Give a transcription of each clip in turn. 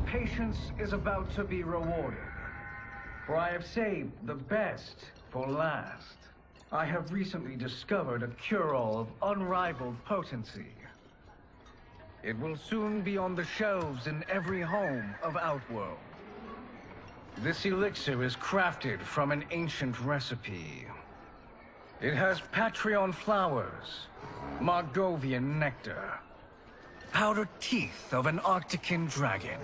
patience is about to be rewarded. For I have saved the best for last. I have recently discovered a cure-all of unrivaled potency. It will soon be on the shelves in every home of Outworld. This elixir is crafted from an ancient recipe. It has Patreon flowers, Margovian nectar, powdered teeth of an Arctican dragon.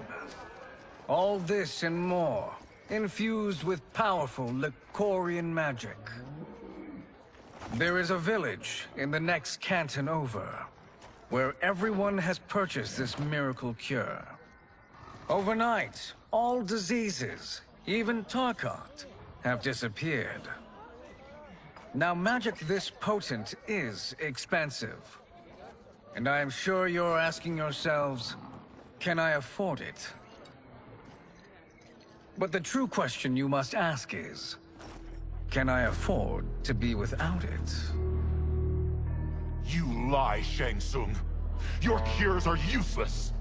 All this and more, infused with powerful Lycorian magic. There is a village in the next canton over, where everyone has purchased this miracle cure. Overnight, all diseases, even Tarkat, have disappeared. Now, magic this potent is expensive. And I am sure you're asking yourselves, can I afford it? But the true question you must ask is, can I afford to be without it? You lie, Shang Tsung. Your cures are useless.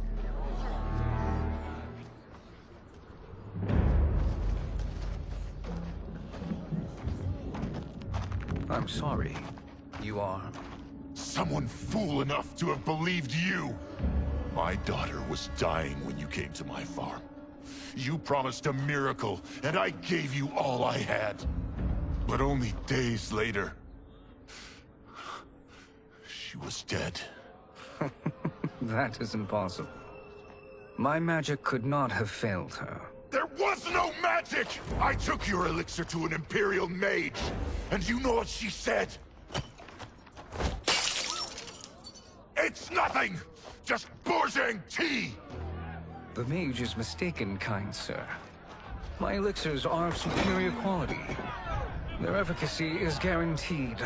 I'm sorry. You are? Someone fool enough to have believed you. My daughter was dying when you came to my farm. You promised a miracle, and I gave you all I had. But only days later, she was dead. That is impossible. My magic could not have failed her. There was no magic! I took your elixir to an Imperial mage, and you know what she said? It's nothing! Just Bourgeois tea! The mage is mistaken, kind sir. My elixirs are of superior quality. Their efficacy is guaranteed.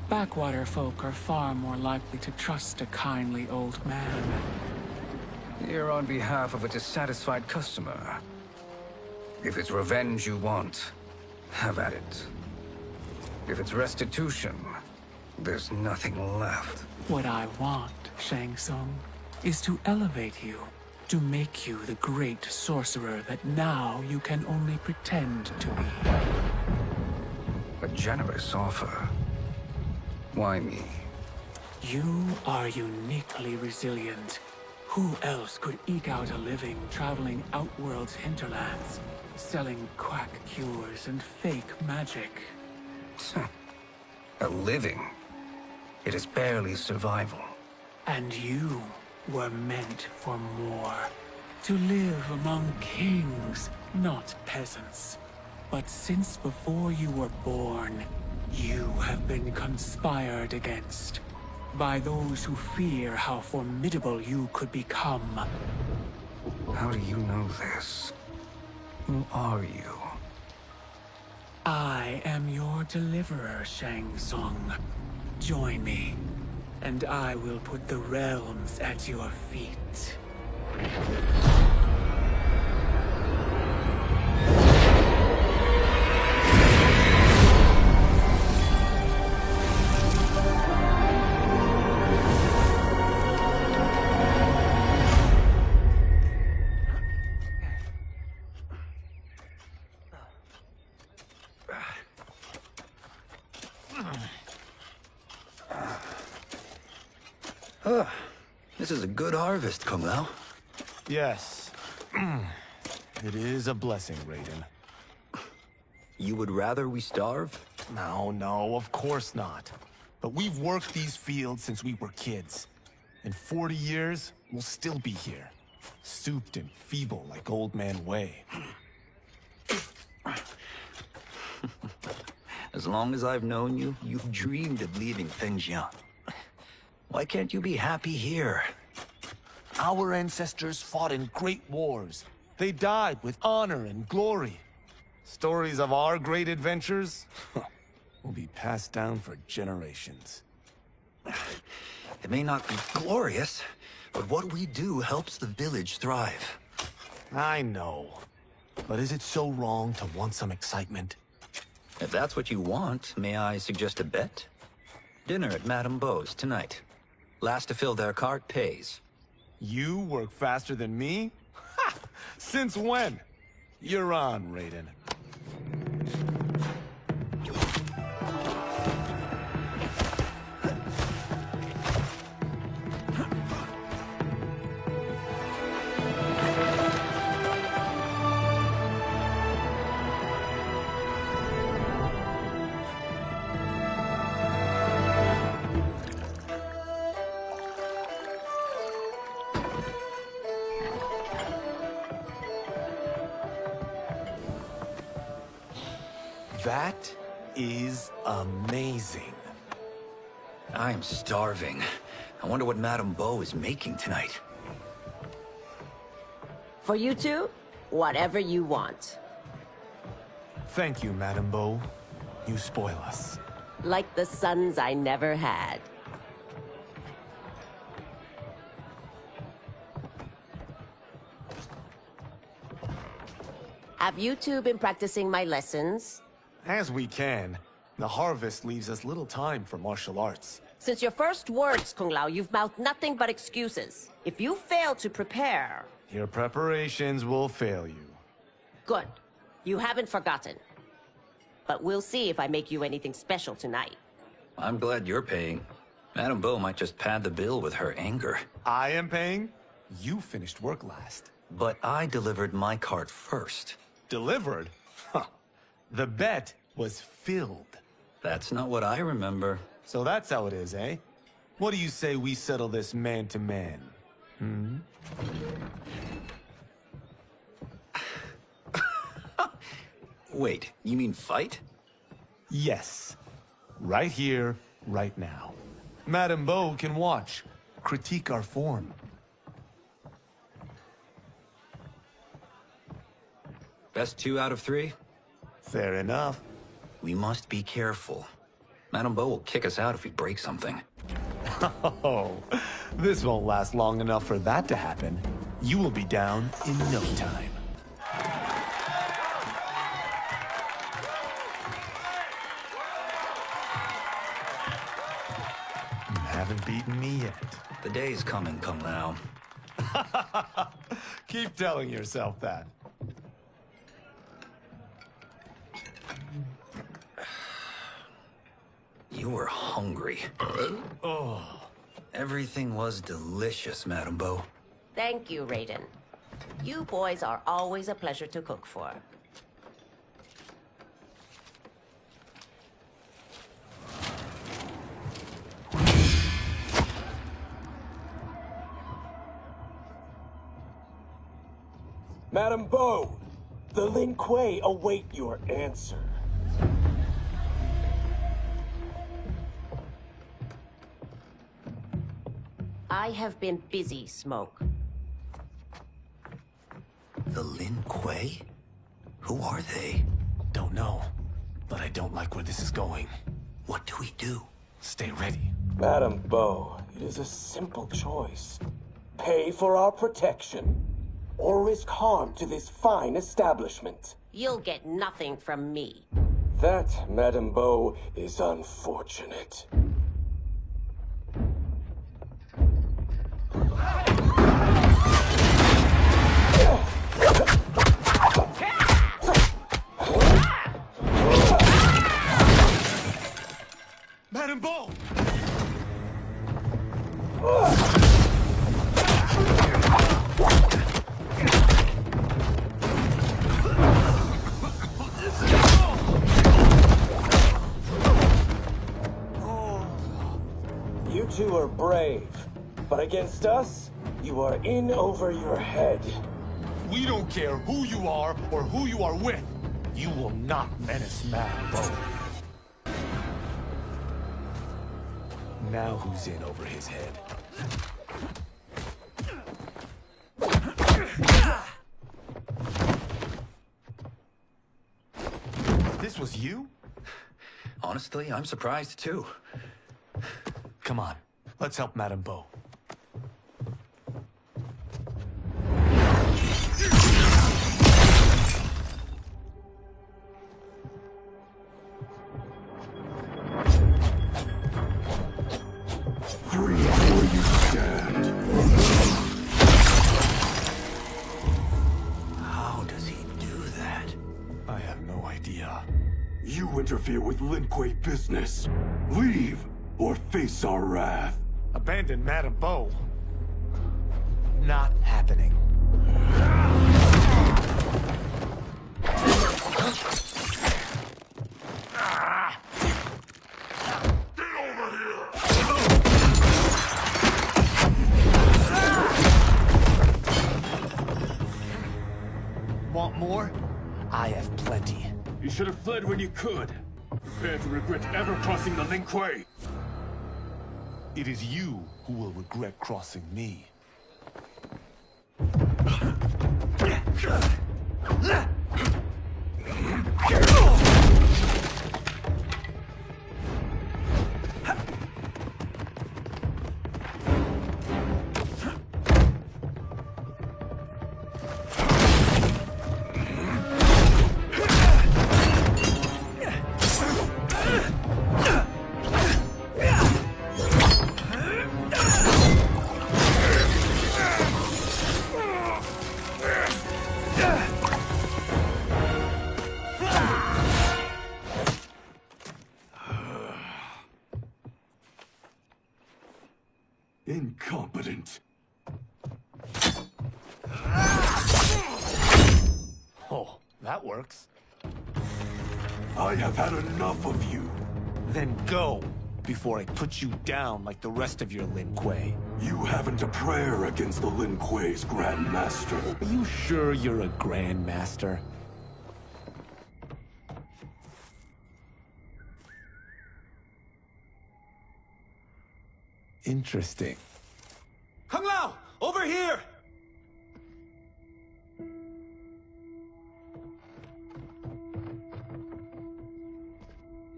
Backwater folk are far more likely to trust a kindly old man. Here on behalf of a dissatisfied customer. If it's revenge you want, have at it. If it's restitution, there's nothing left. What I want, Shang Tsung, is to elevate you, to make you the great sorcerer that now you can only pretend to be. A generous offer. Why me? You are uniquely resilient. Who else could eke out a living traveling Outworld's hinterlands, selling quack cures and fake magic? A living? It is barely survival. And you were meant for more. To live among kings, not peasants. But since before you were born, you have been conspired against by those who fear how formidable you could become. How do you know this? Who are you? I am your deliverer, Shang Tsung. Join me, and I will put the realms at your feet. This is a good harvest, Kung Lao. Yes. It is a blessing, Raiden. You would rather we starve? No, of course not. But we've worked these fields since we were kids. In 40 years, we'll still be here. Stooped and feeble like Old Man Wei. As long as I've known you, you've dreamed of leaving things young. Why can't you be happy here? Our ancestors fought in great wars. They died with honor and glory. Stories of our great adventures will be passed down for generations. It may not be glorious, but what we do helps the village thrive. I know. But is it so wrong to want some excitement? If that's what you want, may I suggest a bet? Dinner at Madame Beau's tonight. Last to fill their cart pays. You work faster than me? Ha! Since when? You're on, Raiden. That is amazing. I am starving. I wonder what Madame Beau is making tonight. For you two, whatever you want. Thank you, Madame Beau. You spoil us. Like the sons I never had. Have you two been practicing my lessons? As we can. The harvest leaves us little time for martial arts. Since your first words, Kung Lao, you've mouthed nothing but excuses. If you fail to prepare... Your preparations will fail you. Good. You haven't forgotten. But we'll see if I make you anything special tonight. I'm glad you're paying. Madame Beau might just pad the bill with her anger. I am paying? You finished work last. But I delivered my cart first. Delivered? Huh. The bet was filled. That's not what I remember. So that's how it is, eh? What do you say we settle this man to man? Wait, you mean fight? Yes. Right here, right now. Madame Beau can watch, critique our form. Best 2 out of 3? Fair enough. We must be careful. Madame Beau will kick us out if we break something. Oh, this won't last long enough for that to happen. You will be down in no time. You haven't beaten me yet. The day's coming, Kung Lao. Keep telling yourself that. You were hungry. Oh. Everything was delicious, Madame Beau. Thank you, Raiden. You boys are always a pleasure to cook for. Madame Beau, the Lin Kuei await your answer. I have been busy, Smoke. The Lin Kuei? Who are they? Don't know, but I don't like where this is going. What do we do? Stay ready. Madame Beau, it is a simple choice. Pay for our protection, or risk harm to this fine establishment. You'll get nothing from me. That, Madame Beau, is unfortunate. Madame Beau! brave. But against us, you are in over your head. We don't care who you are or who you are with. You will not menace Madame Bo. Now who's in over his head? This was you? Honestly, I'm surprised too. Come on, let's help Madame Bo. Free where you stand. How does he do that? I have no idea. You interfere with Lin Kuei business. Leave, or face our wrath. Abandon Madame Bo? Not happening. Want more? I have plenty. You should have fled when you could. Prepare to regret ever crossing the Lin Kuei. It is you who will regret crossing me. Incompetent. Oh, that works. I have had enough of you. Then go, before I put you down like the rest of your Lin Kuei. You haven't a prayer against the Lin Kuei's Grand Master. Are you sure you're a Grand Master? Interesting. Kung Lao! Over here!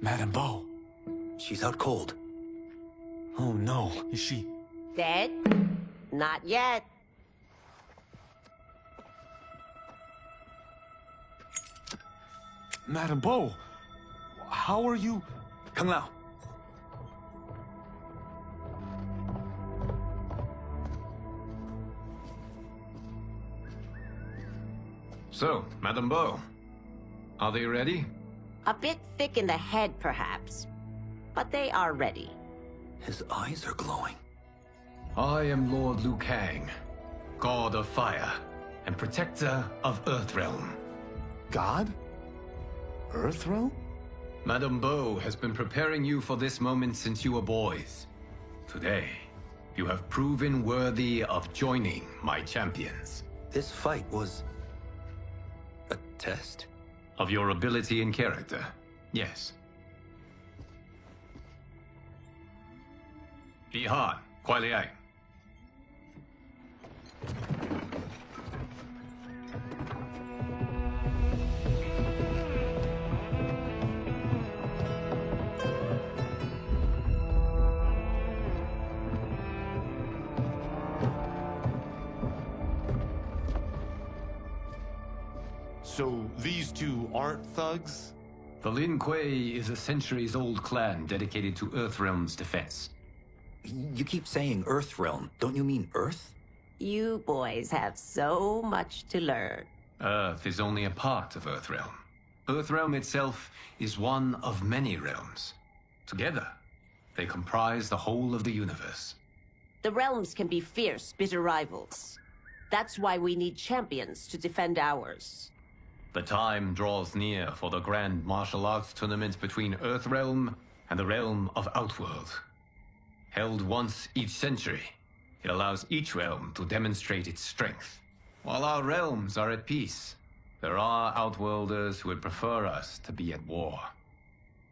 Madame Bo. She's out cold. Oh no, is she... Dead? Not yet. Madame Bo, how are you... Kung Lao. So, Madame Bo, are they ready? A bit thick in the head, perhaps. But they are ready. His eyes are glowing. I am Lord Liu Kang, God of Fire, and Protector of Earthrealm. God? Earthrealm? Madame Bo has been preparing you for this moment since you were boys. Today, you have proven worthy of joining my champions. This fight was... a test? Of your ability and character, yes. Ihan, Kuai Liang. So these two aren't thugs? The Lin Kuei is a centuries-old clan dedicated to Earthrealm's defense. You keep saying Earthrealm. Don't you mean Earth? You boys have so much to learn. Earth is only a part of Earthrealm. Earthrealm itself is one of many realms. Together, they comprise the whole of the universe. The realms can be fierce, bitter rivals. That's why we need champions to defend ours. The time draws near for the grand martial arts tournament between Earthrealm and the realm of Outworld. Held once each century, it allows each realm to demonstrate its strength. While our realms are at peace, there are Outworlders who would prefer us to be at war.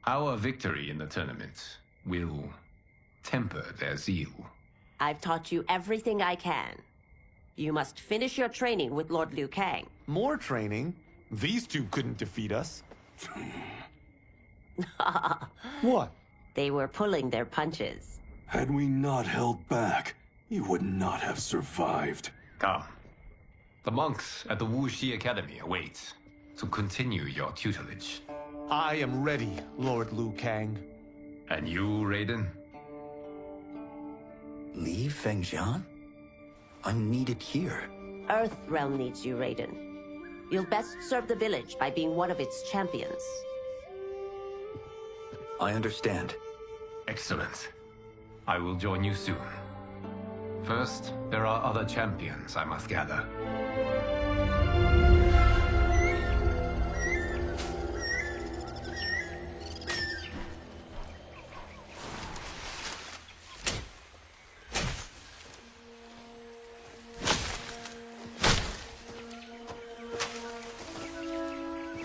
Our victory in the tournament will temper their zeal. I've taught you everything I can. You must finish your training with Lord Liu Kang. More training? These two couldn't defeat us. What? They were pulling their punches. Had we not held back, you would not have survived. Come. The monks at the Wuxi Academy await to continue your tutelage. I am ready, Lord Liu Kang. And you, Raiden? Leave Fengjian? I'm needed here. Earth Realm needs you, Raiden. You'll best serve the village by being one of its champions. I understand. Excellent. I will join you soon. First, there are other champions I must gather.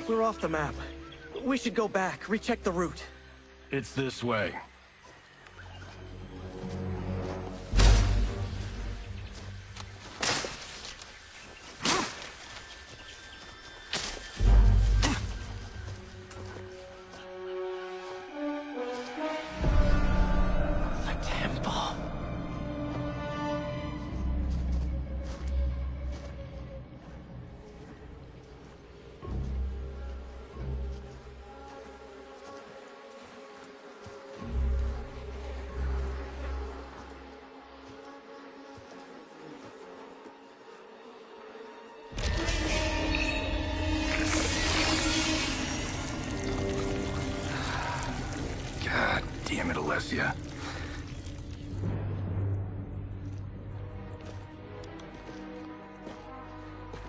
We're off the map. We should go back, recheck the route. It's this way. Damn it, Alessia.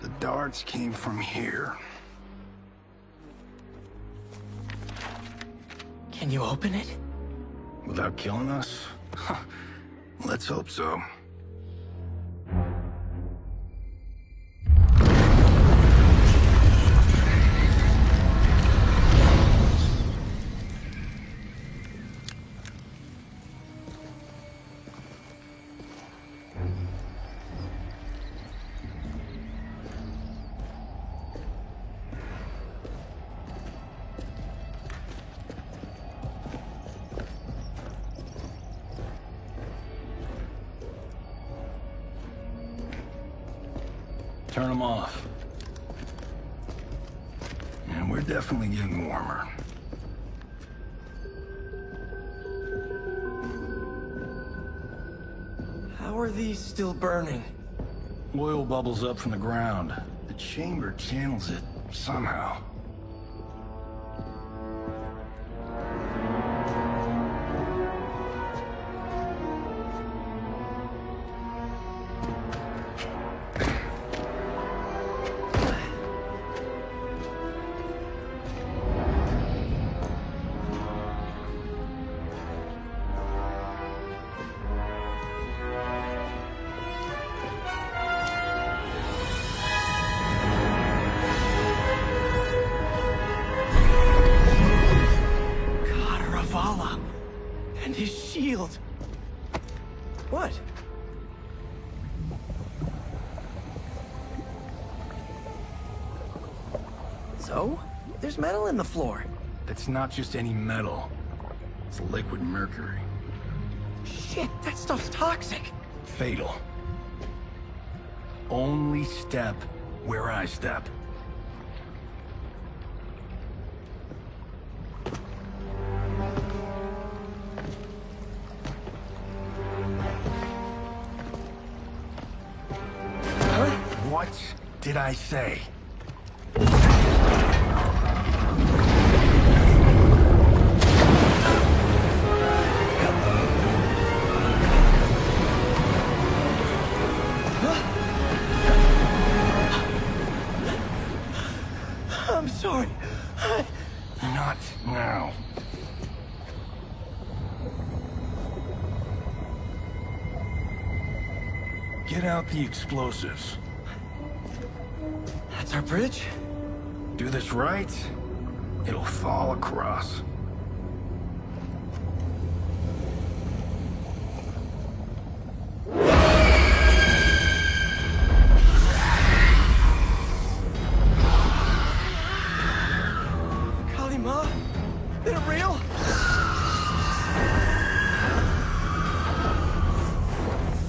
The darts came from here. Can you open it? Without killing us? Let's hope so. Turn them off. And we're definitely getting warmer. How are these still burning? Oil bubbles up from the ground. The chamber channels it somehow. What? So? There's metal in the floor. It's not just any metal. It's liquid mercury. Shit, that stuff's toxic. Fatal. Only step where I step. What did I say? I'm sorry. Not now. Get out the explosives. That's our bridge? Do this right, it'll fall across. Kalima? Is it real?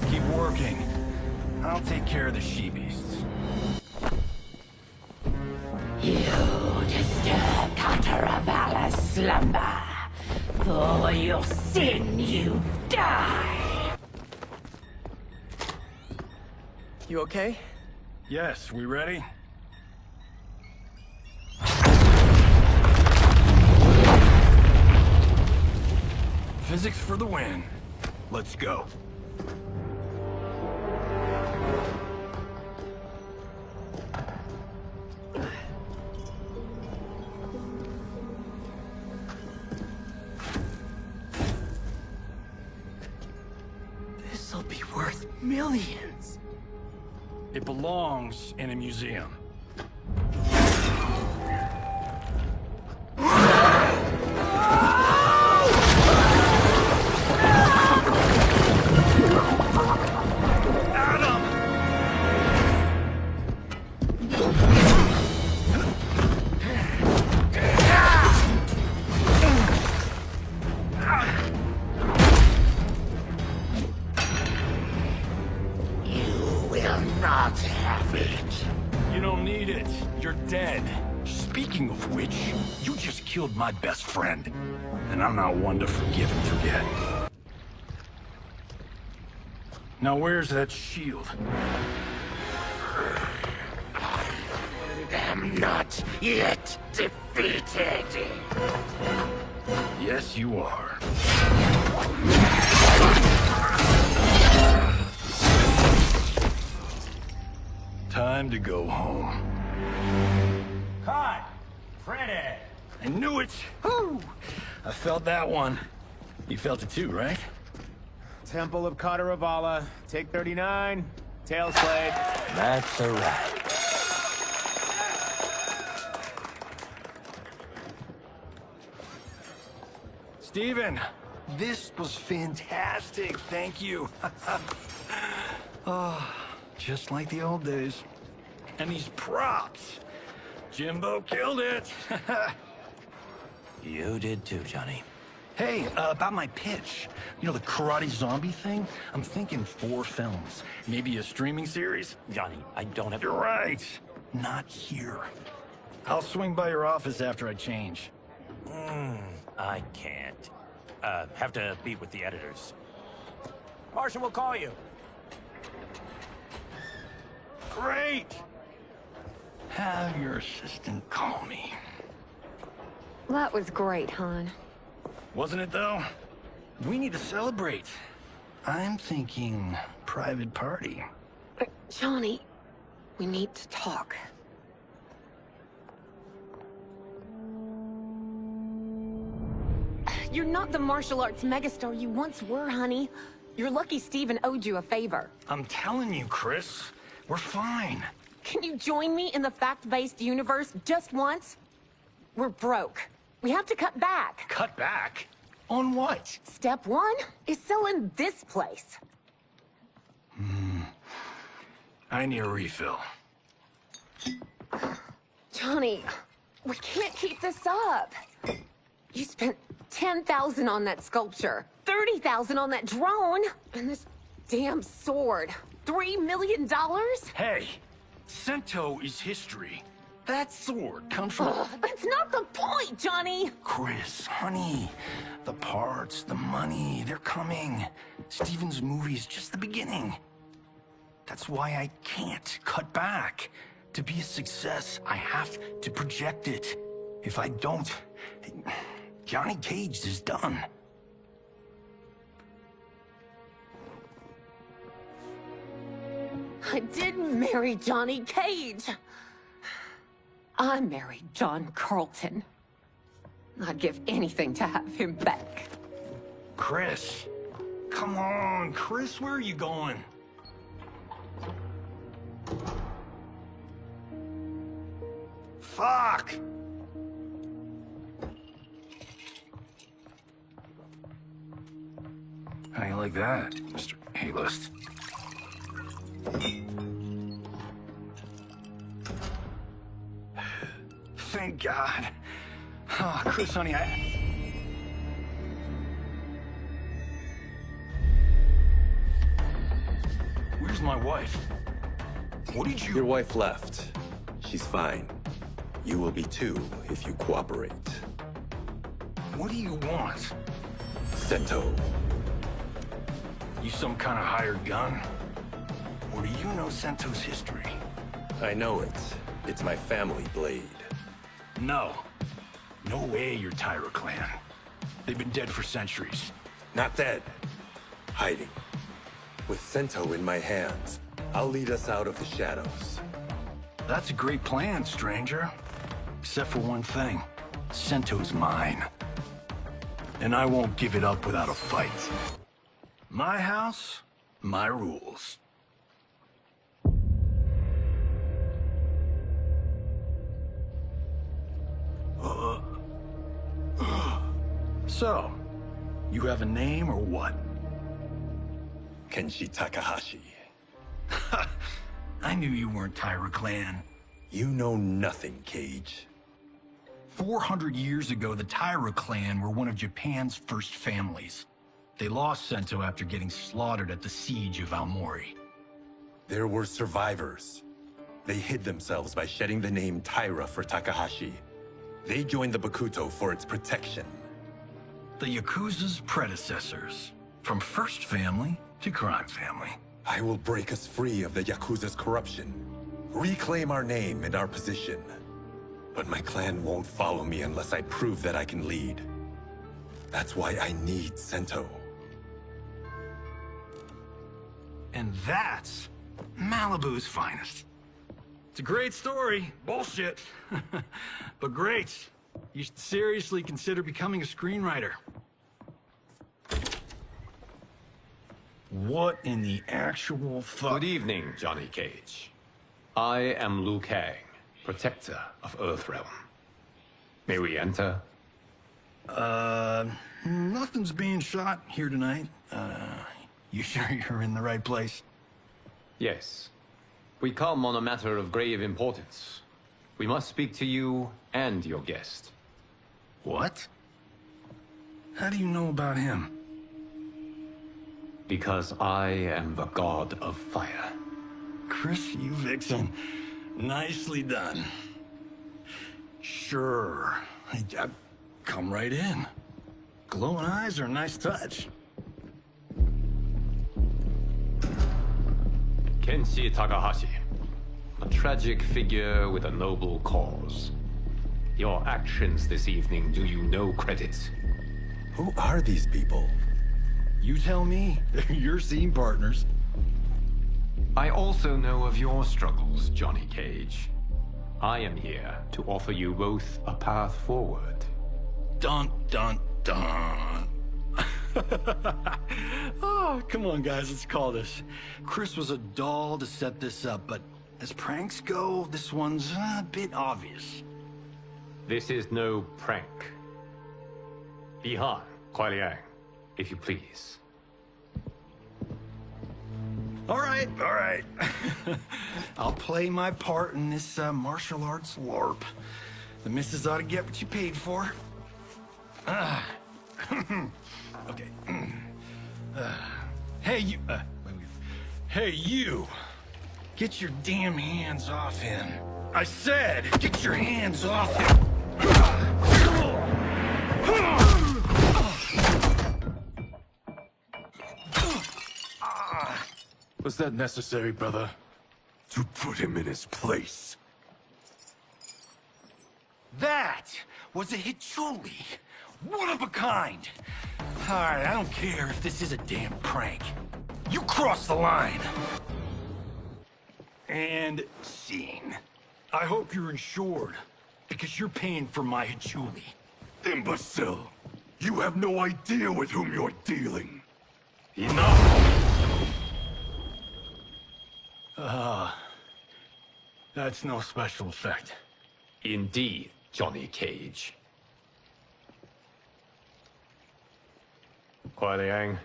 Keep working. I'll take care of the she-beasts. You disturb Katara's slumber. For your sin, you die. You okay? Yes, we ready? Physics for the win. Let's go. This'll be worth millions. It belongs in a museum. Killed my best friend, and I'm not one to forgive and forget. Now where's that shield? I'm not yet defeated. Yes, you are. Time to go home. Cut! Credit! I knew it! Woo! I felt that one. You felt it too, right? Temple of Katara, take 39, tail slate. That's a wrap. Steven, this was fantastic. Thank you. Oh, just like the old days. And these props. Jimbo killed it. You did too, Johnny. Hey, about my pitch. You know, the karate zombie thing? I'm thinking 4 films. Maybe a streaming series? Johnny, I don't have... You're right. Not here. I'll swing by your office after I change. I can't. Have to meet with the editors. Marshall will call you. Great! Have your assistant call me. That was great, hon. Wasn't it, though? We need to celebrate. I'm thinking private party. Johnny, we need to talk. You're not the martial arts megastar you once were, honey. You're lucky Steven owed you a favor. I'm telling you, Chris. We're fine. Can you join me in the fact-based universe just once? We're broke. We have to cut back. Cut back? On what? Step 1 is selling this place. I need a refill. Johnny, we can't keep this up. You spent $10,000 on that sculpture, $30,000 on that drone, and this damn sword. $3 million? Hey, Sento is history. That sword comes from... That's not the point, Johnny! Chris, honey, the parts, the money, they're coming. Steven's movie is just the beginning. That's why I can't cut back. To be a success, I have to project it. If I don't, Johnny Cage is done. I didn't marry Johnny Cage. I married John Carlton. I'd give anything to have him back. Chris, come on, Chris, where are you going? Fuck! How you like that, Mr. A-list? Thank God. Oh, Chris, honey, Where's my wife? What did you... Your wife left. She's fine. You will be too, if you cooperate. What do you want? Sento. You some kind of hired gun? Or do you know Sento's history? I know it. It's my family blade. No. No way you're Tyra clan. They've been dead for centuries. Not dead. Hiding. With Sento in my hands, I'll lead us out of the shadows. That's a great plan, stranger. Except for one thing. Sento's mine. And I won't give it up without a fight. My house, my rules. So, you have a name or what? Kenshi Takahashi. I knew you weren't Tyra clan. You know nothing, Cage. 400 years ago, the Tyra clan were one of Japan's first families. They lost Sento after getting slaughtered at the siege of Aomori. There were survivors. They hid themselves by shedding the name Tyra for Takahashi. They joined the Bakuto for its protection. The Yakuza's predecessors. From first family to crime family. I will break us free of the Yakuza's corruption. Reclaim our name and our position. But my clan won't follow me unless I prove that I can lead. That's why I need Sento. And that's Malibu's finest. It's a great story. Bullshit. But great. You should seriously consider becoming a screenwriter. What in the actual fuck? Good evening, Johnny Cage. I am Liu Kang, protector of Earthrealm. May we enter? Nothing's being shot here tonight. You sure you're in the right place? Yes. We come on a matter of grave importance. We must speak to you and your guest. What? How do you know about him? Because I am the god of fire. Chris, you vixen. Nicely done. Sure. I come right in. Glowing eyes are a nice touch. Kenshi Takahashi. A tragic figure with a noble cause. Your actions this evening do you no credit. Who are these people? You tell me. They're your scene partners. I also know of your struggles, Johnny Cage. I am here to offer you both a path forward. Dun, dun, dun. Oh, come on, guys, let's call this. Chris was a doll to set this up, but as pranks go, this one's a bit obvious. This is no prank. Ihan, Kuai Liang, if you please. All right, all right. I'll play my part in this martial arts LARP. The missus ought to get what you paid for. Okay. Hey, you... Hey, you! Get your damn hands off him. I said, get your hands off him! Was that necessary, brother? To put him in his place. That was a Hichuli. One of a kind. All right, I don't care if this is a damn prank. You crossed the line. And scene. I hope you're insured, because you're paying for my Hichuli. Imbecile! You have no idea with whom you're dealing. Enough! That's no special effect. Indeed, Johnny Cage. Kuai Liang.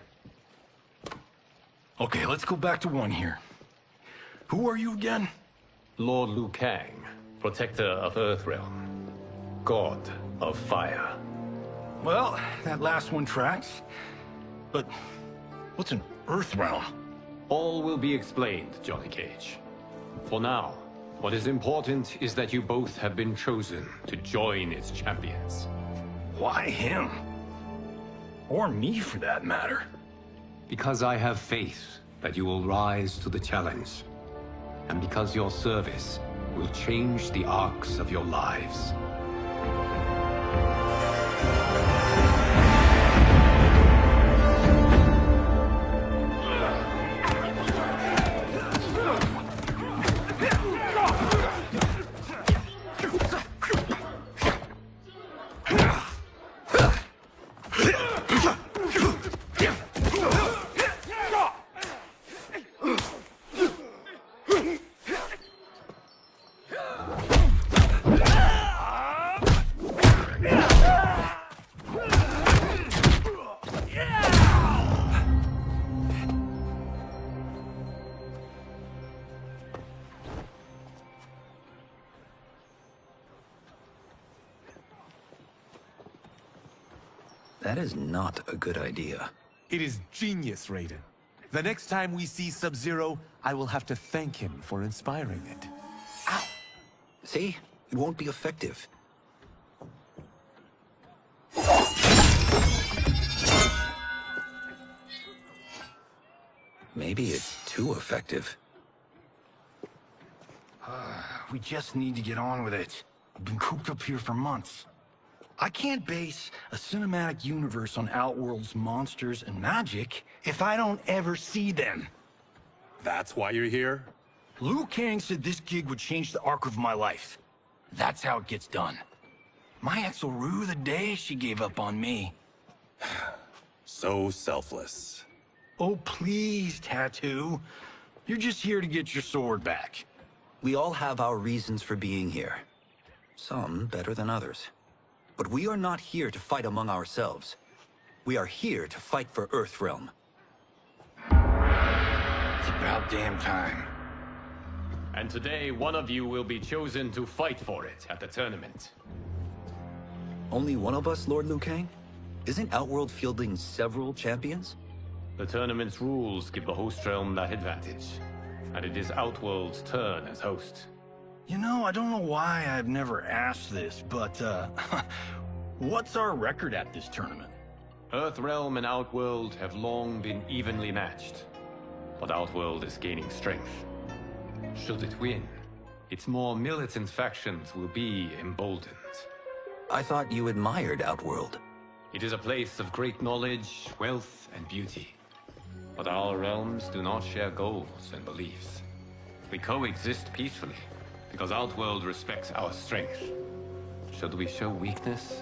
Okay, let's go back to one here. Who are you again? Lord Liu Kang, protector of Earthrealm, god of fire. Well, that last one tracks. But what's an Earthrealm? All will be explained, Johnny Cage. For now, what is important is that you both have been chosen to join its champions. Why him? Or me, for that matter. Because I have faith that you will rise to the challenge. And because your service will change the arcs of your lives. That is not a good idea. It is genius, Raiden. The next time we see Sub-Zero, I will have to thank him for inspiring it. Ow! See? It won't be effective. Maybe it's too effective. We just need to get on with it. I've been cooped up here for months. I can't base a cinematic universe on Outworld's monsters and magic if I don't ever see them. That's why you're here? Liu Kang said this gig would change the arc of my life. That's how it gets done. My ex will rue the day she gave up on me. So selfless. Oh, please, Tattoo. You're just here to get your sword back. We all have our reasons for being here. Some better than others. But we are not here to fight among ourselves. We are here to fight for Earthrealm. It's about damn time. And today, one of you will be chosen to fight for it at the tournament. Only one of us, Lord Liu Kang? Isn't Outworld fielding several champions? The tournament's rules give the host realm that advantage. And it is Outworld's turn as host. You know, I don't know why I've never asked this, but, what's our record at this tournament? Earthrealm and Outworld have long been evenly matched. But Outworld is gaining strength. Should it win, its more militant factions will be emboldened. I thought you admired Outworld. It is a place of great knowledge, wealth, and beauty. But our realms do not share goals and beliefs. We coexist peacefully, because Outworld respects our strength. Should we show weakness,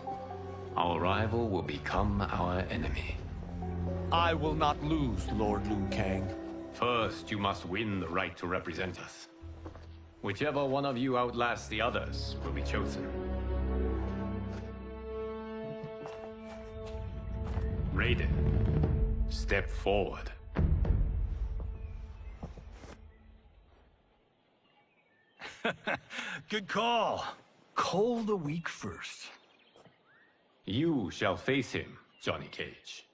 our rival will become our enemy. I will not lose, Lord Liu Kang. First, you must win the right to represent us. Whichever one of you outlasts the others will be chosen. Raiden, step forward. Good call. Cole the weak first. You shall face him, Johnny Cage.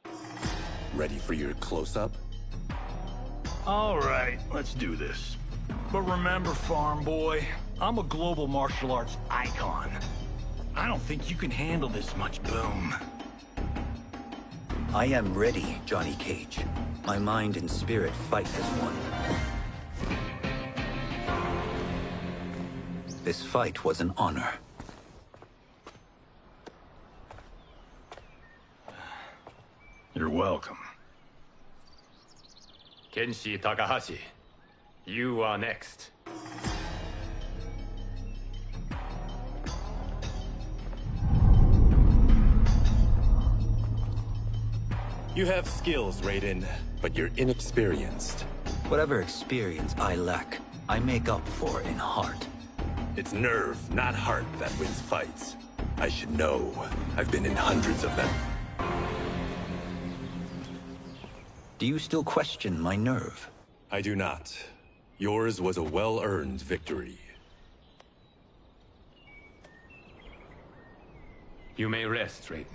Ready for your close-up? All right, let's do this. But remember, farm boy, I'm a global martial arts icon. I don't think you can handle this much boom. I am ready, Johnny Cage. My mind and spirit fight as one. This fight was an honor. You're welcome. Kenshi Takahashi, you are next. You have skills, Raiden, but you're inexperienced. Whatever experience I lack, I make up for in heart. It's nerve, not heart, that wins fights. I should know. I've been in hundreds of them. Do you still question my nerve? I do not. Yours was a well-earned victory. You may rest, Raiden.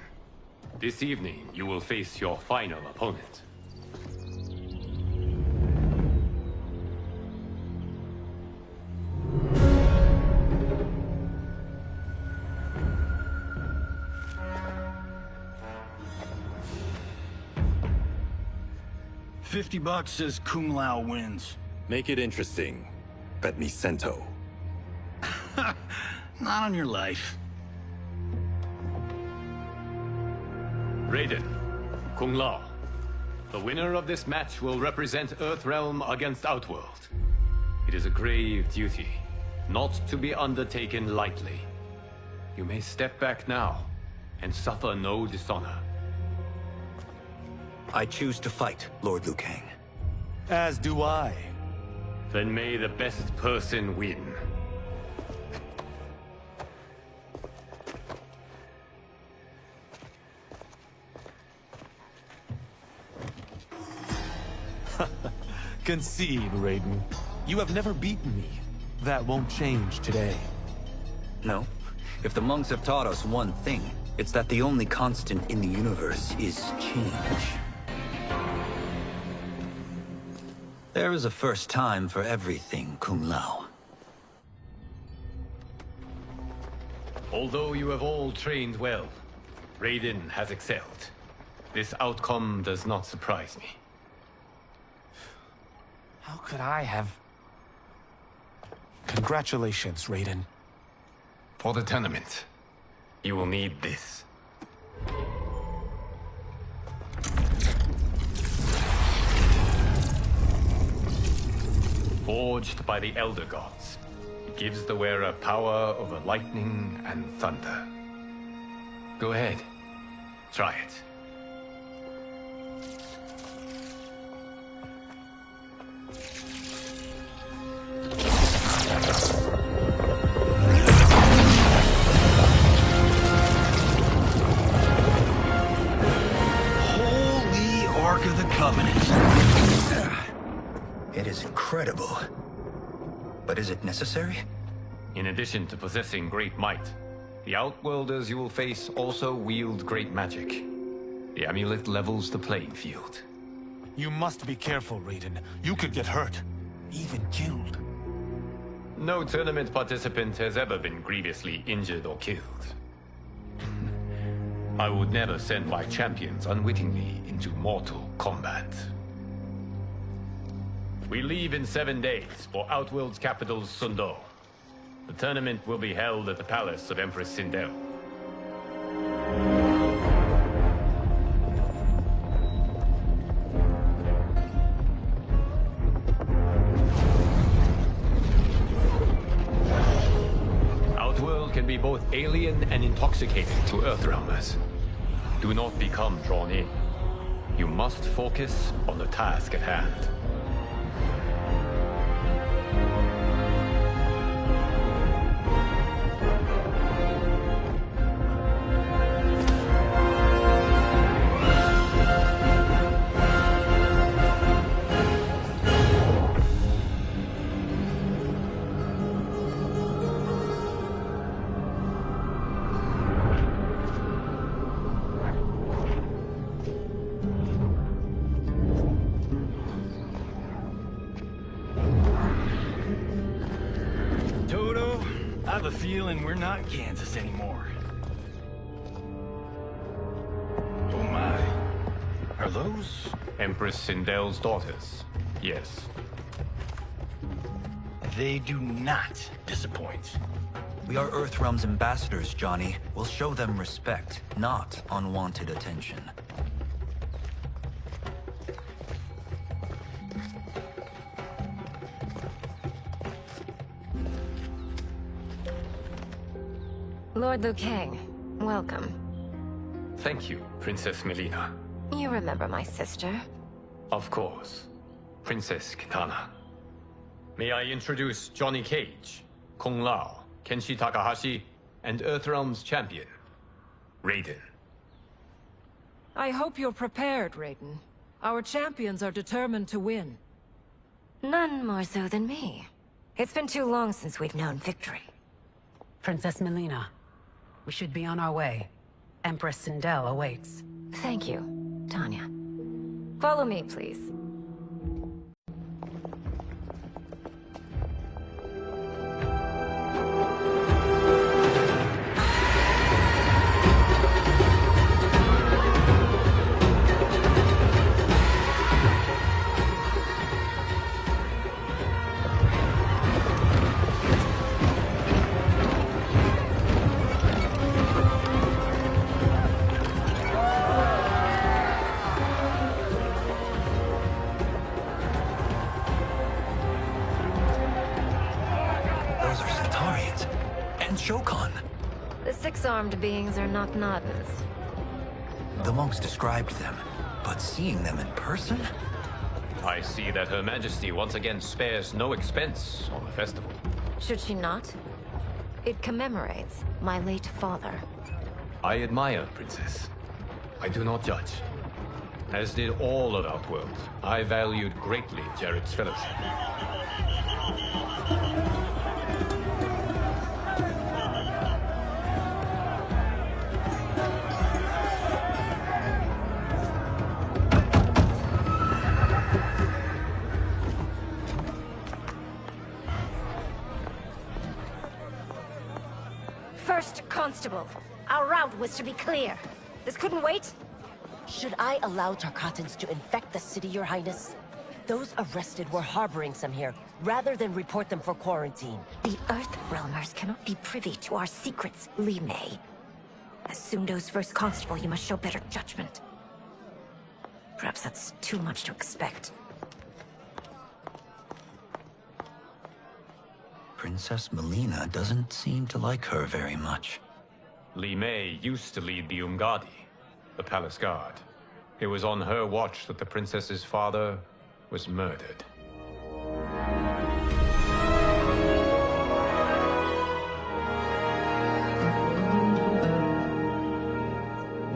This evening, you will face your final opponent. $50 says Kung Lao wins. Make it interesting. Bet me Sento. Not on your life. Raiden, Kung Lao. The winner of this match will represent Earthrealm against Outworld. It is a grave duty, not to be undertaken lightly. You may step back now, and suffer no dishonor. I choose to fight, Lord Liu Kang. As do I. Then may the best person win. Concede, Raiden. You have never beaten me. That won't change today. No. If the monks have taught us one thing, it's that the only constant in the universe is change. There is a first time for everything, Kung Lao. Although you have all trained well, Raiden has excelled. This outcome does not surprise me. How could I have... Congratulations, Raiden. For the tournament, you will need this. Forged by the Elder Gods, it gives the wearer power over lightning and thunder. Go ahead, try it. Holy Ark of the Covenant. It is incredible. But is it necessary? In addition to possessing great might, the Outworlders you will face also wield great magic. The amulet levels the playing field. You must be careful, Raiden. You could get hurt. Even killed. No tournament participant has ever been grievously injured or killed. I would never send my champions unwittingly into mortal combat. We leave in 7 days for Outworld's capital, Sento. The tournament will be held at the palace of Empress Sindel. Outworld can be both alien and intoxicating to Earthrealmers. Do not become drawn in. You must focus on the task at hand. I have a feeling we're not Kansas anymore. Oh my. Are those? Empress Sindel's daughters, yes. They do not disappoint. We are Earthrealm's ambassadors, Johnny. We'll show them respect, not unwanted attention. Lord Liu Kang, welcome. Thank you, Princess Melina. You remember my sister? Of course. Princess Katara. May I introduce Johnny Cage, Kung Lao, Kenshi Takahashi, and Earthrealm's champion, Raiden. I hope you're prepared, Raiden. Our champions are determined to win. None more so than me. It's been too long since we've known victory. Princess Melina, we should be on our way. Empress Sindel awaits. Thank you, Tanya. Follow me, please. The six-armed beings are not Nadans. The monks described them, but seeing them in person? I see that Her Majesty once again spares no expense on the festival. Should she not? It commemorates my late father. I admire, Princess. I do not judge. As did all of Outworld, I valued greatly Jared's fellowship. First Constable, our route was to be clear. This couldn't wait? Should I allow Tarkatans to infect the city, Your Highness? Those arrested were harboring some here, rather than report them for quarantine. The Earthrealmers cannot be privy to our secrets, Li Mei. As Sundo's first constable, you must show better judgment. Perhaps that's too much to expect. Princess Melina doesn't seem to like her very much. Li Mei used to lead the Umgadi, the palace guard. It was on her watch that the princess's father was murdered.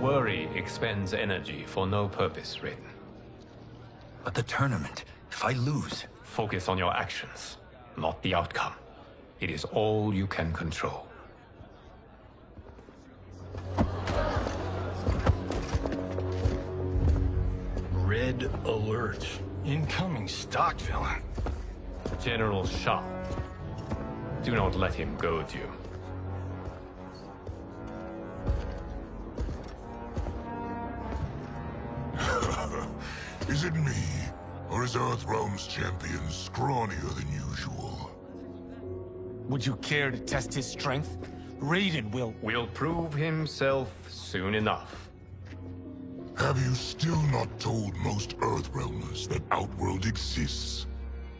Worry expends energy for no purpose, Raiden. But the tournament, if I lose... Focus on your actions, not the outcome. It is all you can control. Red alert. Incoming stock villain. General Shang. Do not let him goad you. Is it me? Or is Earthrealm's champion scrawnier than usual? Would you care to test his strength? Raiden will prove himself soon enough. Have you still not told most Earthrealmers that Outworld exists?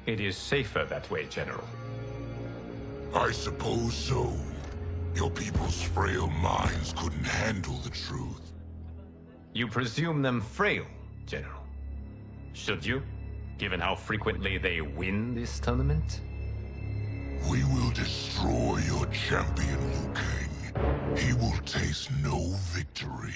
It is safer that way, General. I suppose so. Your people's frail minds couldn't handle the truth. You presume them frail, General. Should you, given how frequently they win this tournament? We will destroy your champion, Liu Kang. He will taste no victory.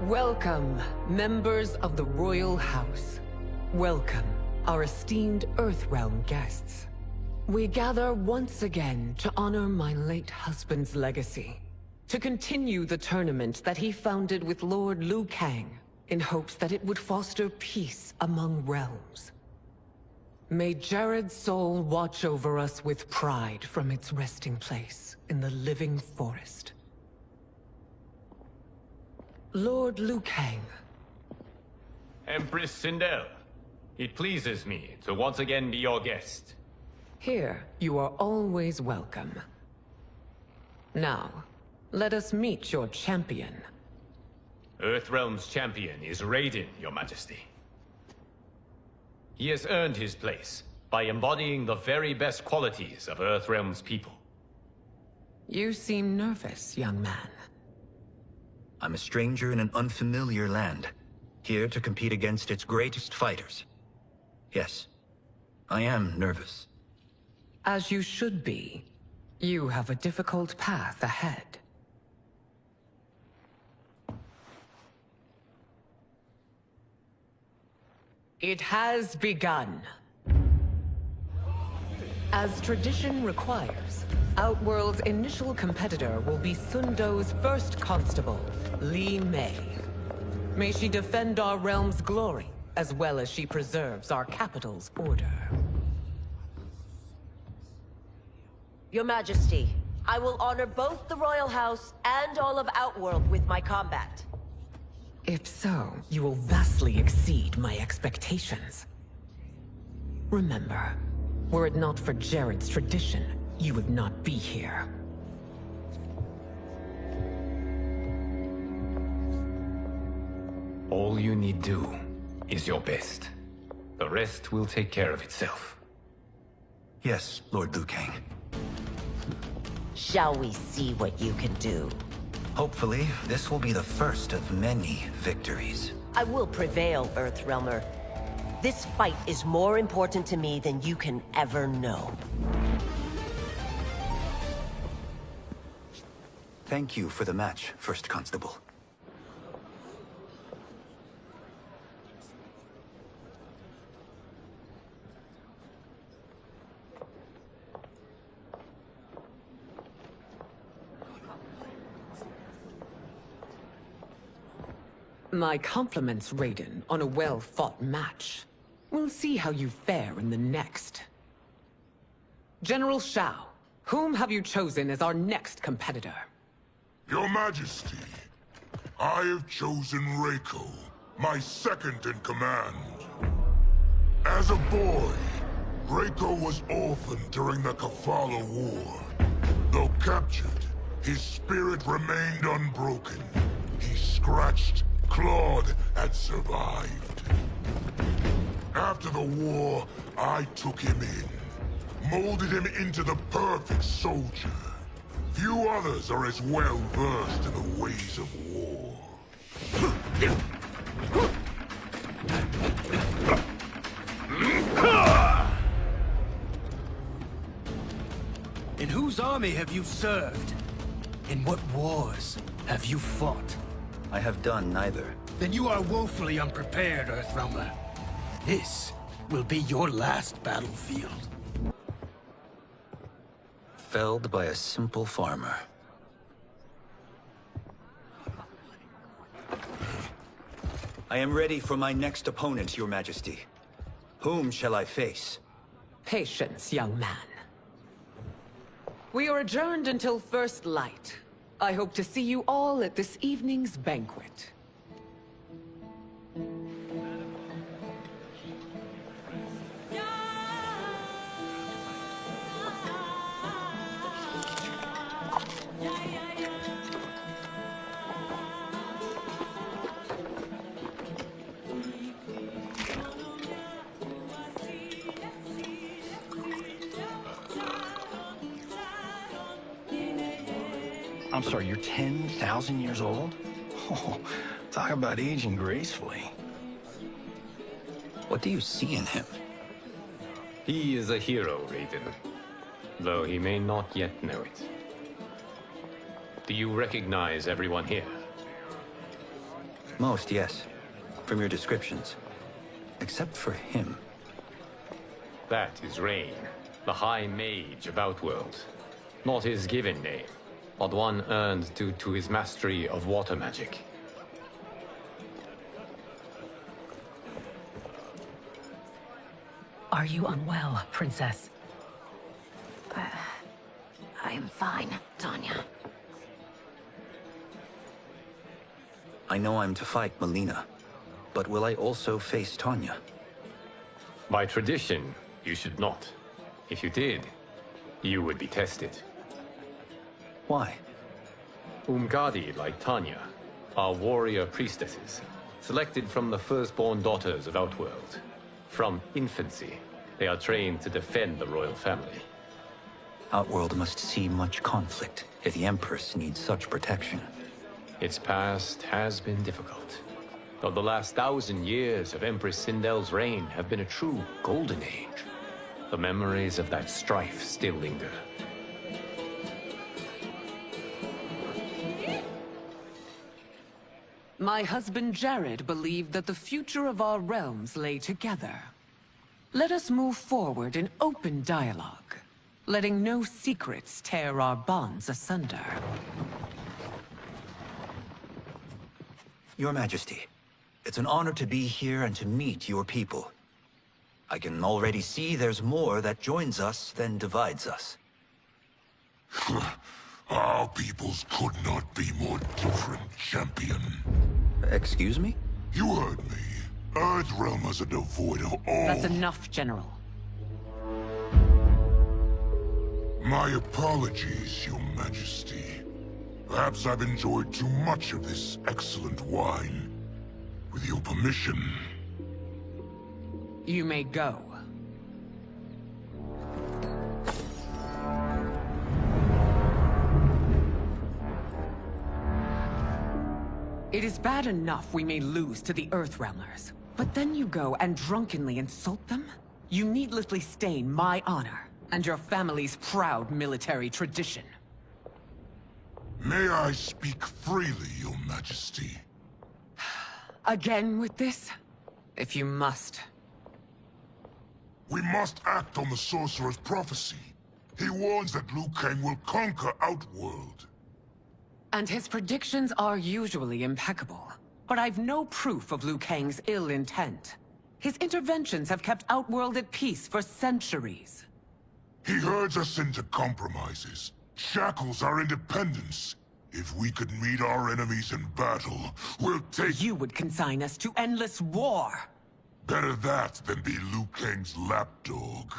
Welcome, members of the Royal House. Welcome, our esteemed Earthrealm guests. We gather once again to honor my late husband's legacy, to continue the tournament that he founded with Lord Liu Kang, in hopes that it would foster peace among realms. May Jared's soul watch over us with pride from its resting place in the living forest. Lord Liu Kang. Empress Sindel, It pleases me to once again be your guest. Here, you are always welcome. Now, let us meet your champion. Earthrealm's champion is Raiden, Your Majesty. He has earned his place by embodying the very best qualities of Earthrealm's people. You seem nervous, young man. I'm a stranger in an unfamiliar land, here to compete against its greatest fighters. Yes, I am nervous. As you should be. You have a difficult path ahead. It has begun. As tradition requires, Outworld's initial competitor will be Sundo's first constable, Li Mei. May she defend our realm's glory, as well as she preserves our capital's order. Your Majesty, I will honor both the Royal House and all of Outworld with my combat. If so, you will vastly exceed my expectations. Remember, were it not for Jared's tradition, you would not be here. All you need do is your best. The rest will take care of itself. Yes, Lord Liu Kang. Shall we see what you can do? Hopefully, this will be the first of many victories. I will prevail, Earthrealmer. This fight is more important to me than you can ever know. Thank you for the match, First Constable. My compliments, Raiden, on a well-fought match. We'll see how you fare in the next. General Shao, whom have you chosen as our next competitor? Your Majesty, I have chosen Reiko, my second in command. As a boy, Reiko was orphaned during the Kafala War. Though captured, his spirit remained unbroken. He scratched, clawed, and survived. After the war, I took him in, molded him into the perfect soldier. Few others are as well versed in the ways of war. In whose army have you served? In what wars have you fought? I have done neither. Then you are woefully unprepared, Earthrealmer. This will be your last battlefield. Felled by a simple farmer. I am ready for my next opponent, Your Majesty. Whom shall I face? Patience, young man. We are adjourned until first light. I hope to see you all at this evening's banquet. I'm sorry, you're 10,000 years old? Oh, talk about aging gracefully. What do you see in him? He is a hero, Raiden. Though he may not yet know it. Do you recognize everyone here? Most, yes. From your descriptions. Except for him. That is Rain, the High Mage of Outworld. Not his given name, but one earned due to his mastery of water magic. Are you unwell, Princess? I am fine, Tanya. I know I'm to fight Melina, but will I also face Tanya? By tradition, you should not. If you did, you would be tested. Why? Umgadi, like Tanya, are warrior priestesses, selected from the firstborn daughters of Outworld. From infancy, they are trained to defend the royal family. Outworld must see much conflict if the Empress needs such protection. Its past has been difficult, though the last 1,000 years of Empress Sindel's reign have been a true golden age. The memories of that strife still linger. My husband Jared believed that the future of our realms lay together. Let us move forward in open dialogue, letting no secrets tear our bonds asunder. Your Majesty, it's an honor to be here and to meet your people. I can already see there's more that joins us than divides us. Our peoples could not be more different, champion. Excuse me? You heard me. Earthrealmers are devoid of all... That's enough, General. My apologies, Your Majesty. Perhaps I've enjoyed too much of this excellent wine. With your permission... You may go. It is bad enough we may lose to the Earthrealmers, but then you go and drunkenly insult them? You needlessly stain my honor and your family's proud military tradition. May I speak freely, Your Majesty? Again with this? If you must. We must act on the Sorcerer's prophecy. He warns that Liu Kang will conquer Outworld. And his predictions are usually impeccable. But I've no proof of Liu Kang's ill intent. His interventions have kept Outworld at peace for centuries. He herds us into compromises, shackles our independence. If we could meet our enemies in battle, we'll take... You would consign us to endless war! Better that than be Liu Kang's lapdog.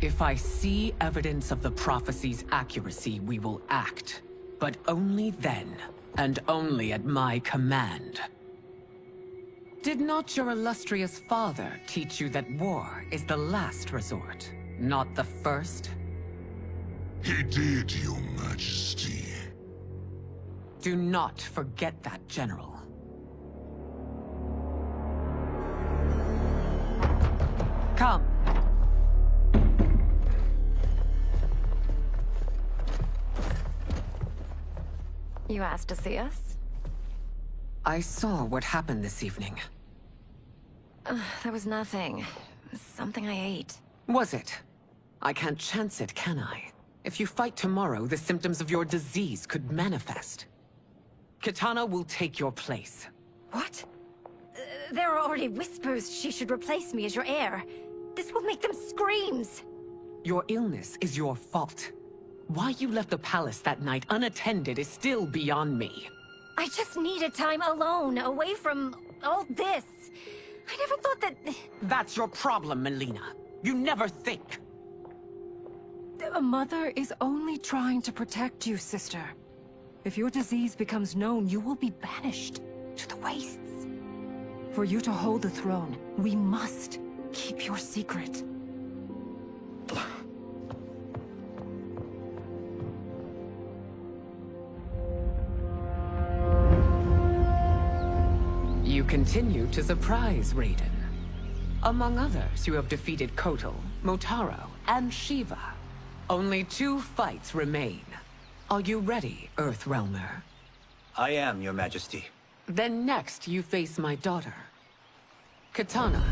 If I see evidence of the prophecy's accuracy, we will act. But only then, and only at my command. Did not your illustrious father teach you that war is the last resort, not the first? He did, Your Majesty. Do not forget that, General. Come. You asked to see us? I saw what happened this evening. There was nothing. Something I ate. Was it? I can't chance it, can I? If you fight tomorrow, the symptoms of your disease could manifest. Katana will take your place. What? There are already whispers she should replace me as your heir. This will make them screams! Your illness is your fault. Why you left the palace that night unattended is still beyond me. I just needed time alone, away from all this. I never thought that... That's your problem, Melina. You never think. A mother is only trying to protect you, sister. If your disease becomes known, you will be banished to the wastes. For you to hold the throne, we must keep your secret. You continue to surprise Raiden. Among others, you have defeated Kotal, Motaro, and Shiva. Only 2 fights remain. Are you ready, Earthrealmer? I am, Your Majesty. Then next, you face my daughter, Katana.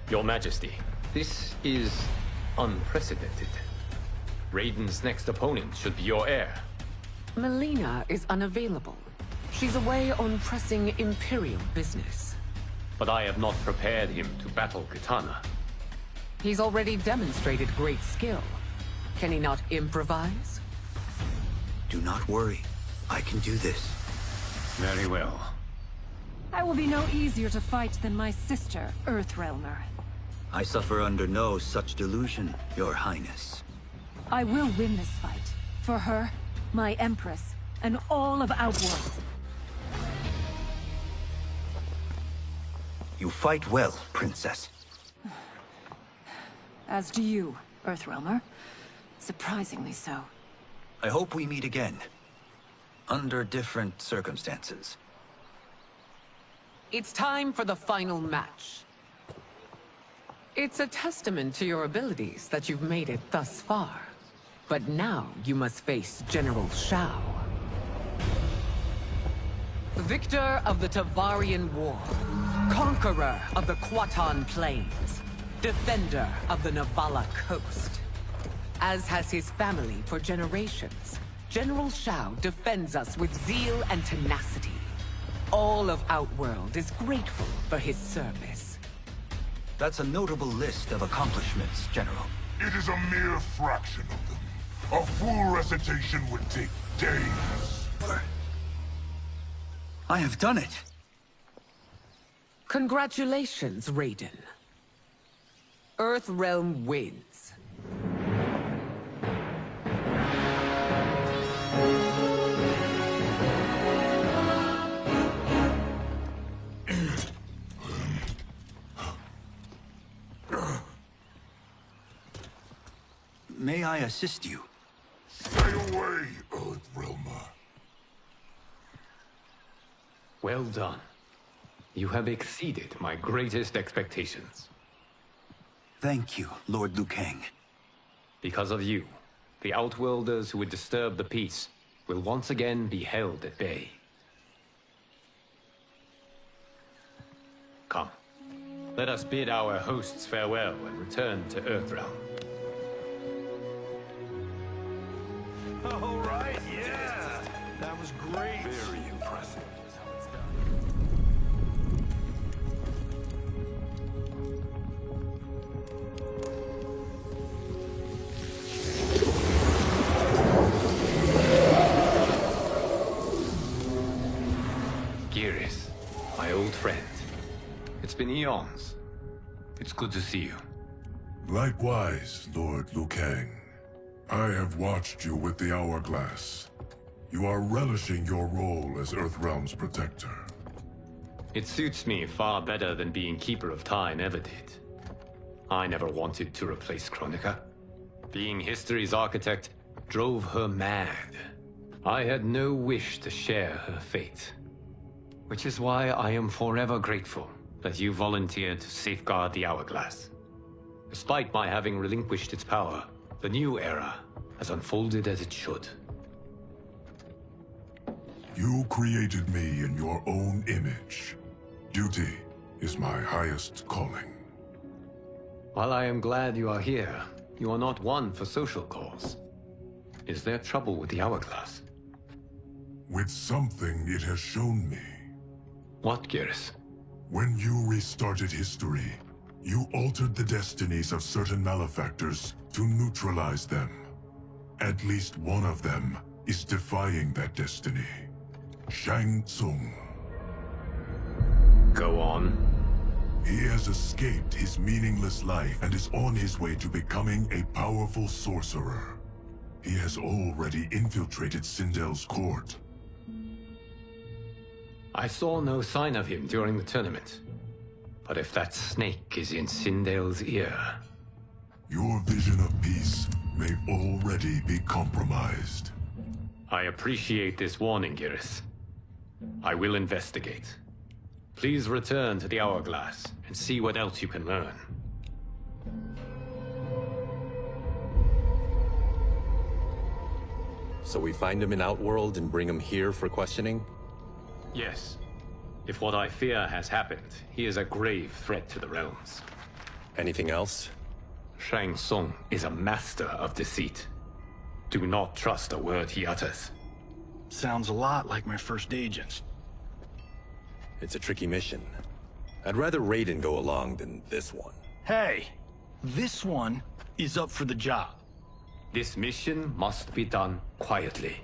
Your Majesty, this is unprecedented. Raiden's next opponent should be your heir. Melina is unavailable. She's away on pressing Imperial business. But I have not prepared him to battle Katana. He's already demonstrated great skill. Can he not improvise? Do not worry. I can do this. Very well. I will be no easier to fight than my sister, Earthrealmer. I suffer under no such delusion, Your Highness. I will win this fight. For her, my Empress, and all of Outworld. You fight well, Princess. As do you, Earthrealmer. Surprisingly so. I hope we meet again. Under different circumstances. It's time for the final match. It's a testament to your abilities that you've made it thus far. But now you must face General Shao. Victor of the Tavarian War. Conqueror of the Quatan Plains. Defender of the Navala Coast. As has his family for generations, General Shao defends us with zeal and tenacity. All of Outworld is grateful for his service. That's a notable list of accomplishments, General. It is a mere fraction of them. A full recitation would take days. I have done it! Congratulations, Raiden. Earthrealm wins. May I assist you? Stay away, Earthrealmer. Well done. You have exceeded my greatest expectations. Thank you, Lord Liu Kang. Because of you, the Outworlders who would disturb the peace will once again be held at bay. Come, let us bid our hosts farewell and return to Earthrealm. All right, yeah! That was great! Very impressive. Geras, my old friend. It's been eons. It's good to see you. Likewise, Lord Liu Kang. I have watched you with the Hourglass. You are relishing your role as Earthrealm's protector. It suits me far better than being Keeper of Time ever did. I never wanted to replace Kronika. Being history's architect drove her mad. I had no wish to share her fate. Which is why I am forever grateful that you volunteered to safeguard the Hourglass. Despite my having relinquished its power, the new era has unfolded as it should. You created me in your own image. Duty is my highest calling. While I am glad you are here, you are not one for social calls. Is there trouble with the Hourglass? With something it has shown me. What, Geras? When you restarted history, you altered the destinies of certain malefactors to neutralize them. At least one of them is defying that destiny. Shang Tsung. Go on. He has escaped his meaningless life and is on his way to becoming a powerful sorcerer. He has already infiltrated Sindel's court. I saw no sign of him during the tournament. But if that snake is in Sindel's ear... Your vision of peace may already be compromised. I appreciate this warning, Geras. I will investigate. Please return to the Hourglass and see what else you can learn. So we find him in Outworld and bring him here for questioning? Yes. If what I fear has happened, he is a grave threat to the realms. Anything else? Shang Tsung is a master of deceit. Do not trust a word he utters. Sounds a lot like my first agents. It's a tricky mission. I'd rather Raiden go along than this one. Hey, this one is up for the job. This mission must be done quietly.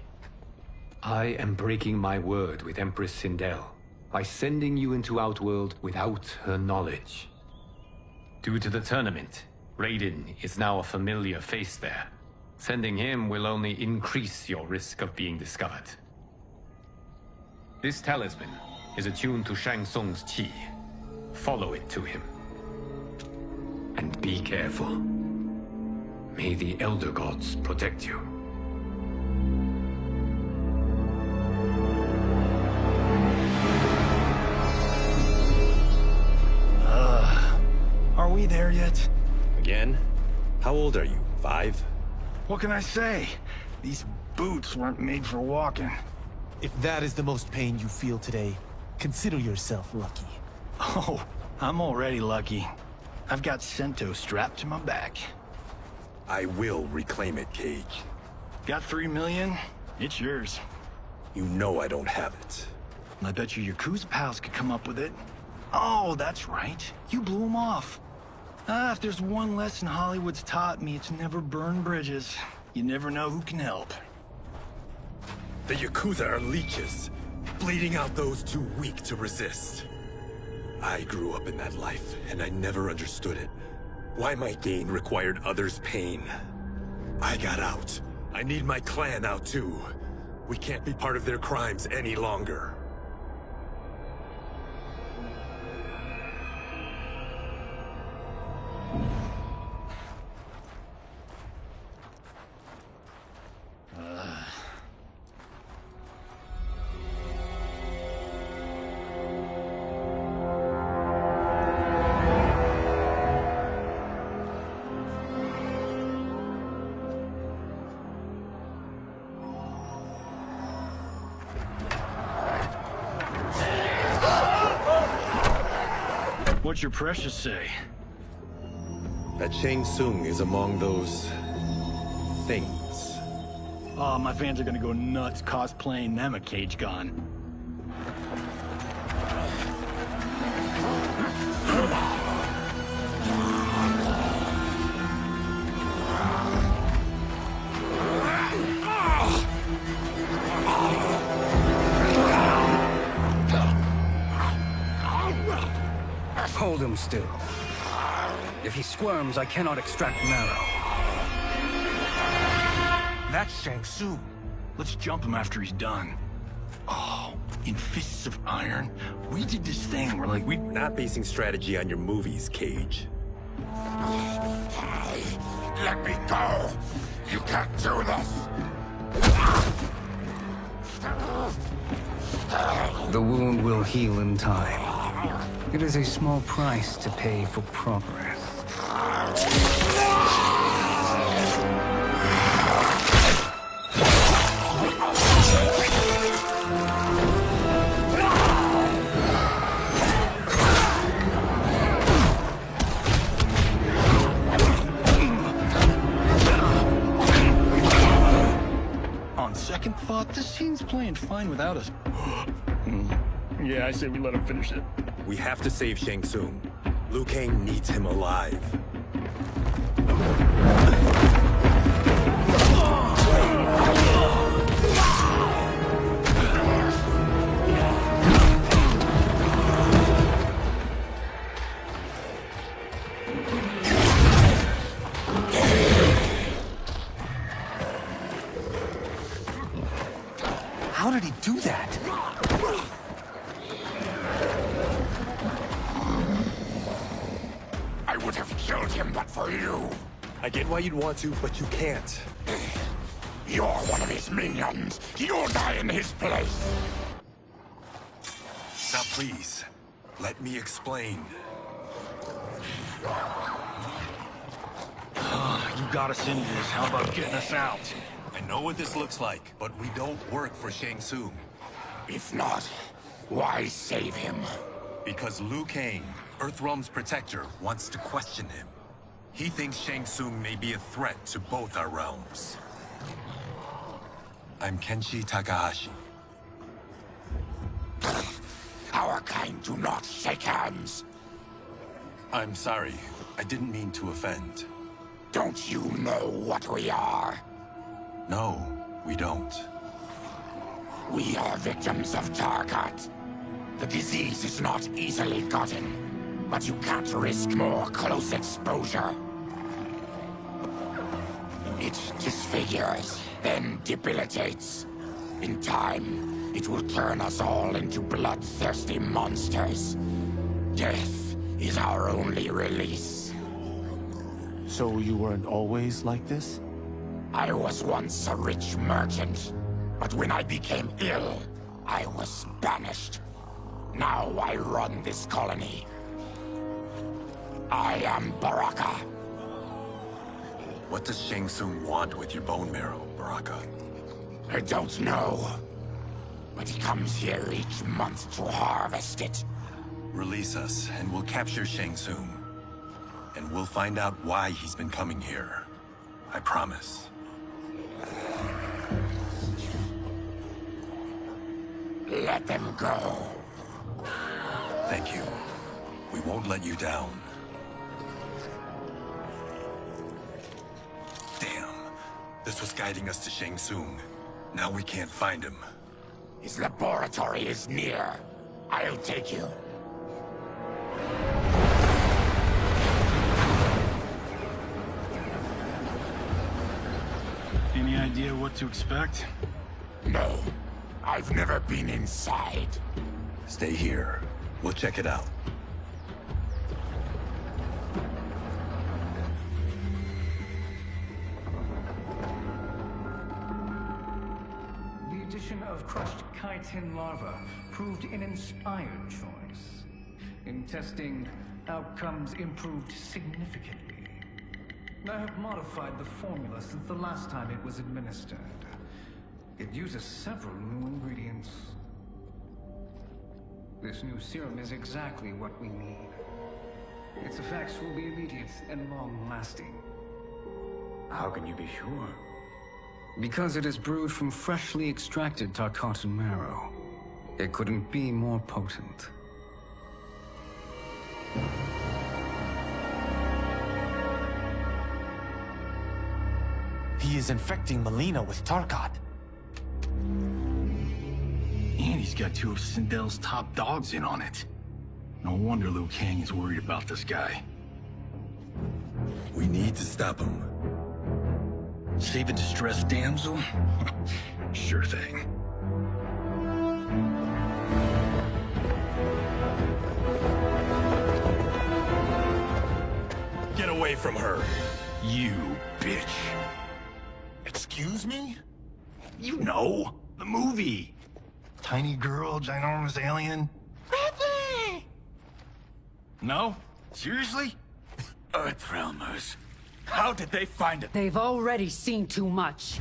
I am breaking my word with Empress Sindel by sending you into Outworld without her knowledge. Due to the tournament, Raiden is now a familiar face there. Sending him will only increase your risk of being discovered. This talisman is attuned to Shang Tsung's chi. Follow it to him. And be careful. May the Elder Gods protect you. Are we there yet? Again? How old are you? 5? What can I say? These boots weren't made for walking. If that is the most pain you feel today, consider yourself lucky. Oh, I'm already lucky. I've got Sento strapped to my back. I will reclaim it, Cage. Got 3 million? It's yours. You know I don't have it. I bet your Yakuza pals could come up with it. Oh, that's right. You blew them off. If there's one lesson Hollywood's taught me, it's never burn bridges. You never know who can help. The Yakuza are leeches, bleeding out those too weak to resist. I grew up in that life, and I never understood it. Why my gain required others' pain. I got out. I need my clan out too. We can't be part of their crimes any longer. What's your precious say? That Shang Tsung is among those... things. Oh, my fans are gonna go nuts cosplaying them a Cage Gun. Hold him still. If he squirms, I cannot extract marrow. That's Shang Tsung. Let's jump him after he's done. Oh, in Fists of Iron, we did this thing where like We're not basing strategy on your movies, Cage. Let me go! You can't do this! The wound will heal in time. It is a small price to pay for progress. On second thought, this scene's playing fine without us. Yeah, I say we let him finish it. We have to save Shang Tsung. Liu Kang needs him alive. How did he do that? I would have killed him but for you. I get why you'd want to, but you can't. You're one of his minions. You'll die in his place. Now please, let me explain. You got us into this. How about getting us out? I know what this looks like, but we don't work for Shang Tsung. If not, why save him? Because Liu Kang, Earthrealm's protector, wants to question him. He thinks Shang Tsung may be a threat to both our realms. I'm Kenshi Takahashi. Our kind do not shake hands. I'm sorry. I didn't mean to offend. Don't you know what we are? No, we don't. We are victims of Tarkat. The disease is not easily gotten, but you can't risk more close exposure. It disfigures, then debilitates. In time, it will turn us all into bloodthirsty monsters. Death is our only release. So you weren't always like this? I was once a rich merchant, but when I became ill, I was banished. Now I run this colony. I am Baraka. What does Shang Tsung want with your bone marrow, Baraka? I don't know, but he comes here each month to harvest it. Release us, and we'll capture Shang Tsung. And we'll find out why he's been coming here. I promise. Let them go. Thank you. We won't let you down. Damn. This was guiding us to Shang Tsung. Now we can't find him. His laboratory is near. I'll take you. Any idea what to expect? No. I've never been inside. Stay here. We'll check it out. The addition of crushed chitin larva proved an inspired choice. In testing, outcomes improved significantly. I have modified the formula since the last time it was administered. It uses several new ingredients. This new serum is exactly what we need. Its effects will be immediate and long-lasting. How can you be sure? Because it is brewed from freshly extracted Tarkatan marrow. It couldn't be more potent. He is infecting Mileena with Tarkat. And he's got two of Sindel's top dogs in on it. No wonder Liu Kang is worried about this guy. We need to stop him. Save a distressed damsel? Sure thing. Get away from her! You bitch. Excuse me? You know, the movie. Tiny girl, ginormous alien? No? Seriously? Earthrealmers. How did they find it? They've already seen too much.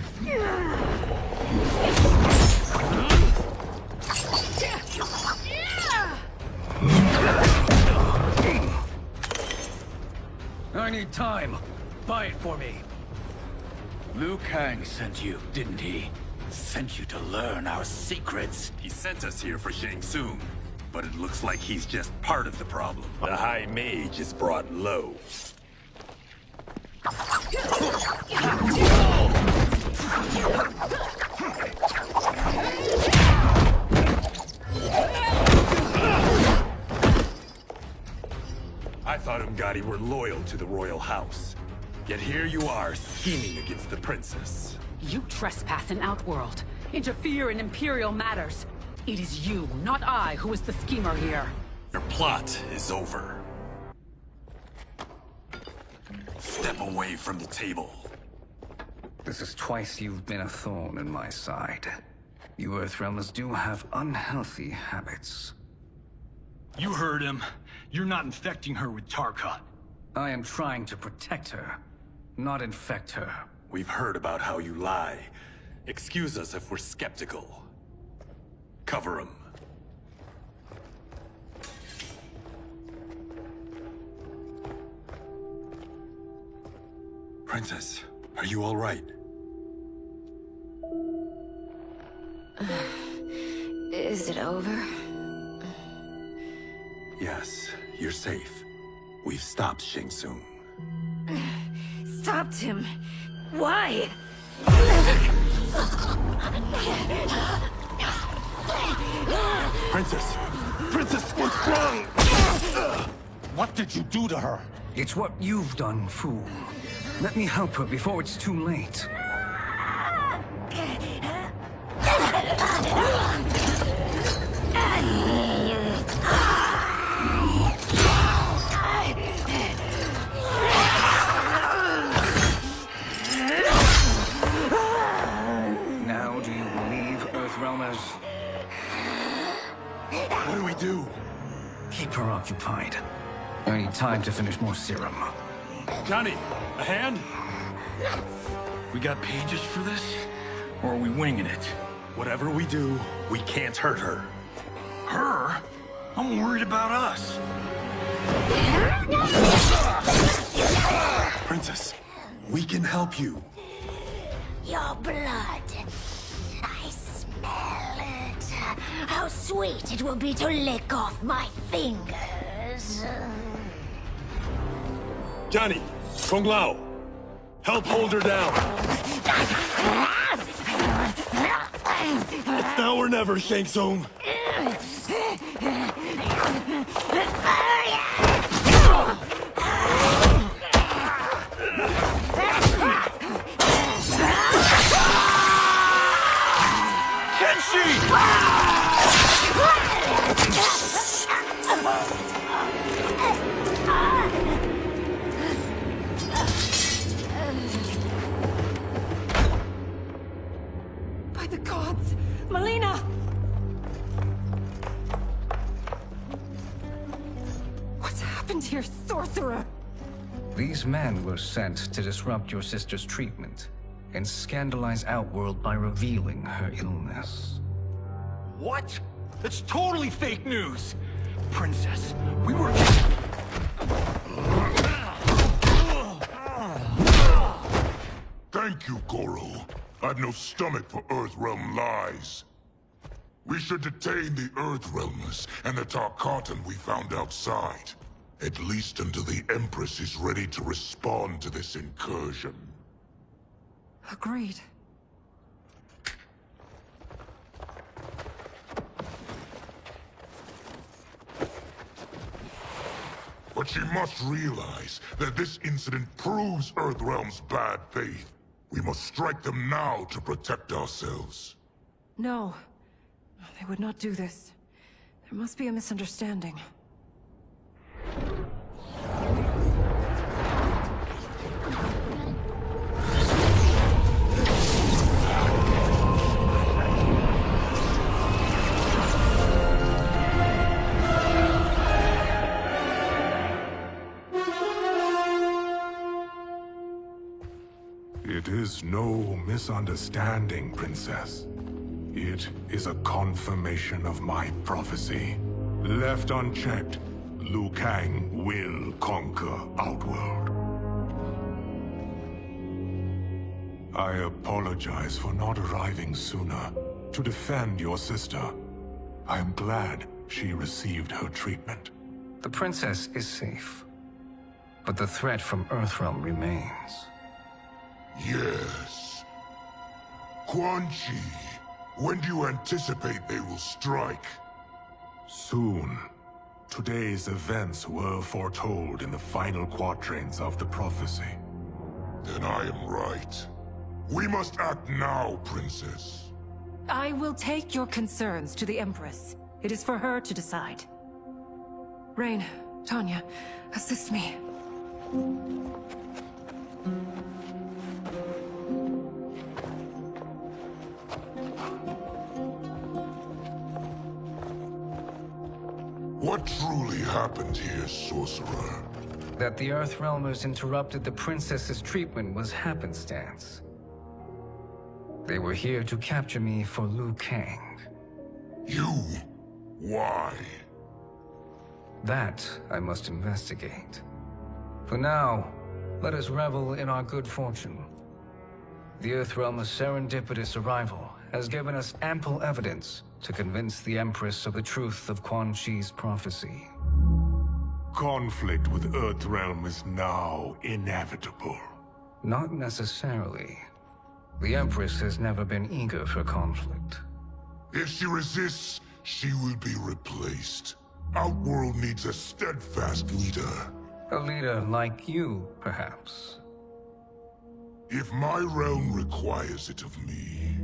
I need time. Buy it for me. Liu Kang sent you, didn't he? Sent you to learn our secrets. He sent us here for Shang Tsung, but it looks like he's just part of the problem. The High Mage is brought low. I thought Umgadi were loyal to the royal house. Yet here you are, scheming against the princess. You trespass in Outworld, interfere in Imperial matters. It is you, not I, who is the schemer here. Your plot is over. Step away from the table. This is twice you've been a thorn in my side. You Earthrealmers do have unhealthy habits. You heard him. You're not infecting her with Tarkat. I am trying to protect her, not infect her. We've heard about how you lie. Excuse us if we're skeptical. Cover him. Princess, are you all right? Is it over? Yes, you're safe. We've stopped Shang Tsung. Stopped him. Why? did you do to her? It's what you've done, fool. Let me help her before it's too late. Now do you believe, Earthrealmers? What do we do? Keep her occupied. I need time to finish more serum. Johnny, a hand? We got pages for this? Or are we winging it? Whatever we do, we can't hurt her. Her? I'm worried about us. Princess, we can help you. Your blood. I smell it. How sweet it will be to lick off my fingers. Johnny, Kung Lao, help hold her down. It's now or never, Shang Tsung. By the gods! Melina! What's happened here, sorcerer? These men were sent to disrupt your sister's treatment and scandalize Outworld by revealing her illness. What? That's totally fake news! Princess, we were... Thank you, Goro. I've no stomach for Earthrealm lies. We should detain the Earthrealmers and the Tarkatan we found outside. At least until the Empress is ready to respond to this incursion. Agreed. But she must realize that this incident proves Earthrealm's bad faith. We must strike them now to protect ourselves. No. They would not do this. There must be a misunderstanding. It is no misunderstanding, Princess. It is a confirmation of my prophecy. Left unchecked, Liu Kang will conquer Outworld. I apologize for not arriving sooner to defend your sister. I am glad she received her treatment. The princess is safe, but the threat from Earthrealm remains. Yes. Quan Chi, when do you anticipate they will strike? Soon. Today's events were foretold in the final quatrains of the prophecy. Then I am right. We must act now, Princess. I will take your concerns to the Empress. It is for her to decide. Rain, Tanya, assist me. What truly happened here, Sorcerer? That the Earthrealmers interrupted the princess's treatment was happenstance. They were here to capture me for Liu Kang. You? Why? That I must investigate. For now, let us revel in our good fortune. The Earthrealm's serendipitous arrival has given us ample evidence to convince the Empress of the truth of Quan Chi's prophecy. Conflict with Earthrealm is now inevitable. Not necessarily. The Empress has never been eager for conflict. If she resists, she will be replaced. Outworld needs a steadfast leader, A leader like you, perhaps. If my realm requires it of me,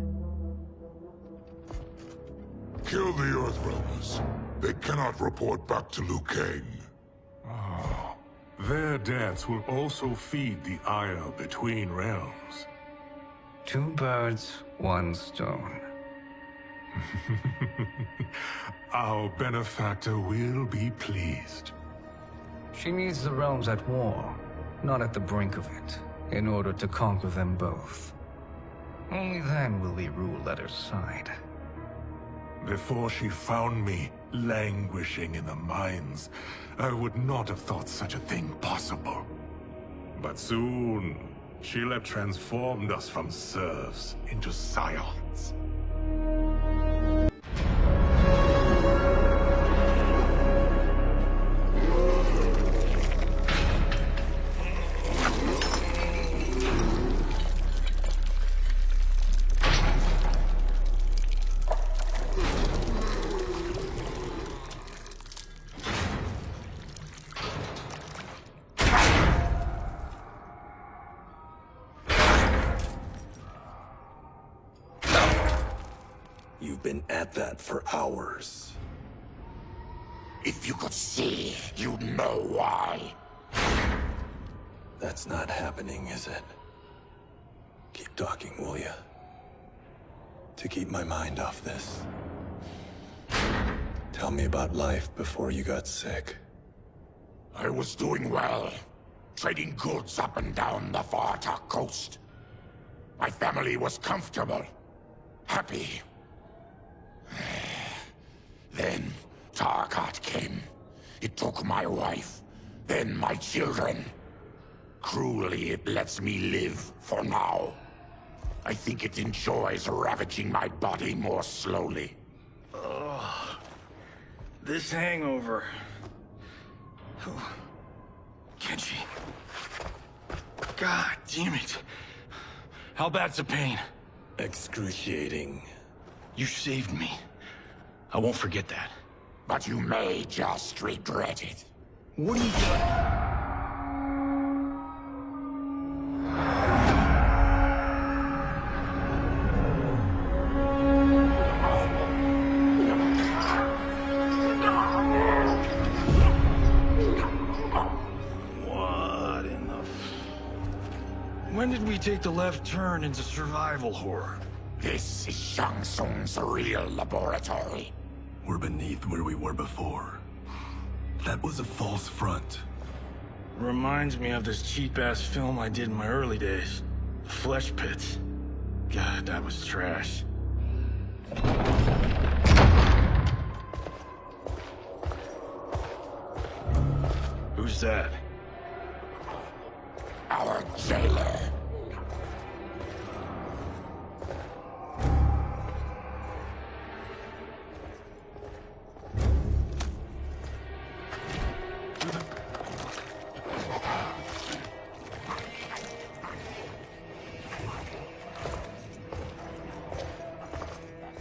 kill the Earthrealmers. They cannot report back to Liu Kang. Their deaths will also feed the ire between realms. 2 birds, 1 stone. Our benefactor will be pleased. She needs the realms at war, not at the brink of it, in order to conquer them both. Only then will we rule at her side. Before she found me languishing in the mines, I would not have thought such a thing possible. But soon, she'll have transformed us from serfs into scions. You've been at that for hours. If you could see, you'd know why. That's not happening, is it? Keep talking, will ya? To keep my mind off this. Tell me about life before you got sick. I was doing well, trading goods up and down the Varta coast. My family was comfortable, happy. Then Tarkat came. It took my wife, then my children. Cruelly, it lets me live for now. I think it enjoys ravaging my body more slowly. Ugh. This hangover. Kenji. God damn it. How bad's the pain? Excruciating. You saved me. I won't forget that. But you may just regret it. What are you doing? What in the... When did we take the left turn into survival horror? This is Shang Tsung's real laboratory. We're beneath where we were before. That was a false front. Reminds me of this cheap-ass film I did in my early days. Flesh Pits. God, that was trash. Who's that? Our jailer.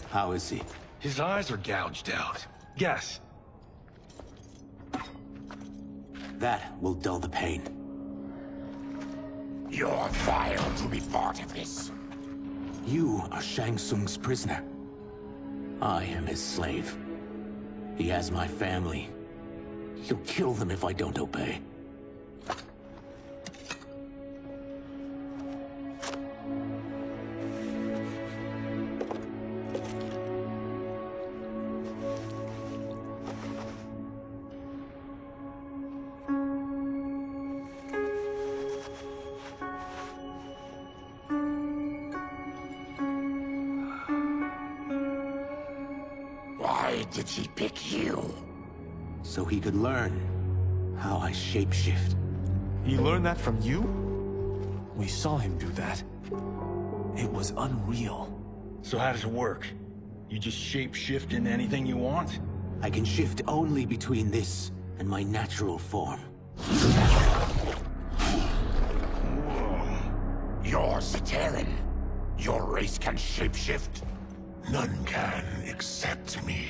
How is he? His eyes are gouged out. Guess. That will dull the pain. You're vile to be part of this. You are Shang Tsung's prisoner. I am his slave. He has my family. He'll kill them if I don't obey. Why did he pick you? So he could learn how I shapeshift. He learned that from you? We saw him do that. It was unreal. So how does it work? You just shapeshift into anything you want? I can shift only between this and my natural form. You're Zaterran. Your race can shapeshift. None can except me.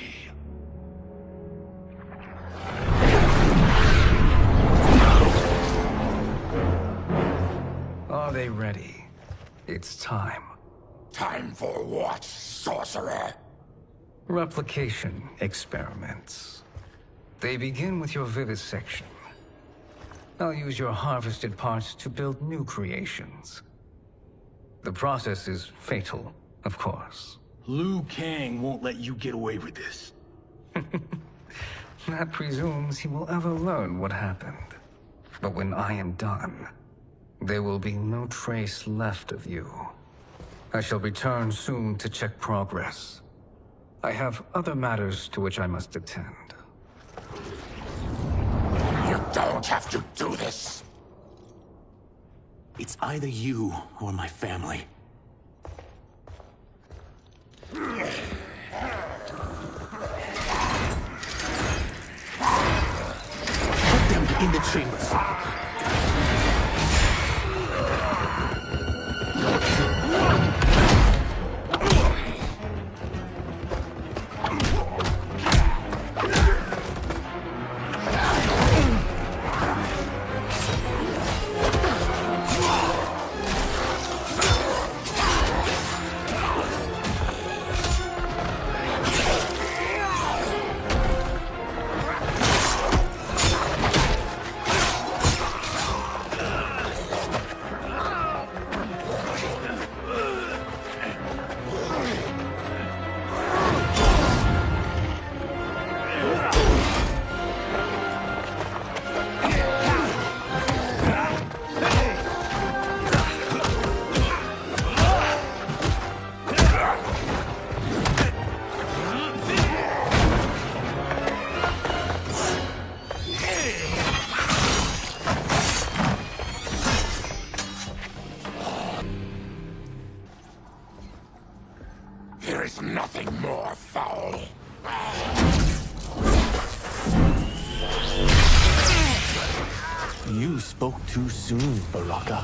Are they ready? It's time. Time for what, sorcerer? Replication experiments. They begin with your vivisection. I'll use your harvested parts to build new creations. The process is fatal, of course. Liu Kang won't let you get away with this. That presumes he will ever learn what happened. But when I am done, there will be no trace left of you. I shall return soon to check progress. I have other matters to which I must attend. You don't have to do this. It's either you or my family. Put them in the chambers. There is nothing more foul. You spoke too soon, Baraka.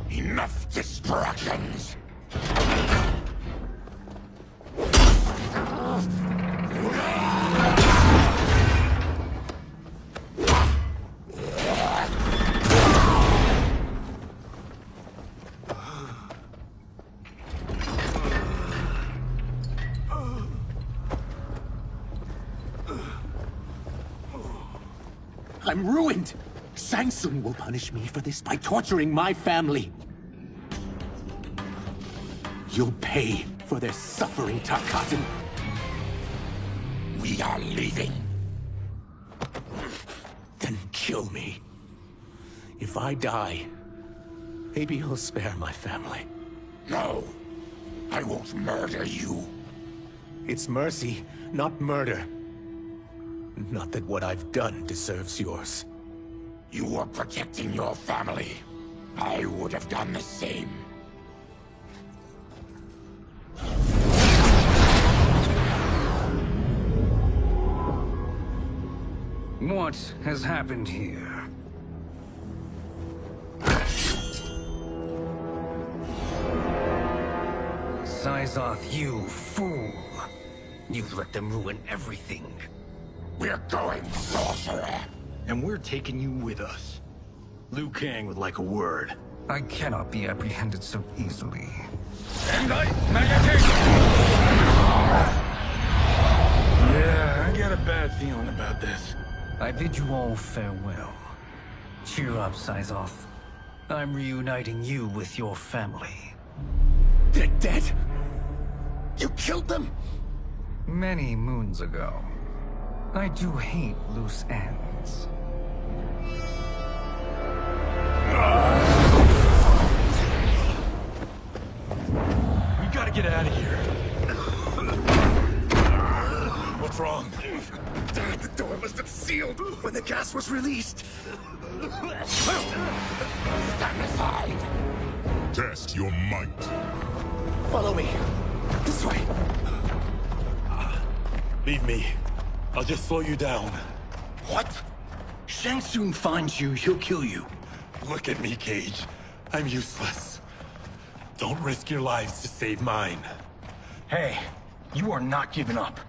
Enough distractions. I'm ruined! Shang Tsung will punish me for this by torturing my family. You'll pay for their suffering, Tarkatan. We are leaving. Then kill me. If I die, maybe you'll spare my family. No, I won't murder you. It's mercy, not murder. Not that what I've done deserves yours. You were protecting your family. I would have done the same. What has happened here? Syzoth, you fool! You let them ruin everything. We're going, sorcerer. And we're taking you with us. Liu Kang would like a word. I cannot be apprehended so easily. Yeah, I got a bad feeling about this. I bid you all farewell. Cheer up, Syzoth. I'm reuniting you with your family. They're dead? You killed them? Many moons ago. I do hate loose ends. We gotta get out of here. What's wrong? The door must have sealed when the gas was released. Stand aside. Test your might. Follow me. This way. Leave me. I'll just slow you down. What? Shang Tsung finds you, he'll kill you. Look at me, Cage. I'm useless. Don't risk your lives to save mine. Hey, You are not giving up.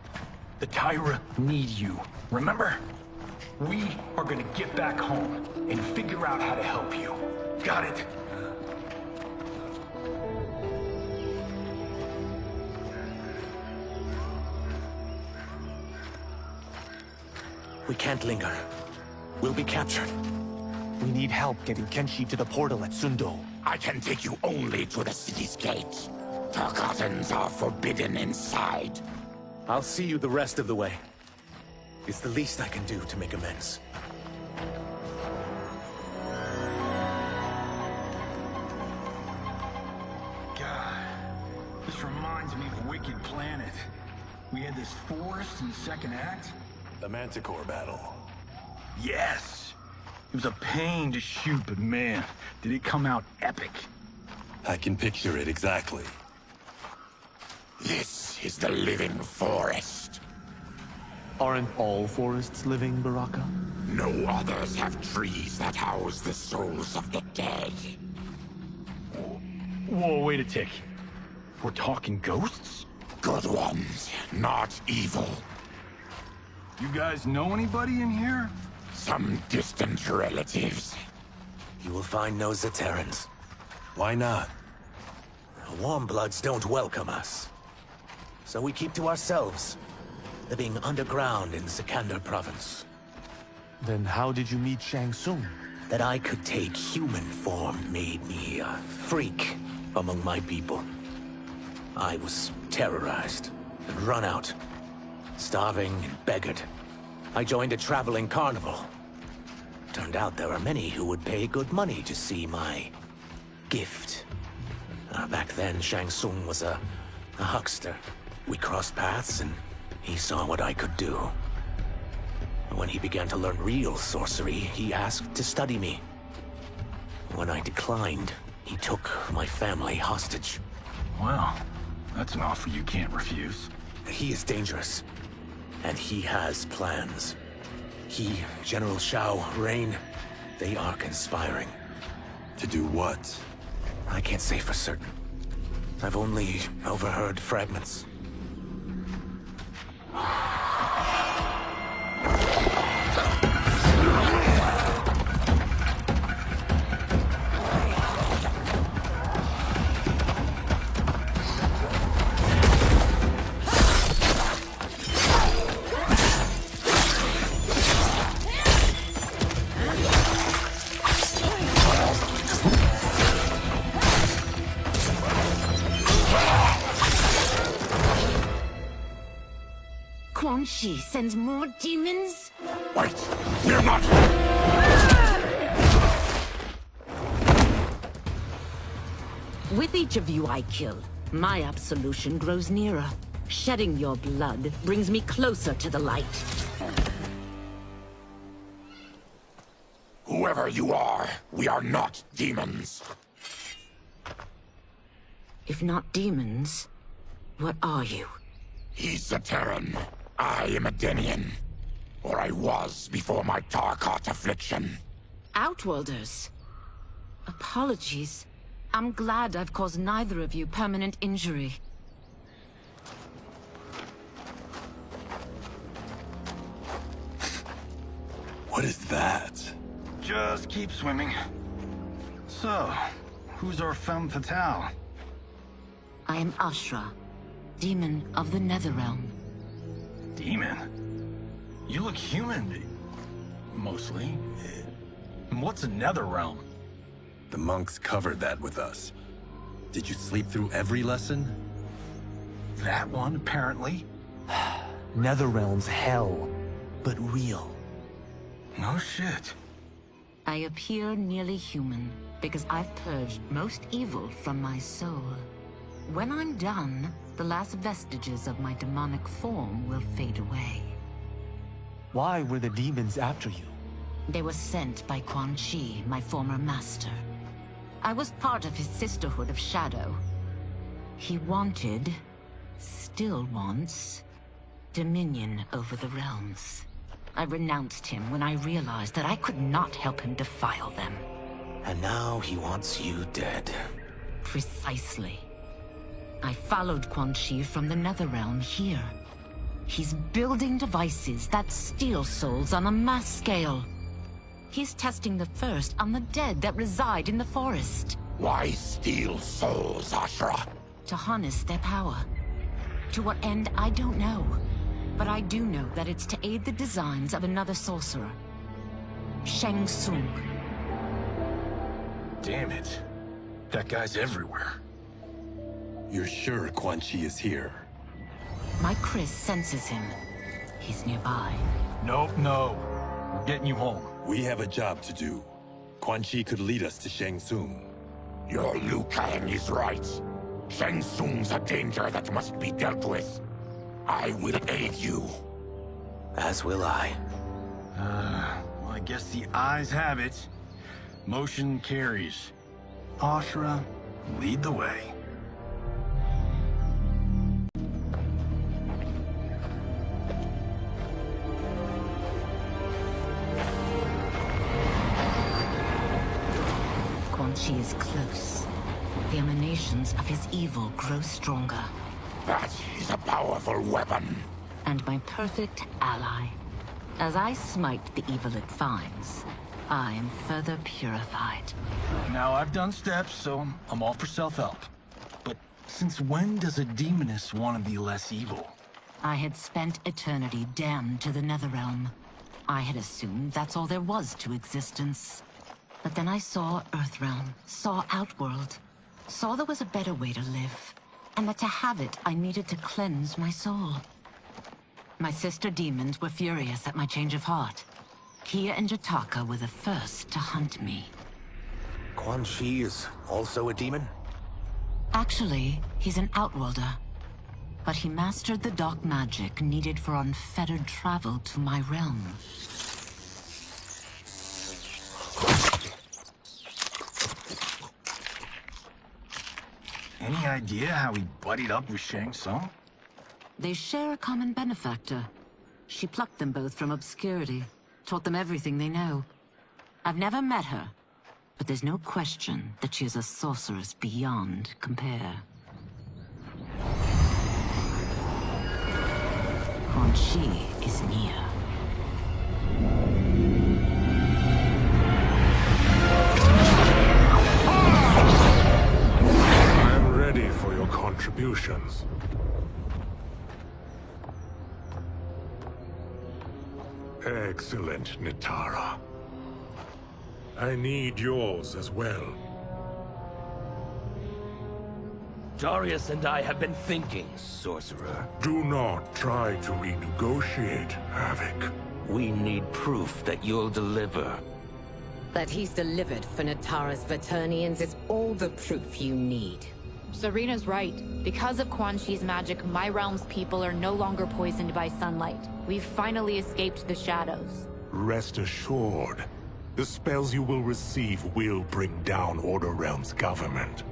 The Tyra need you, remember? We are gonna get back home and figure out how to help you. Got it? We can't linger. We'll be captured. We need help getting Kenshi to the portal at Sento. I can take you only to the city's gate. Tarkatans are forbidden inside. I'll see you the rest of the way. It's the least I can do to make amends. God, this reminds me of Wicked Planet. We had this forest in the second act. The Manticore battle. Yes! It was a pain to shoot, but man, did it come out epic. I can picture it exactly. This is the living forest. Aren't all forests living, Baraka? No others have trees that house the souls of the dead. Whoa, wait a tick. We're talking ghosts? Good ones, not evil. You guys know anybody in here? Some distant relatives. You will find no Zaterrans. Why not? Warmbloods don't welcome us. So we keep to ourselves, living underground in Sikander province. Then how did you meet Shang Tsung? That I could take human form made me a freak among my people. I was terrorized and run out, starving and beggared. I joined a traveling carnival. Turned out there are many who would pay good money to see my gift. Back then, Shang Tsung was a huckster. We crossed paths, and he saw what I could do. When he began to learn real sorcery, he asked to study me. When I declined, he took my family hostage. Well, that's an offer you can't refuse. He is dangerous, and he has plans. He, General Shao, Rain, they are conspiring. To do what? I can't say for certain. I've only overheard fragments. She sends more demons? Wait! We're not... With each of you I kill, my absolution grows nearer. Shedding your blood brings me closer to the light. Whoever you are, we are not demons. If not demons, what are you? He's a Terran. I am a Denian. Or I was before my Tarkat affliction. Outworlders. Apologies. I'm glad I've caused neither of you permanent injury. What is that? Just keep swimming. So, who's our femme fatale? I am Ashrah, demon of the Netherrealm. Demon? You look human. Mostly. And what's a Netherrealm? The monks covered that with us. Did you sleep through every lesson? That one, apparently. Netherrealm's hell, but real. No shit. I appear nearly human because I've purged most evil from my soul. When I'm done, the last vestiges of my demonic form will fade away. Why were the demons after you? They were sent by Quan Chi, my former master. I was part of his Sisterhood of Shadow. He wanted, still wants, dominion over the realms. I renounced him when I realized that I could not help him defile them. And now he wants you dead. Precisely. I followed Quan Chi from the Netherrealm here. He's building devices that steal souls on a mass scale. He's testing the first on the dead that reside in the forest. Why steal souls, Ashrah? To harness their power. To what end, I don't know. But I do know that it's to aid the designs of another sorcerer. Shang Tsung. Damn it. That guy's everywhere. You're sure Quan Chi is here? My Chris senses him. He's nearby. Nope, no. We're getting you home. We have a job to do. Quan Chi could lead us to Shang Tsung. Your Liu Kang is right. Shang Tsung's a danger that must be dealt with. I will aid you. As will I. Well, I guess the eyes have it. Motion carries. Ashrah, lead the way. Quan Chi is close. The emanations of his evil grow stronger. That is a powerful weapon. And my perfect ally. As I smite the evil it finds, I am further purified. Now, I've done steps, so I'm all for self-help. But since when does a demoness want to be less evil? I had spent eternity damned to the Netherrealm. I had assumed that's all there was to existence. But then I saw Earthrealm, saw Outworld, saw there was a better way to live, and that to have it, I needed to cleanse my soul. My sister demons were furious at my change of heart. Kia and Jataka were the first to hunt me. Quan Chi is also a demon? Actually, he's an Outworlder. But he mastered the dark magic needed for unfettered travel to my realm. Any idea how he buddied up with Shang Tsung? They share a common benefactor. She plucked them both from obscurity, taught them everything they know. I've never met her, but there's no question that she is a sorceress beyond compare. Quan Chi is near. I'm ready for your contributions. Excellent, Nitara. I need yours as well. Darius and I have been thinking, Sorcerer. Do not try to renegotiate, Havoc. We need proof that you'll deliver. That he's delivered for Natara's Vaternians is all the proof you need. Serena's right. Because of Quan Chi's magic, my realm's people are no longer poisoned by sunlight. We've finally escaped the shadows. Rest assured, the spells you will receive will bring down Order Realm's government.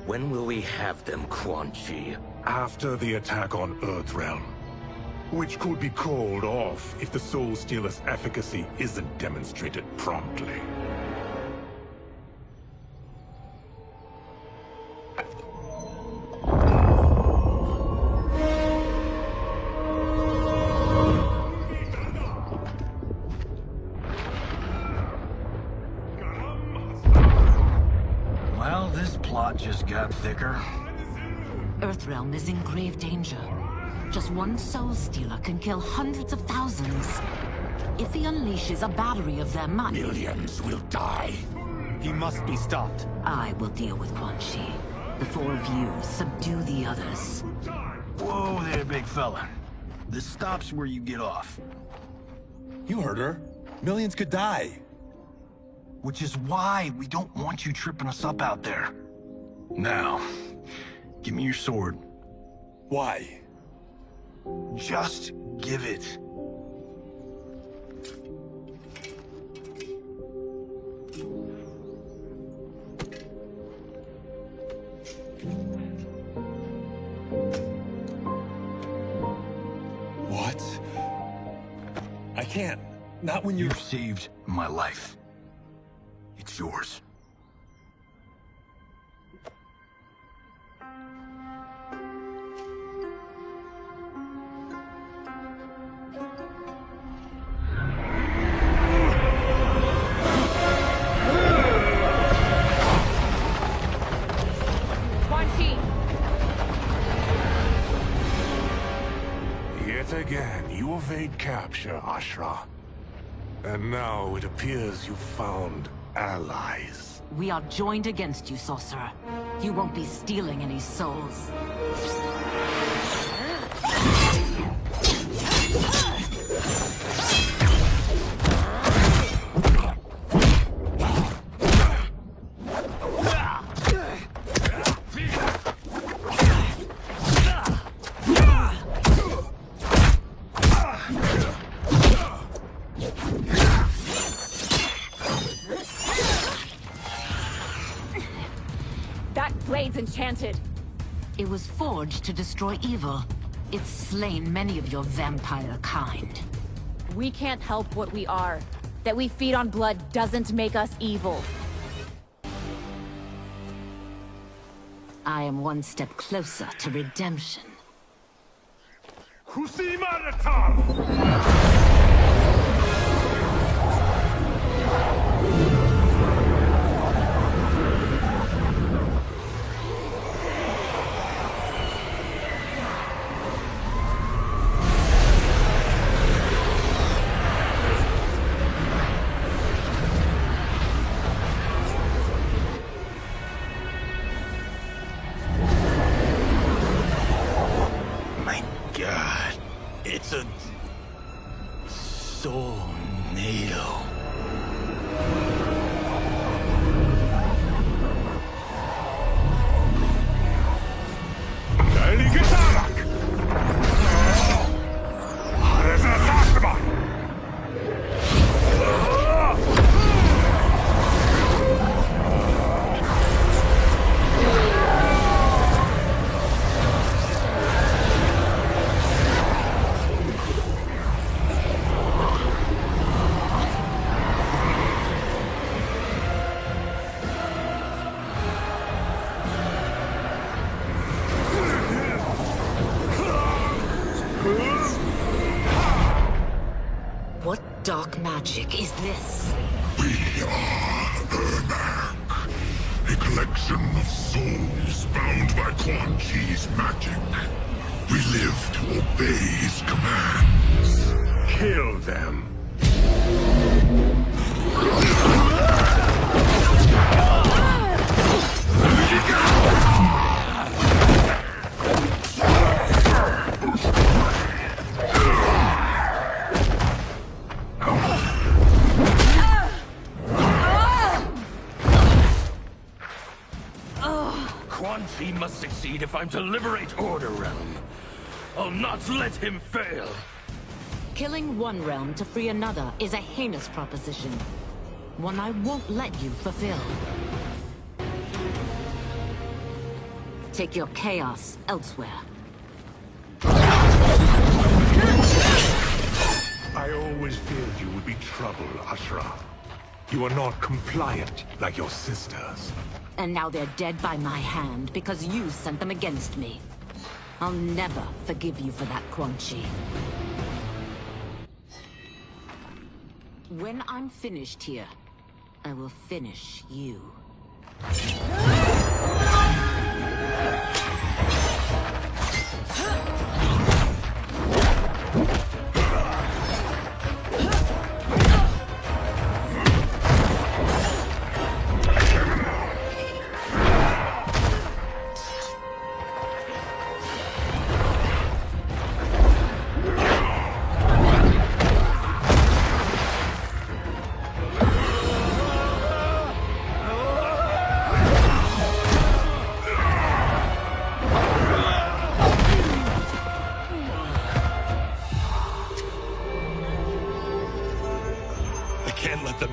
When will we have them, Quan Chi? After the attack on Earthrealm, which could be called off if the Soul Stealer's efficacy isn't demonstrated promptly. Well, this plot just got thicker. Earthrealm is in grave danger. Just one Soul Stealer can kill hundreds of thousands. If he unleashes a battery of them, millions will die. He must be stopped. I will deal with Quan Chi. The four of you subdue the others. Whoa there, big fella. This stops where you get off. You heard her. Millions could die. Which is why we don't want you tripping us up out there. Now, give me your sword. Why? Just give it. What? I can't. Not when You've saved my life. It's yours. evade capture, Ashrah. And now it appears you've found allies. We are joined against you, sorcerer. You won't be stealing any souls. Enchanted. It was forged to destroy evil. It's slain many of your vampire kind. We can't help what we are. That we feed on blood doesn't make us evil. I am one step closer to redemption. It's a tornado. Dark magic is this? We are Ermac, a collection of souls bound by Quan Chi's magic. We live to obey his commands. Kill them. He must succeed if I'm to liberate Order Realm. I'll not let him fail. Killing one realm to free another is a heinous proposition. One I won't let you fulfill. Take your chaos elsewhere. I always feared you would be trouble, Ashrah. You are not compliant like your sisters. And now they're dead by my hand because you sent them against me. I'll never forgive you for that, Quan Chi. When I'm finished here, I will finish you.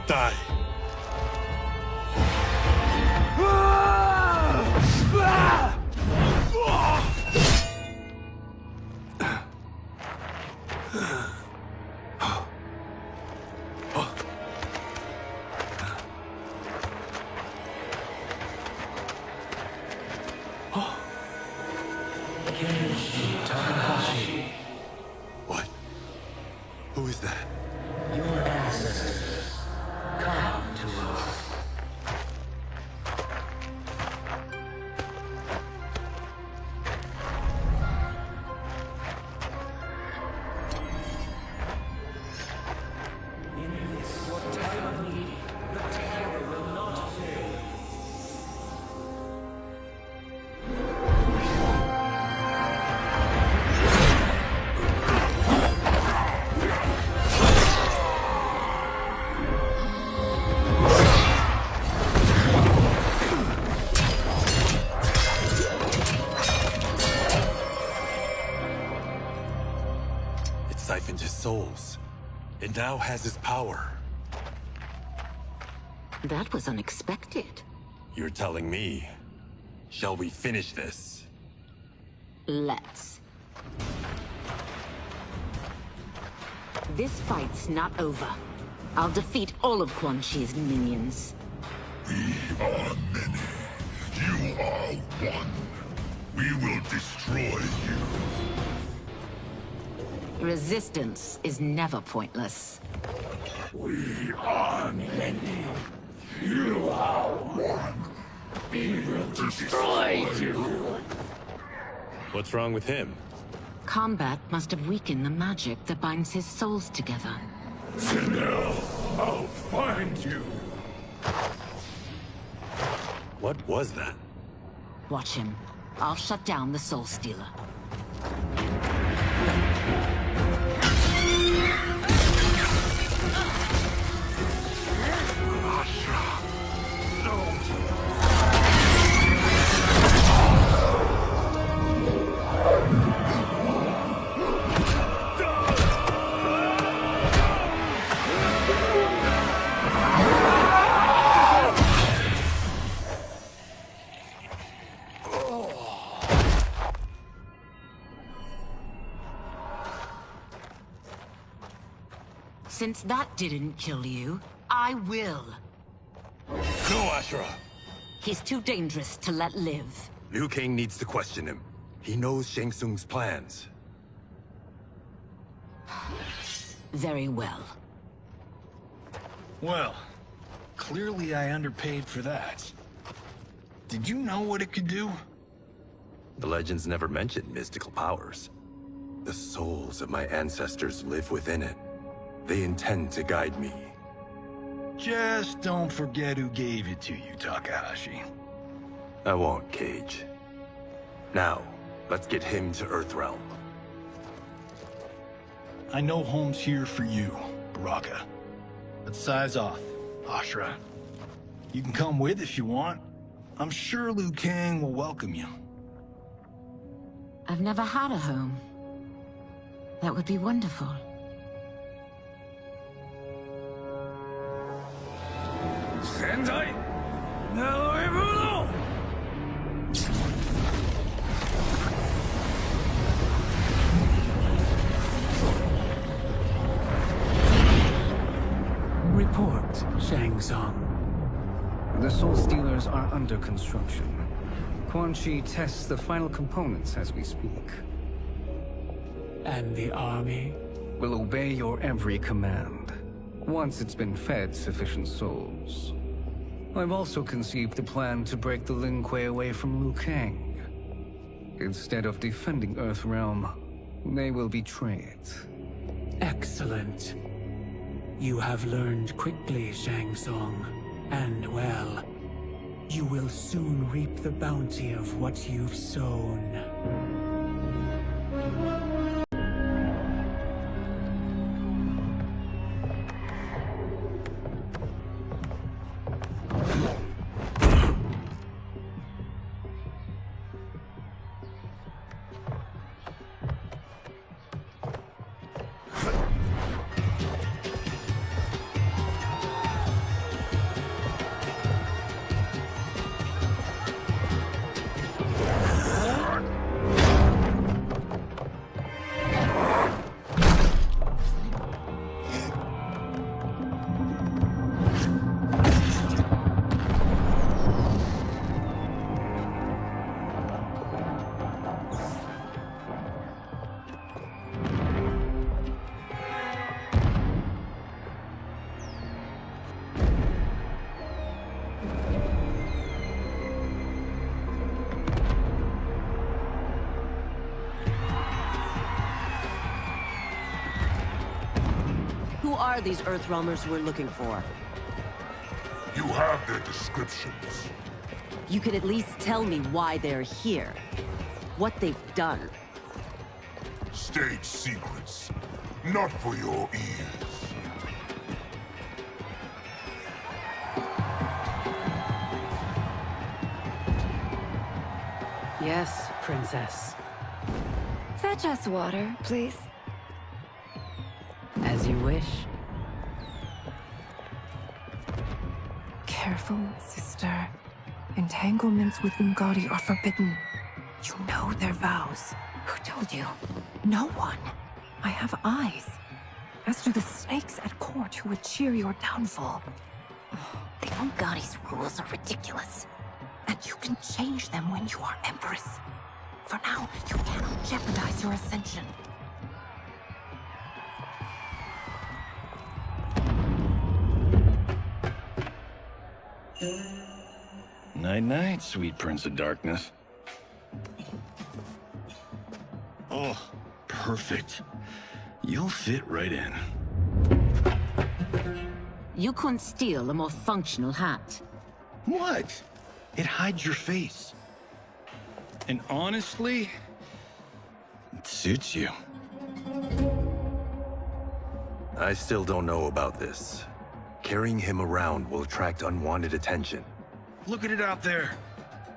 Die. What? Who is that? Your ancestors. Come to us. now has his power. That was unexpected. You're telling me. Shall we finish this? Let's. This fight's not over. I'll defeat all of Quan Chi's minions. We are many. You are one. We will destroy you. Resistance is never pointless. We are many. You are one. We will destroy you. What's wrong with him? Combat must have weakened the magic that binds his souls together. Sento, I'll find you. What was that? Watch him. I'll shut down the Soul Stealer. Ashrah, no. Since that didn't kill you, I will. No, Ashrah! He's too dangerous to let live. Liu Kang needs to question him. He knows Shang Tsung's plans. Very well. Well, clearly I underpaid for that. Did you know what it could do? The legends never mentioned mystical powers. The souls of my ancestors live within it. They intend to guide me. Just don't forget who gave it to you, Takahashi. I won't, Cage. Now, let's get him to Earthrealm. I know home's here for you, Baraka. Let's size off, Ashrah. You can come with if you want. I'm sure Liu Kang will welcome you. I've never had a home. That would be wonderful. Sendai! Now everyone! Report, Shang Tsung. The Soul Stealers are under construction. Quan Chi tests the final components as we speak. And the army? Will obey your every command, once it's been fed sufficient souls. I've also conceived a plan to break the Lin Kuei away from Liu Kang. Instead of defending Earthrealm, they will betray it. Excellent. You have learned quickly, Shang Tsung. And well, you will soon reap the bounty of what you've sown. Who are these Earthrealmers we're looking for? You have their descriptions. You can at least tell me why they're here. What they've done. State secrets. Not for your ears. Yes, Princess. Fetch us water, please. As you wish. careful, sister. Entanglements with Ungadi are forbidden. You know their vows. Who told you? No one. I have eyes. As do the snakes at court who would cheer your downfall. The Ungadi's rules are ridiculous. And you can change them when you are Empress. For now, you cannot jeopardize your ascension. Night-night, sweet Prince of Darkness. Oh, perfect. You'll fit right in. You couldn't steal a more functional hat. What? It hides your face. And honestly, it suits you. I still don't know about this. Carrying him around will attract unwanted attention. Look at it out there.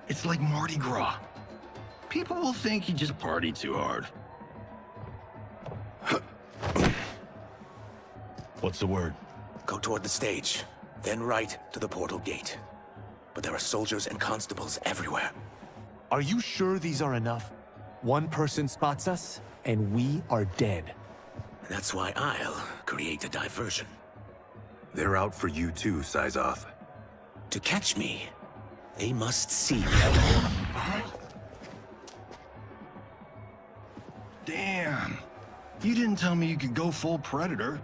It's like Mardi Gras. People will think you just party too hard. What's the word? Go toward the stage, then right to the portal gate. But there are soldiers and constables everywhere. Are you sure these are enough? One person spots us, and we are dead. That's why I'll create a diversion. They're out for you too, Syzoth. To catch me, they must see me. Damn. You didn't tell me you could go full Predator.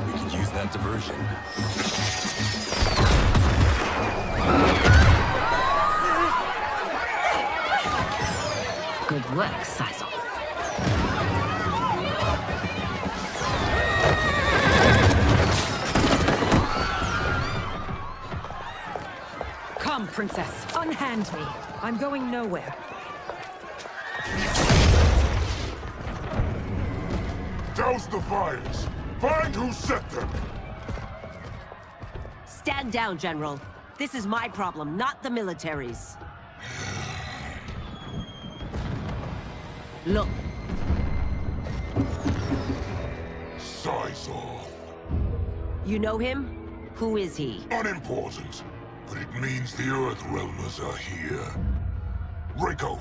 We can use that diversion. Good work, Syzoth. Come, Princess. Unhand me. I'm going nowhere. Douse the fires! Find who set them! Stand down, General. This is my problem, not the military's. Look. Syzoth. You know him? Who is he? Unimportant, but it means the Earthrealmers are here. Rico!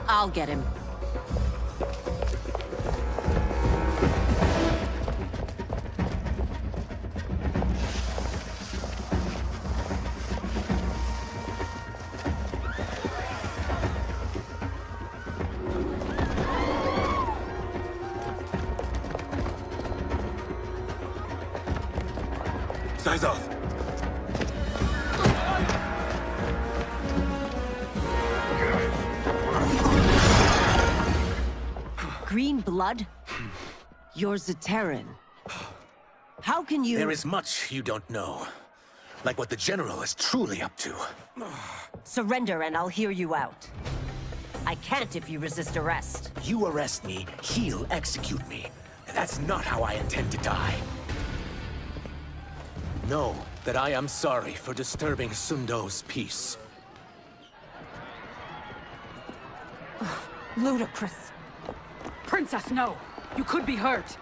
I'll get him. Syzoth! Green blood? You're Zaterran. How can you— There is much you don't know. Like what the General is truly up to. Surrender and I'll hear you out. I can't if you resist arrest. You arrest me, he'll execute me. And that's not how I intend to die. Know that I am sorry for disturbing Sundo's peace. Ludicrous. Princess, no! You could be hurt!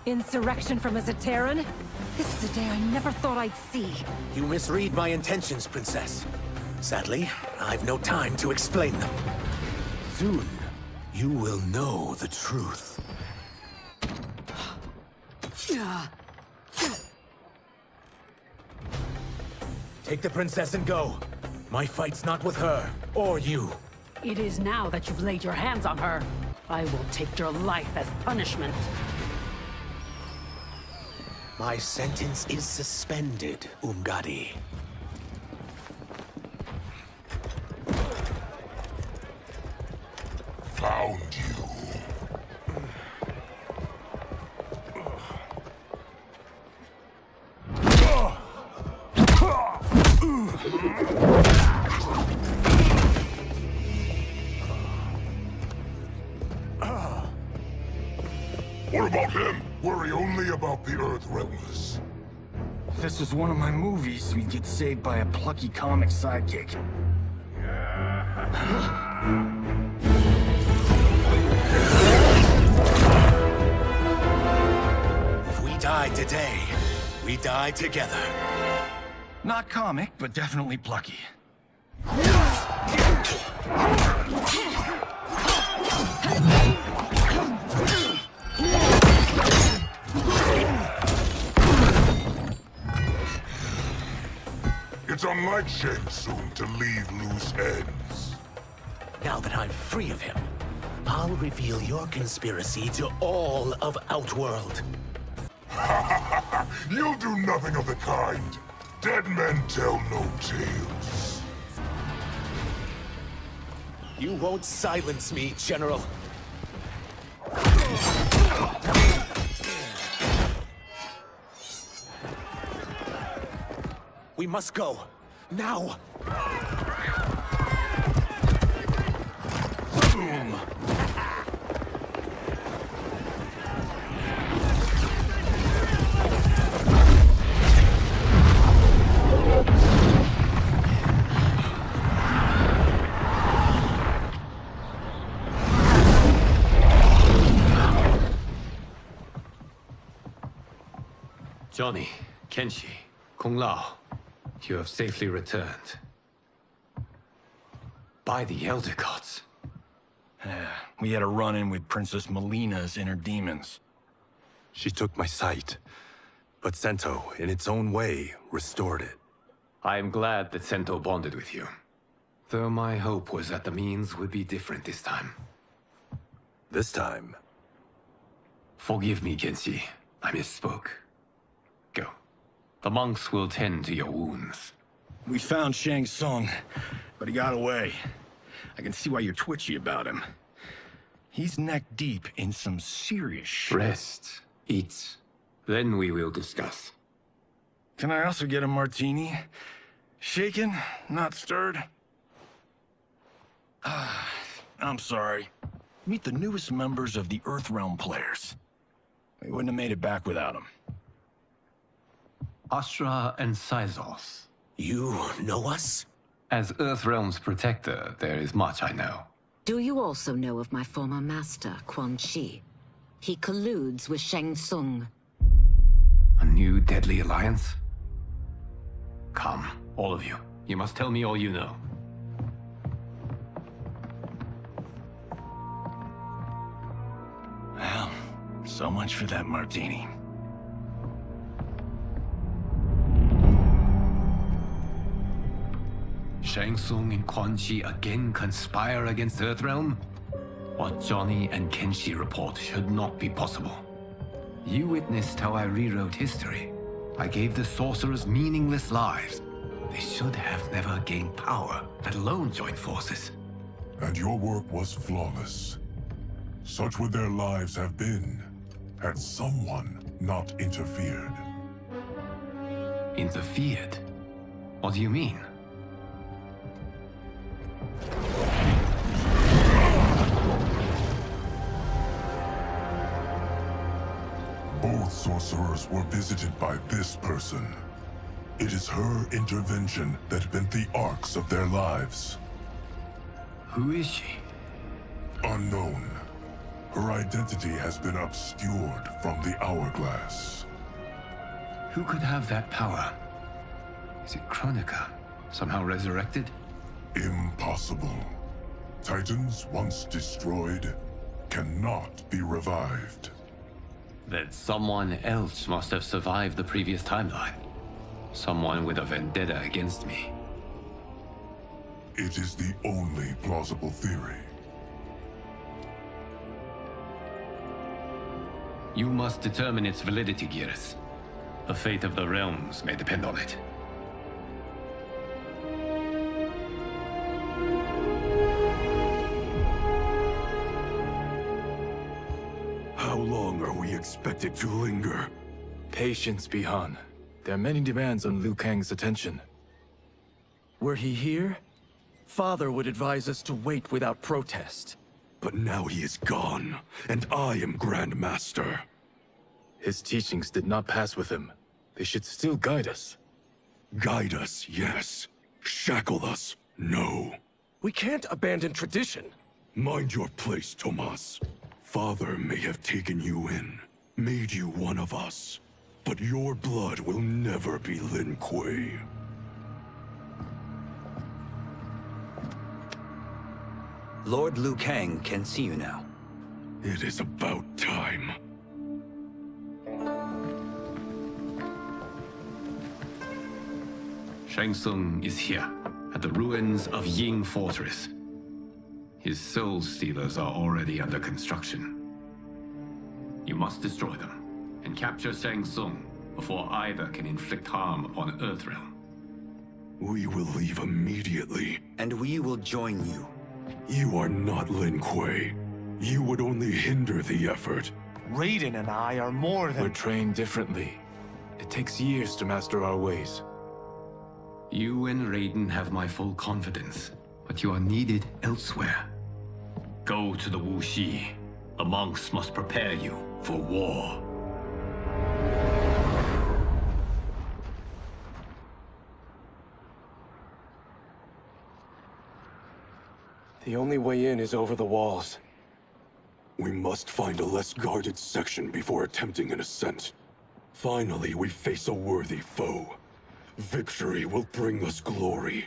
Insurrection from a Zaterran? This is a day I never thought I'd see. You misread my intentions, Princess. Sadly, I've no time to explain them. Soon, you will know the truth. Take the princess and go. My fight's not with her, or you. It is now that you've laid your hands on her. I will take your life as punishment. My sentence is suspended, Umgadi. Found you. What about him? Worry only about the Earthrealmers. If this was one of my movies, we'd get saved by a plucky comic sidekick. If we die today, we die together. Not comic, but definitely plucky. It's unlike Shang Tsung to leave loose ends. Now that I'm free of him, I'll reveal your conspiracy to all of Outworld. You'll do nothing of the kind. Dead men tell no tales. You won't silence me, General. We must go. Now! Boom! Johnny, Kenshi, Kung Lao, you have safely returned. By the Elder Gods. We had a run-in with Princess Melina's inner demons. She took my sight, but Sento, in its own way, restored it. I am glad that Sento bonded with you. Though my hope was that the means would be different this time. This time? Forgive me, Kenshi. I misspoke. Go. The monks will tend to your wounds. We found Shang Tsung, but he got away. I can see why you're twitchy about him. He's neck-deep in some serious shit. Rest. Eat. Then we will discuss. Can I also get a martini? Shaken, not stirred? I'm sorry. Meet the newest members of the Earthrealm players. We wouldn't have made it back without them. Ashrah and Sizos. You know us? As Earthrealm's protector, there is much I know. Do you also know of my former master, Quan Chi? He colludes with Shang Tsung. A new deadly alliance? Come, all of you. You must tell me all you know. Well, so much for that martini. Shang Tsung and Quan Chi again conspire against Earthrealm? What Johnny and Kenshi report should not be possible. You witnessed how I rewrote history. I gave the sorcerers meaningless lives. They should have never gained power, let alone joined forces. And your work was flawless. Such would their lives have been, had someone not interfered. Interfered? What do you mean? Both sorcerers were visited by this person. It is her intervention that bent the arcs of their lives. Who is she? Unknown. Her identity has been obscured from the hourglass. Who could have that power? Is it Kronika? Somehow resurrected? Impossible. Titans once destroyed cannot be revived. Then someone else must have survived the previous timeline. Someone with a vendetta against me. It is the only plausible theory. You must determine its validity, Geras. The fate of the realms may depend on it. How long are we expected to linger? Patience, Bihan. There are many demands on Liu Kang's attention. Were he here, Father would advise us to wait without protest. But now he is gone, and I am Grand Master. His teachings did not pass with him. They should still guide us. Guide us, yes. Shackle us, no. We can't abandon tradition. Mind your place, Tomas. Father may have taken you in, made you one of us. But your blood will never be Lin Kuei. Lord Liu Kang can see you now. It is about time. Shang Tsung is here, at the ruins of Ying Fortress. His Soul Stealers are already under construction. You must destroy them, and capture Shang Tsung before either can inflict harm upon Earthrealm. We will leave immediately. And we will join you. You are not Lin Kuei. You would only hinder the effort. Raiden and I are more than— We're trained differently. It takes years to master our ways. You and Raiden have my full confidence, but you are needed elsewhere. Go to the Wuxi. The monks must prepare you for war. The only way in is over the walls. We must find a less guarded section before attempting an ascent. Finally, we face a worthy foe. Victory will bring us glory.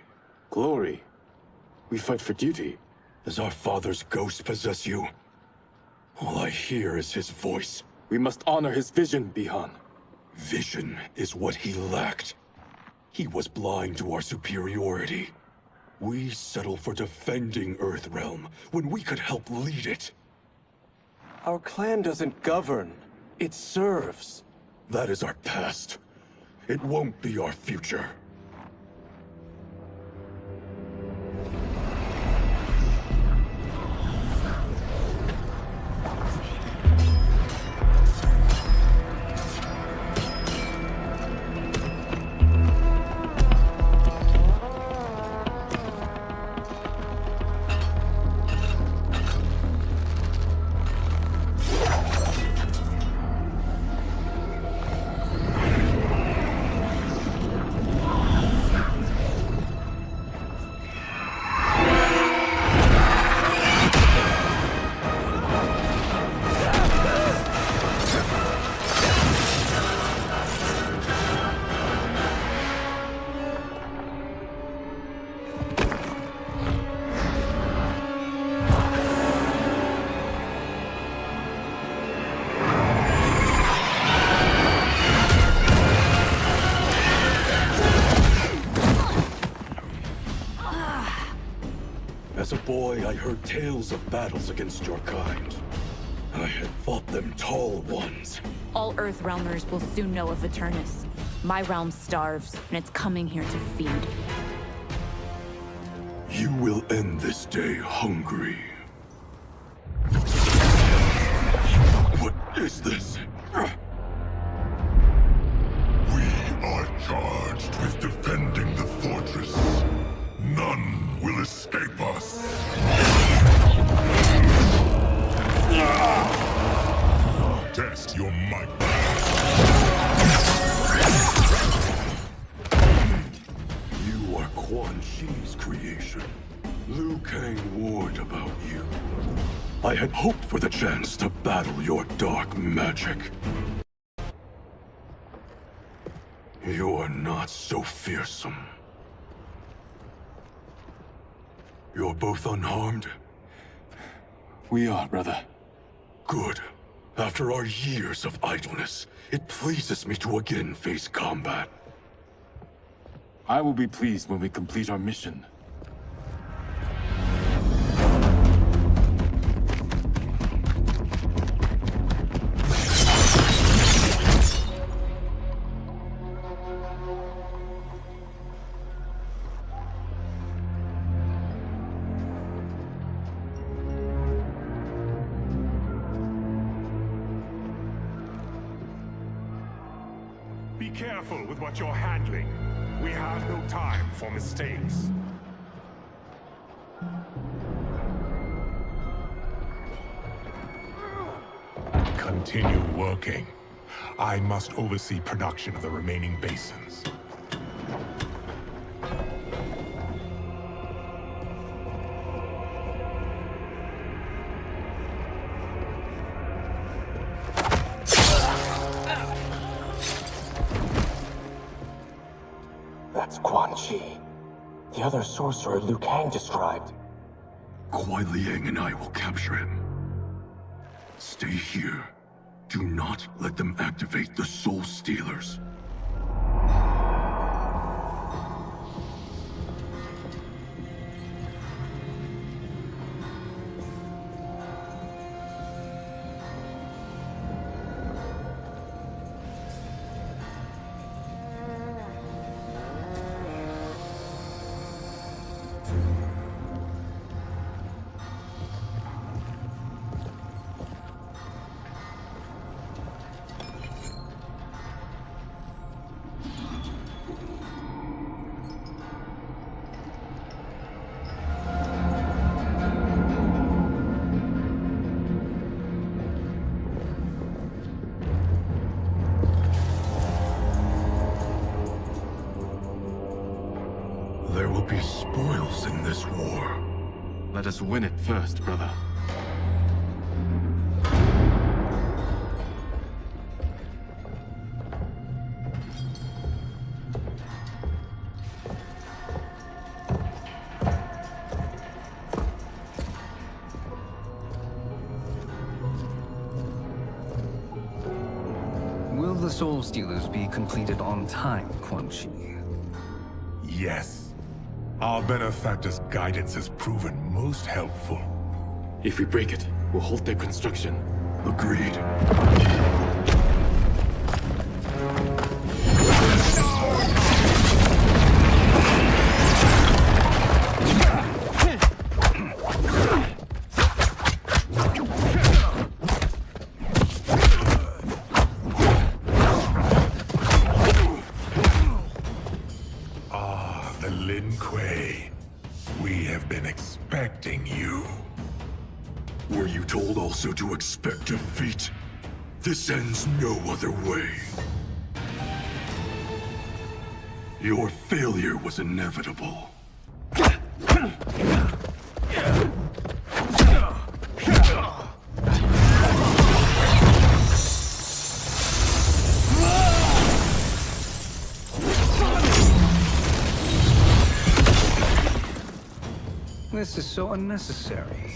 Glory? We fight for duty. Does our father's ghost possess you? All I hear is his voice. We must honor his vision, Bihan. Vision is what he lacked. He was blind to our superiority. We settle for defending Earthrealm when we could help lead it. Our clan doesn't govern. It serves. That is our past. It won't be our future. As a boy, I heard tales of battles against your kind. I had fought them tall ones. All Earthrealmers will soon know of Eternus. My realm starves, and it's coming here to feed. You will end this day hungry. What is this? We are charged with defending the fortress. None will escape us. Test your might. You are Quan Chi's creation. Liu Kang warned about you. I had hoped for the chance to battle your dark magic. You are not so fearsome. You're both unharmed? We are, brother. Good. After our years of idleness, it pleases me to again face combat. I will be pleased when we complete our mission. Be careful with what you're handling. We have no time for mistakes. Continue working. I must oversee production of the remaining basins. That's Quan Chi. The other sorcerer Liu Kang described. Kuai Liang and I will capture him. Stay here. Do not let them activate the Soul Stealers. There will be spoils in this war. Let us win it first, brother. Will the Soul Stealers be completed on time, Quan Chi? Yes. Our benefactor's guidance has proven most helpful. If we break it, we'll halt their construction. Agreed. The Lin Kuei. We have been expecting you. Were you told also to expect defeat? This ends no other way. Your failure was inevitable. This is so unnecessary.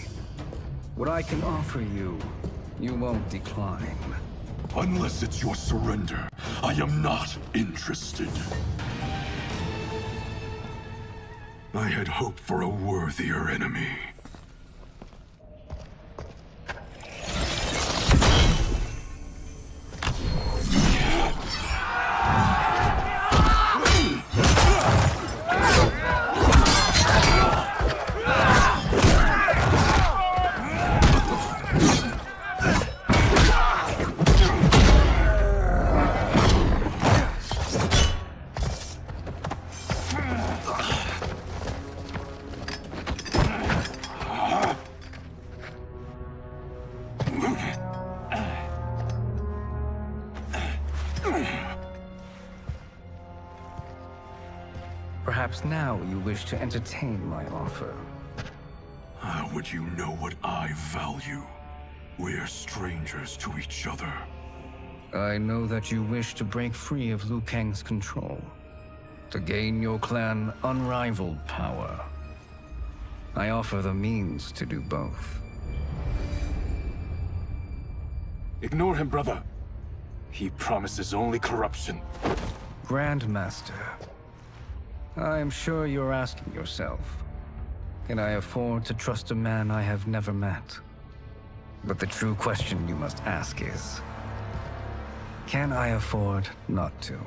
What I can offer you, you won't decline. Unless it's your surrender, I am not interested. I had hoped for a worthier enemy. Perhaps now you wish to entertain my offer. How would you know what I value? We're strangers to each other. I know that you wish to break free of Liu Kang's control, to gain your clan unrivaled power. I offer the means to do both. Ignore him, brother. He promises only corruption. Grandmaster, I am sure you're asking yourself, can I afford to trust a man I have never met? But the true question you must ask is, can I afford not to?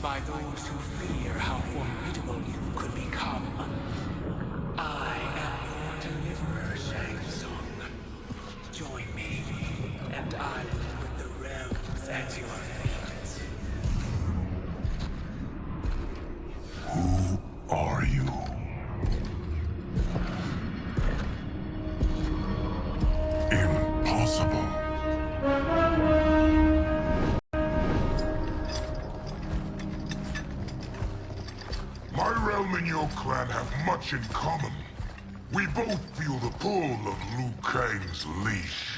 By those who fear how formidable you could become. I am your deliverer, Shang Tsung. Join me, and I will put the realms at your feet. Who are you? Impossible. My realm and your clan have much in common. We both feel the pull of Liu Kang's leash.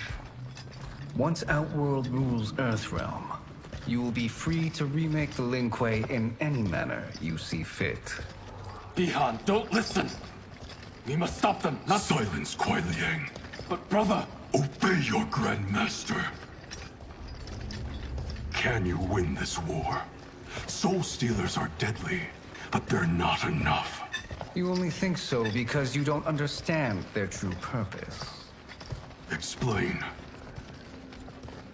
Once Outworld rules Earthrealm, you will be free to remake the Lin Kuei in any manner you see fit. Bihan, don't listen! We must stop them, not— Silence, Kuei Liang. But brother— Obey your Grandmaster. Can you win this war? Soul Stealers are deadly, but they're not enough. You only think so because you don't understand their true purpose. Explain.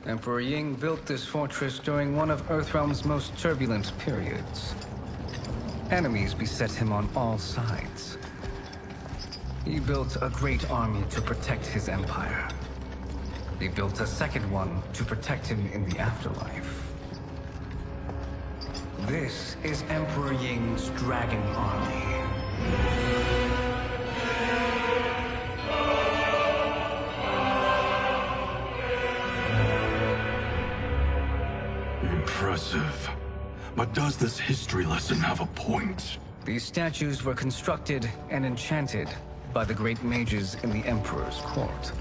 Emperor Ying built this fortress during one of Earthrealm's most turbulent periods. Enemies beset him on all sides. He built a great army to protect his empire. He built a second one to protect him in the afterlife. This is Emperor Ying's Dragon Army. Impressive. But does this history lesson have a point? These statues were constructed and enchanted by the great mages in the Emperor's court.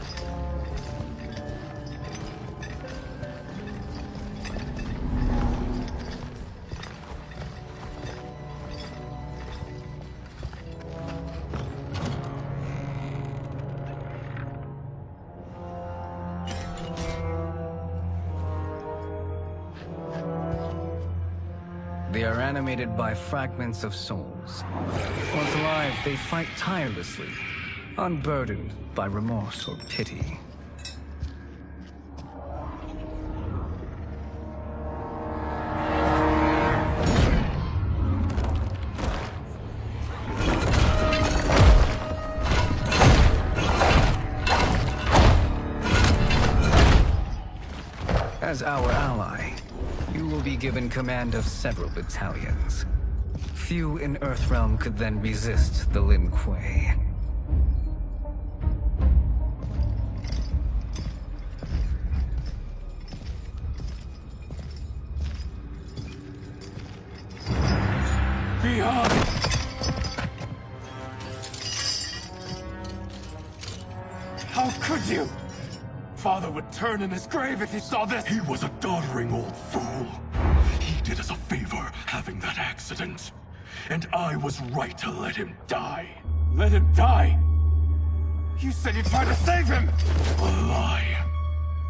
They are animated by fragments of souls. Once alive, they fight tirelessly, unburdened by remorse or pity. As our ally, you will be given command of several battalions. Few in Earthrealm could then resist the Lin Kuei. Behind! How could you? Father would turn in his grave if he saw this! He was a doddering old fool. He did us a favor having that accident. And I was right to let him die. Let him die? You said you tried to save him! A lie.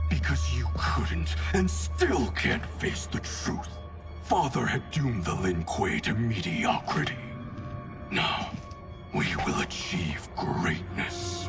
Because you couldn't, and still can't face the truth. Father had doomed the Lin Kuei to mediocrity. Now, we will achieve greatness.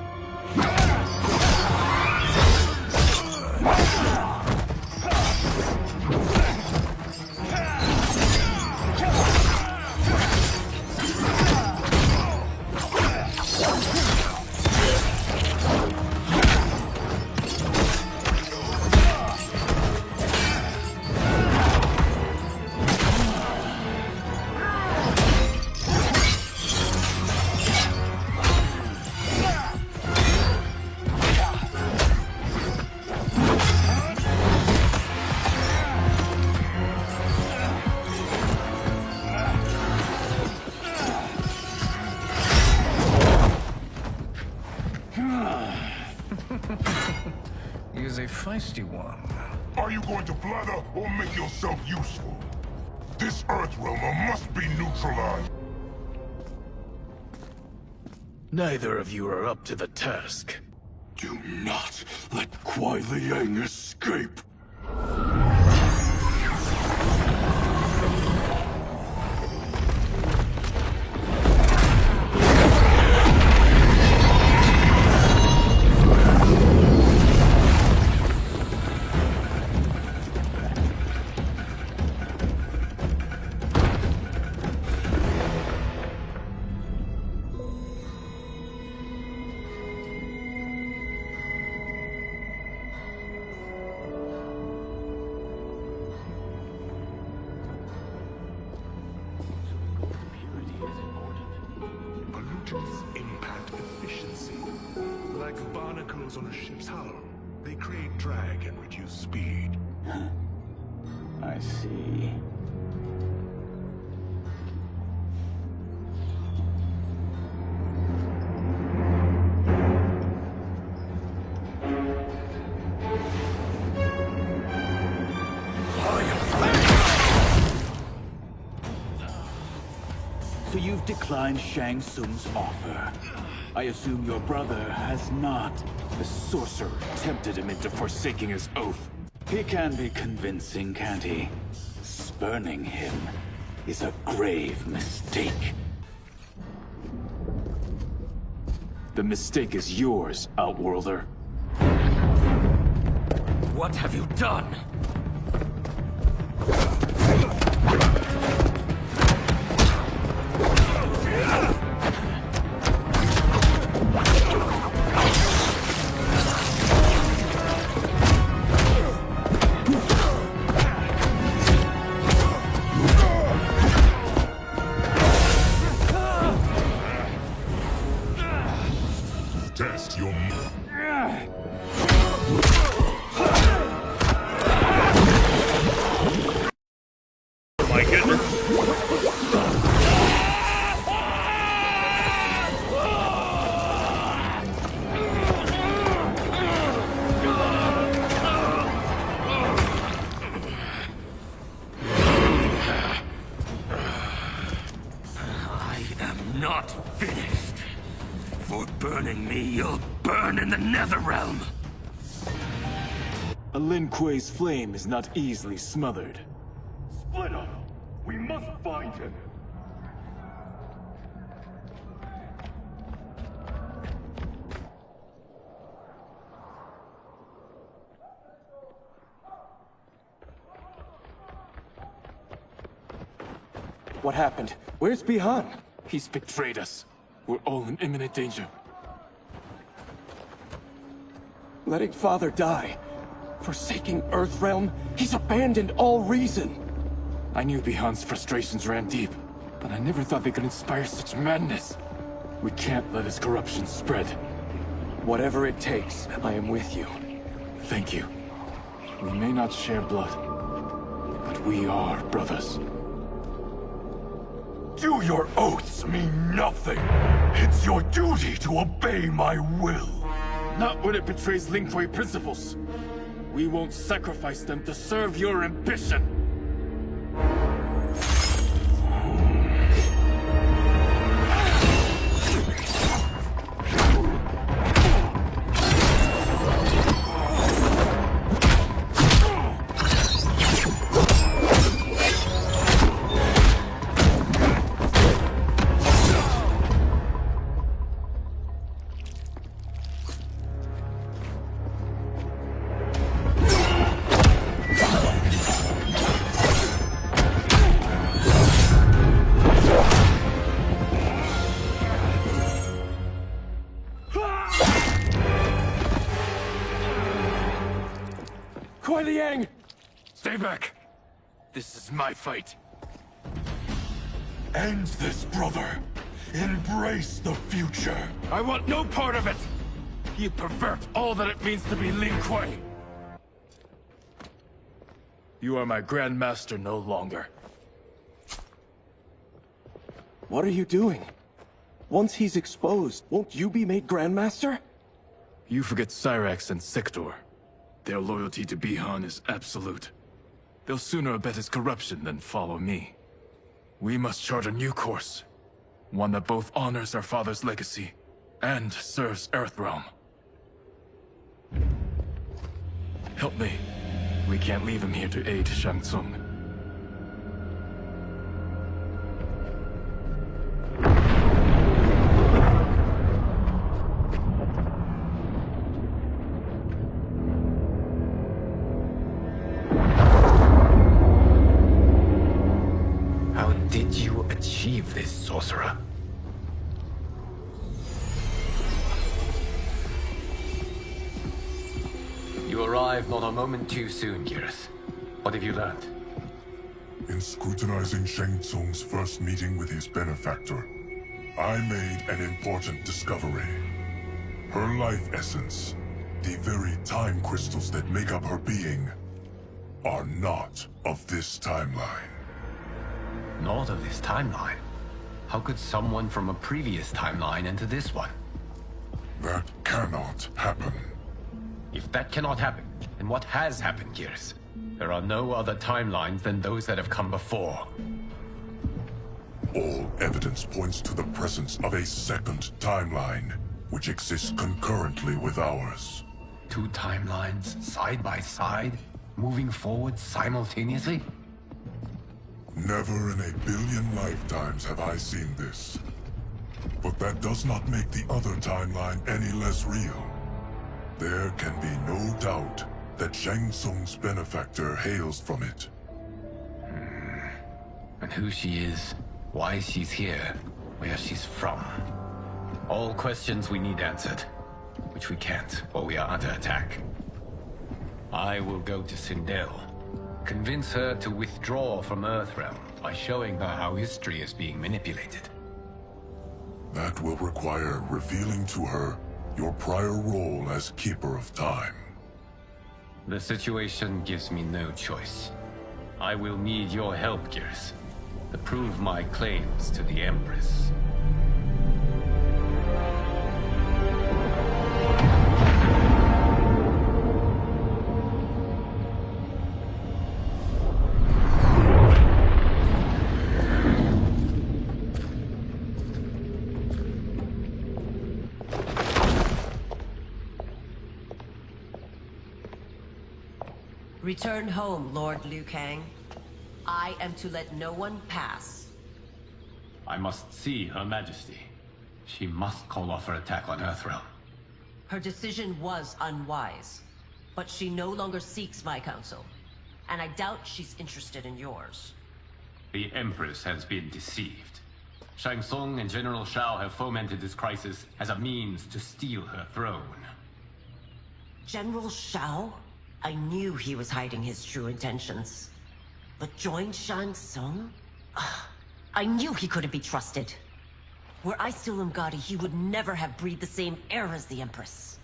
is a feisty one. Are you going to blather or make yourself useful? This Earthrealmer must be neutralized. Neither of you are up to the task. Do not let Kuai Liang escape. Pollutants impact efficiency. Like barnacles on a ship's hull, they create drag and reduce speed. I see. So you've declined Shang Tsung's offer. I assume your brother has not. The sorcerer tempted him into forsaking his oath. He can be convincing, can't he? Spurning him is a grave mistake. The mistake is yours, Outworlder. What have you done? Test your... My goodness. I am not finished. For burning me, you'll burn in the Netherrealm. A Lin Kuei's flame is not easily smothered. Split up! We must find him! What happened? Where's Bihan? He's betrayed us. We're all in imminent danger. Letting Father die. Forsaking Earthrealm. He's abandoned all reason. I knew Bihan's frustrations ran deep, but I never thought they could inspire such madness. We can't let his corruption spread. Whatever it takes, I am with you. Thank you. We may not share blood, but we are brothers. Do your oaths mean nothing? It's your duty to obey my will. Not when it betrays Lin Kuei principles. We won't sacrifice them to serve your ambition. Kuai Liang! Stay back! This is my fight. End this, brother. Embrace the future. I want no part of it! You pervert all that it means to be Lin Kuei! You are my Grand Master no longer. What are you doing? Once he's exposed, won't you be made Grandmaster? You forget Cyrax and Sector. Their loyalty to Bihan is absolute. They'll sooner abet his corruption than follow me. We must chart a new course. One that both honors our father's legacy and serves Earthrealm. Help me. We can't leave him here to aid Shang Tsung. How did you achieve this, sorcerer? You arrived not a moment too soon, Geras. What have you learned? In scrutinizing Shang Tsung's first meeting with his benefactor, I made an important discovery. Her life essence, the very time crystals that make up her being, are not of this timeline. Not of this timeline? How could someone from a previous timeline enter this one? That cannot happen. If that cannot happen, then what has happened, Geras? There are no other timelines than those that have come before. All evidence points to the presence of a second timeline, which exists concurrently with ours. Two timelines, side by side, moving forward simultaneously? Never in a billion lifetimes have I seen this. But that does not make the other timeline any less real. There can be no doubt that Shang Tsung's benefactor hails from it. And who she is, why she's here, where she's from. All questions we need answered, which we can't, or we are under attack. I will go to Sindel, convince her to withdraw from Earthrealm by showing her how history is being manipulated. That will require revealing to her your prior role as Keeper of Time. The situation gives me no choice. I will need your help, Geras, to prove my claims to the Empress. Return home, Lord Liu Kang. I am to let no one pass. I must see Her Majesty. She must call off her attack on Earthrealm. Her decision was unwise, but she no longer seeks my counsel, and I doubt she's interested in yours. The Empress has been deceived. Shang Tsung and General Shao have fomented this crisis as a means to steal her throne. General Shao? I knew he was hiding his true intentions. But joined Shang Tsung? I knew he couldn't be trusted. Were I still Umgadi, he would never have breathed the same air as the Empress.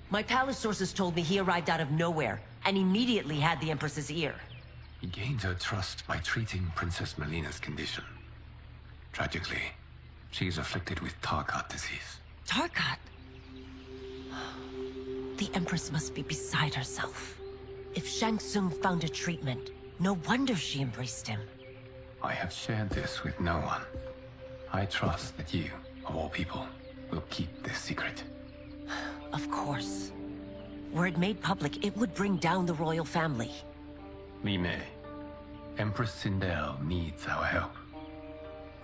My palace sources told me he arrived out of nowhere, and immediately had the Empress's ear. He gained her trust by treating Princess Melina's condition. Tragically, she is afflicted with Tarkat disease. Tarkat? The Empress must be beside herself. If Shang Tsung found a treatment, no wonder she embraced him. I have shared this with no one. I trust that you, of all people, will keep this secret. Of course. Were it made public, it would bring down the royal family. Li Mei, Empress Sindel needs our help.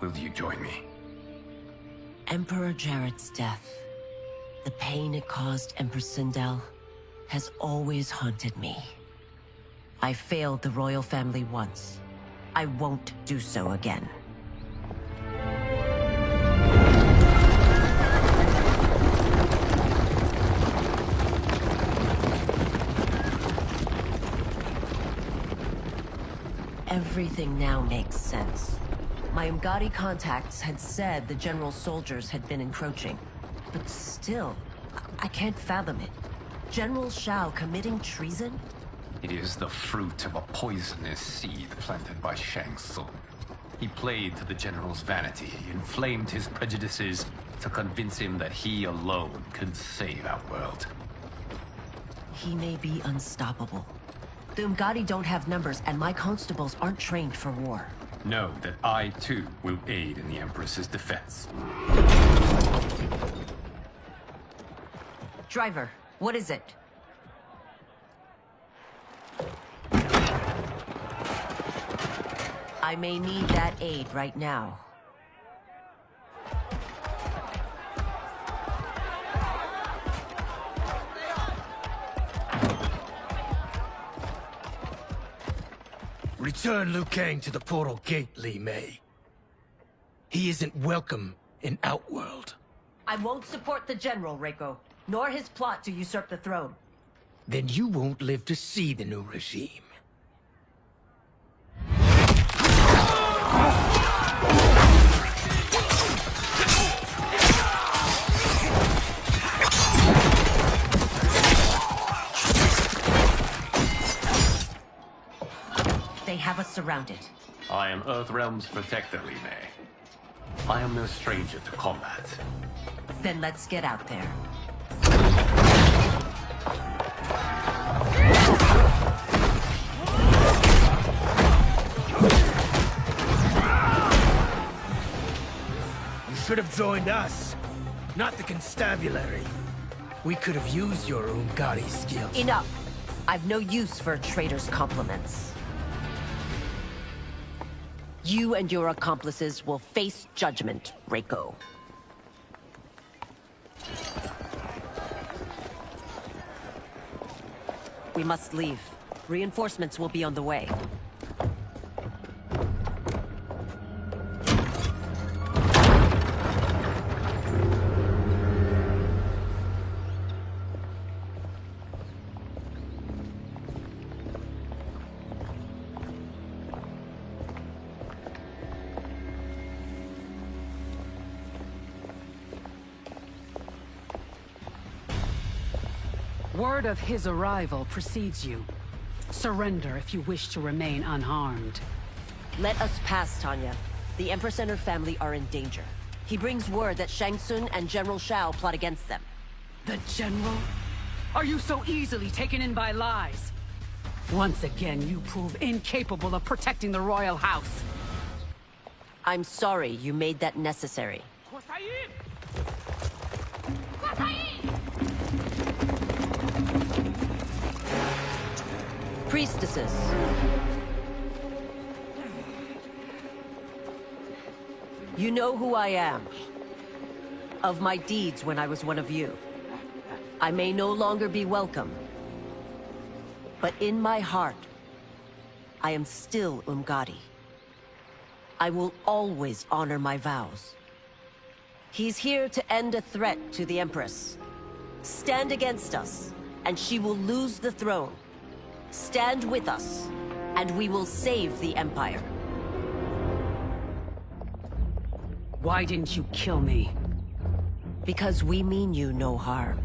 Will you join me? Emperor Jared's death, the pain it caused Empress Sindel, has always haunted me. I failed the royal family once. I won't do so again. Everything now makes sense. My Umgadi contacts had said the general's soldiers had been encroaching. But still, I can't fathom it. General Shao committing treason? It is the fruit of a poisonous seed planted by Shang Tsung. He played to the general's vanity, inflamed his prejudices to convince him that he alone could save Outworld. He may be unstoppable. The Umgadi don't have numbers, and my constables aren't trained for war. Know that I, too, will aid in the Empress's defense. Driver, what is it? I may need that aid right now. Return Liu Kang to the portal gate, Li Mei. He isn't welcome in Outworld. I won't support the General, Reiko, nor his plot to usurp the throne. Then you won't live to see the new regime. They have us surrounded. I am Earthrealm's protector, Li Mei. I am no stranger to combat. Then let's get out there. You should have joined us, not the constabulary. We could have used your Umgadi skills. Enough! I've no use for a traitor's compliments. You and your accomplices will face judgment, Reiko. We must leave. Reinforcements will be on the way. Word of his arrival precedes you. Surrender if you wish to remain unharmed. Let us pass, Tanya. The Empress and her family are in danger. He brings word that Shang Tsung and General Shao plot against them. The General? Are you so easily taken in by lies? Once again, you prove incapable of protecting the royal house. I'm sorry you made that necessary. Priestesses. You know who I am. Of my deeds when I was one of you. I may no longer be welcome. But in my heart, I am still Umgadi. I will always honor my vows. He's here to end a threat to the Empress. Stand against us, and she will lose the throne. Stand with us, and we will save the Empire. Why didn't you kill me? Because we mean you no harm.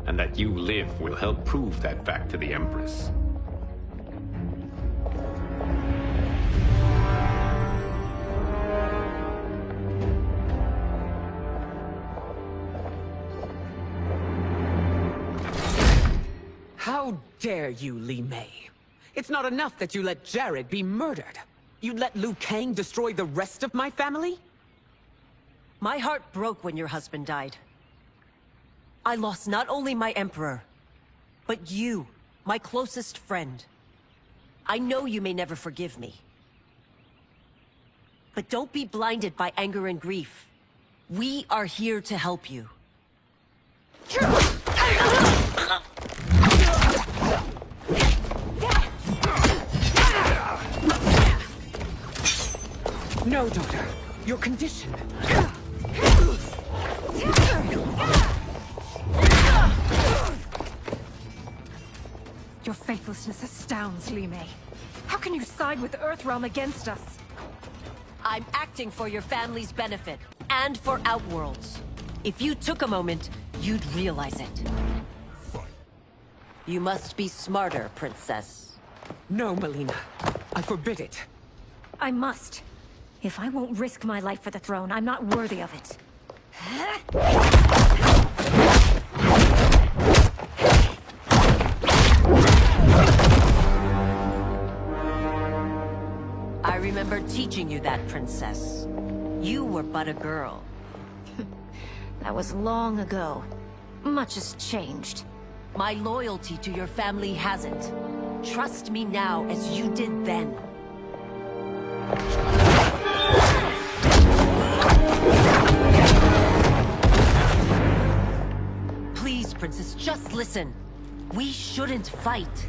And that you live will help prove that fact to the Empress. How dare you, Li Mei? It's not enough that you let Jared be murdered. You let Liu Kang destroy the rest of my family? My heart broke when your husband died. I lost not only my Emperor, but you, my closest friend. I know you may never forgive me. But don't be blinded by anger and grief. We are here to help you. No, daughter. Your condition. Your faithlessness astounds, Li Mei. How can you side with Earthrealm against us? I'm acting for your family's benefit, and for Outworld's. If you took a moment, you'd realize it. You must be smarter, Princess. No, Melina. I forbid it. I must. If I won't risk my life for the throne, I'm not worthy of it. remember teaching you that, Princess. You were but a girl. That was long ago. Much has changed. My loyalty to your family hasn't. Trust me now as you did then. Please, Princess, just listen. We shouldn't fight.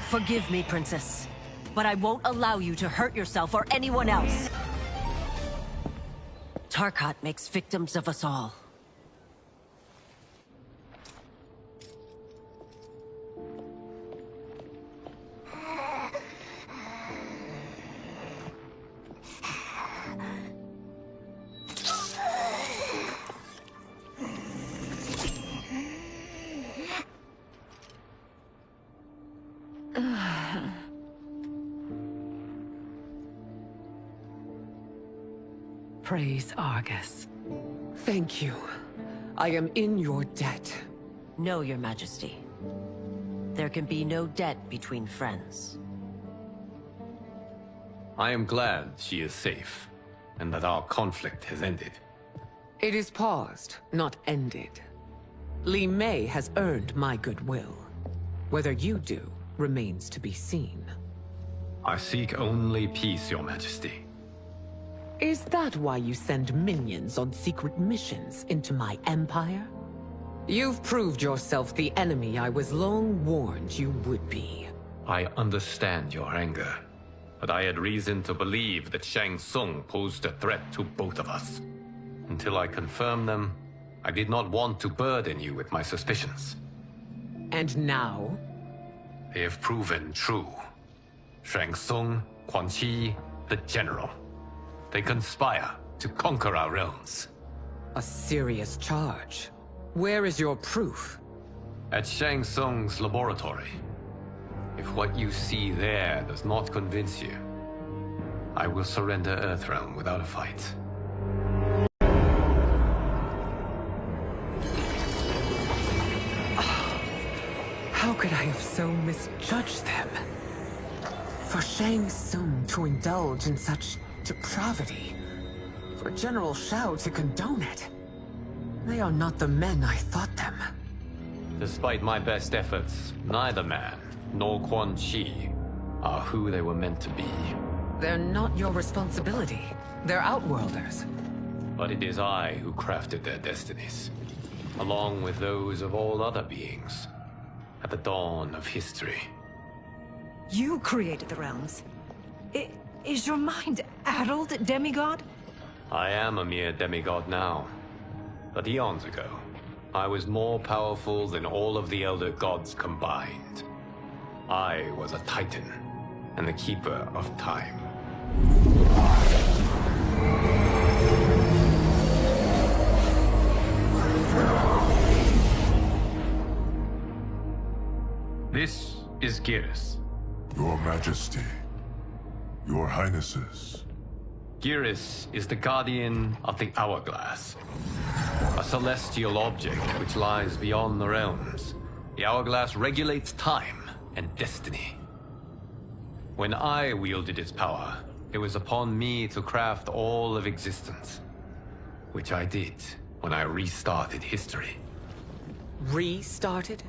Forgive me, Princess, but I won't allow you to hurt yourself or anyone else. Tarkat makes victims of us all. Praise Argus. Thank you. I am in your debt. No, Your Majesty. There can be no debt between friends. I am glad she is safe, and that our conflict has ended. It is paused, not ended. Li Mei has earned my goodwill. Whether you do, remains to be seen. I seek only peace, Your Majesty. Is that why you send minions on secret missions into my empire? You've proved yourself the enemy I was long warned you would be. I understand your anger, but I had reason to believe that Shang Tsung posed a threat to both of us. Until I confirmed them, I did not want to burden you with my suspicions. And now? They have proven true. Shang Tsung, Quan Chi, the General. They conspire to conquer our realms. A serious charge. Where is your proof? At Shang Tsung's laboratory. If what you see there does not convince you, I will surrender Earthrealm without a fight. How could I have so misjudged them? For Shang Tsung to indulge in such depravity, for General Shao to condone it. They are not the men I thought them. Despite my best efforts, neither man nor Quan Chi are who they were meant to be. They're not your responsibility. They're Outworlders. But it is I who crafted their destinies, along with those of all other beings, at the dawn of history. You created the realms. Is your mind addled, demigod? I am a mere demigod now. But eons ago, I was more powerful than all of the Elder Gods combined. I was a Titan, and the Keeper of Time. This is Geras. Your Majesty. Your Highnesses. Geras is the guardian of the Hourglass. A celestial object which lies beyond the realms. The Hourglass regulates time and destiny. When I wielded its power, it was upon me to craft all of existence. Which I did when I restarted history. Restarted?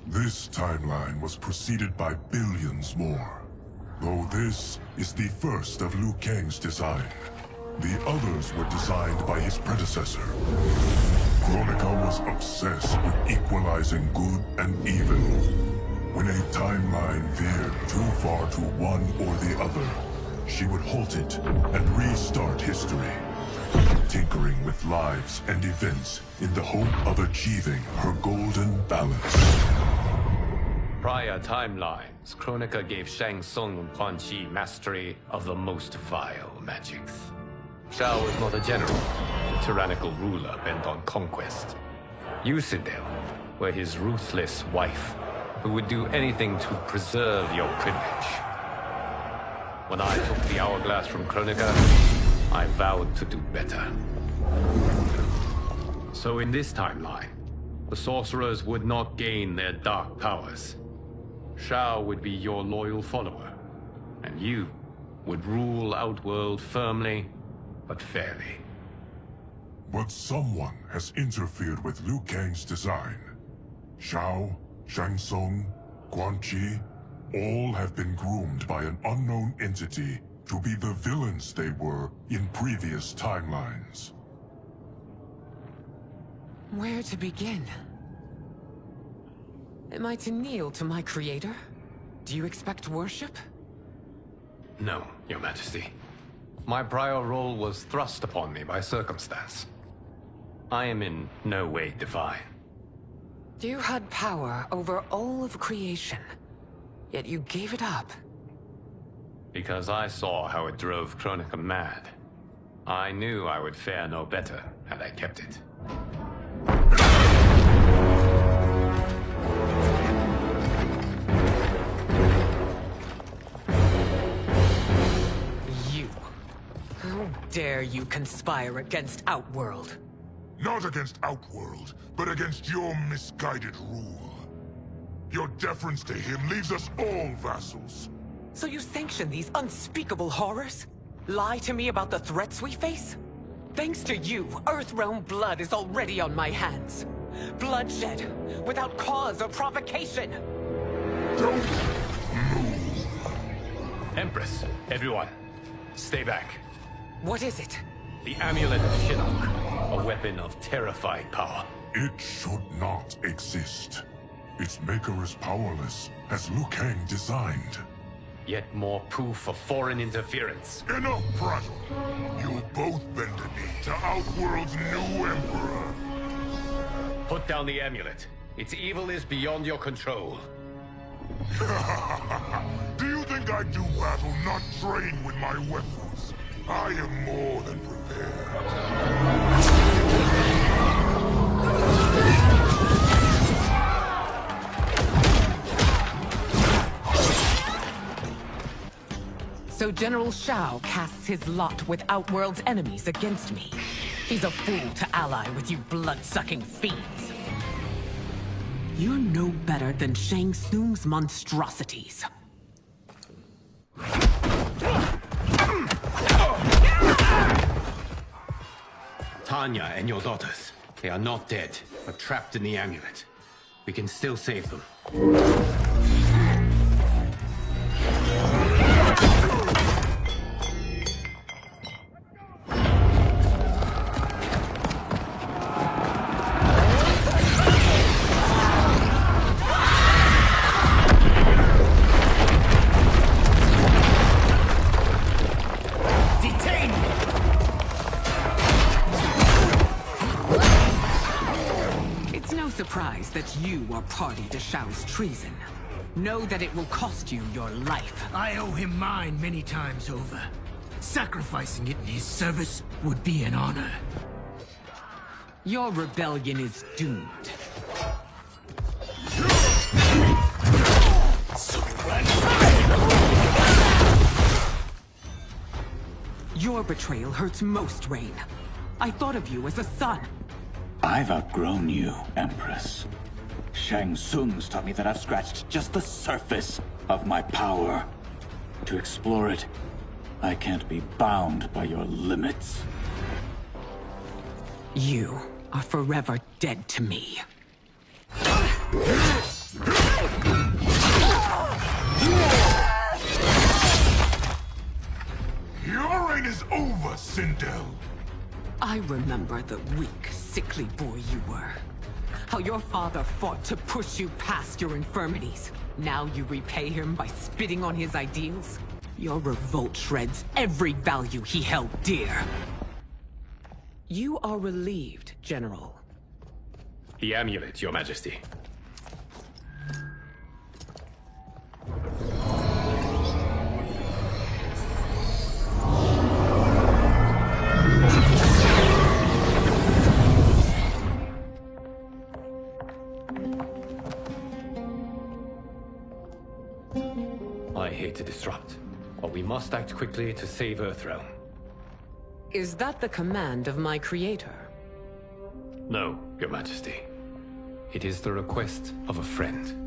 This timeline was preceded by billions more. Though this is the first of Liu Kang's design. The others were designed by his predecessor. Kronika was obsessed with equalizing good and evil. When a timeline veered too far to one or the other, she would halt it and restart history, tinkering with lives and events in the hope of achieving her golden balance. Prior timelines, Kronika gave Shang Tsung and Quan Chi mastery of the most vile magics. Shao was not a general, a tyrannical ruler bent on conquest. Yusidel were his ruthless wife, who would do anything to preserve your privilege. When I took the Hourglass from Kronika, I vowed to do better. So in this timeline, the sorcerers would not gain their dark powers. Shao would be your loyal follower, and you would rule Outworld firmly, but fairly. But someone has interfered with Liu Kang's design. Shao, Shang Tsung, Quan Chi, all have been groomed by an unknown entity to be the villains they were in previous timelines. Where to begin? Am I to kneel to my creator? Do you expect worship? No, Your Majesty. My prior role was thrust upon me by circumstance. I am in no way divine. You had power over all of creation, yet you gave it up. Because I saw how it drove Kronika mad. I knew I would fare no better had I kept it. You. How dare you conspire against Outworld? Not against Outworld, but against your misguided rule. Your deference to him leaves us all vassals. So you sanction these unspeakable horrors? Lie to me about the threats we face? Thanks to you, Earthrealm blood is already on my hands. Bloodshed, without cause or provocation. Don't move. Empress, everyone, stay back. What is it? The Amulet of Shinnok, a weapon of terrifying power. It should not exist. Its maker is powerless, as Liu Kang designed. Yet more proof of foreign interference. Enough prattle. You'll both bend a knee to Outworld's new Emperor. Put down the amulet. Its evil is beyond your control. Do you think I do battle not trained with my weapons? I am more than prepared. So General Shao casts his lot with Outworld's enemies against me. He's a fool to ally with you blood-sucking fiends. You're no better than Shang Tsung's monstrosities. Tanya and your daughters, they are not dead, but trapped in the amulet. We can still save them. That you are party to Shao's treason. Know that it will cost you your life. I owe him mine many times over. Sacrificing it in his service would be an honor. Your rebellion is doomed. Your betrayal hurts most, Rain. I thought of you as a son. I've outgrown you, Empress. Shang Tsung's taught me that I've scratched just the surface of my power. To explore it, I can't be bound by your limits. You are forever dead to me. Your reign is over, Sindel. I remember the weak, sickly boy you were. How your father fought to push you past your infirmities. Now you repay him by spitting on his ideals? Your revolt shreds every value he held dear. You are relieved, General. The amulet, Your Majesty. I hate to disrupt, but we must act quickly to save Earthrealm. Is that the command of my creator? No, Your Majesty. It is the request of a friend.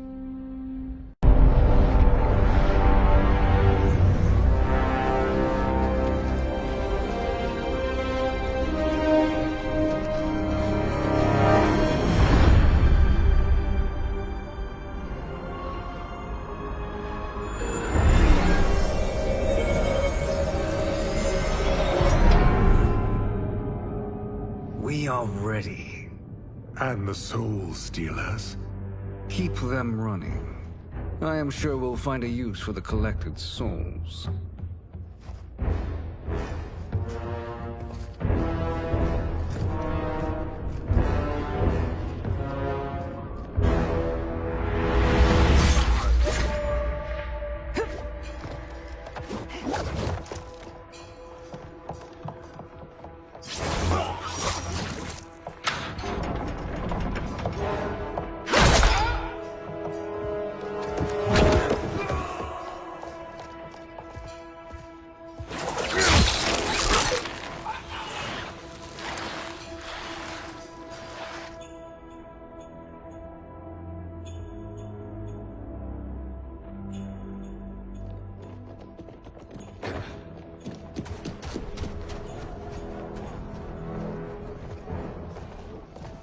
We are ready. And the Soul Stealers? Keep them running. I am sure we'll find a use for the collected souls.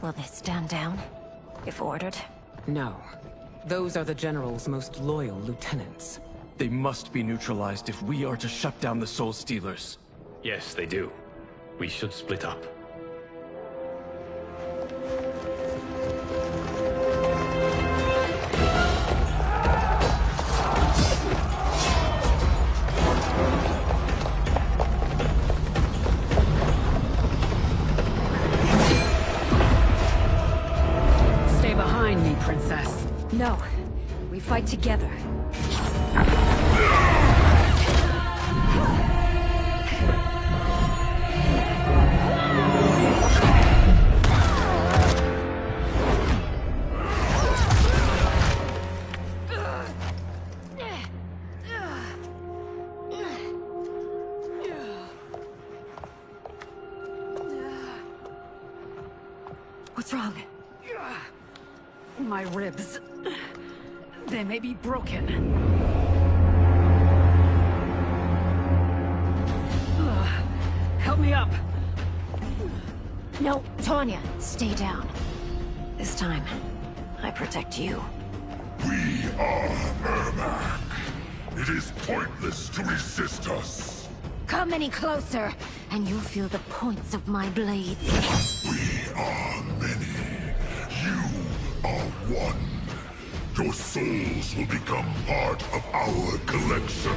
Will they stand down, if ordered? No. Those are the General's most loyal lieutenants. They must be neutralized if we are to shut down the Soul Stealers. Yes, they do. We should split up. Princess. No. We fight together. What's wrong? My ribs. They may be broken. Help me up. No, Tanya, stay down. This time, I protect you. We are Ermac. It is pointless to resist us. Come any closer, and you'll feel the points of my blades. We are many. You are one. Your souls will become part of our collection.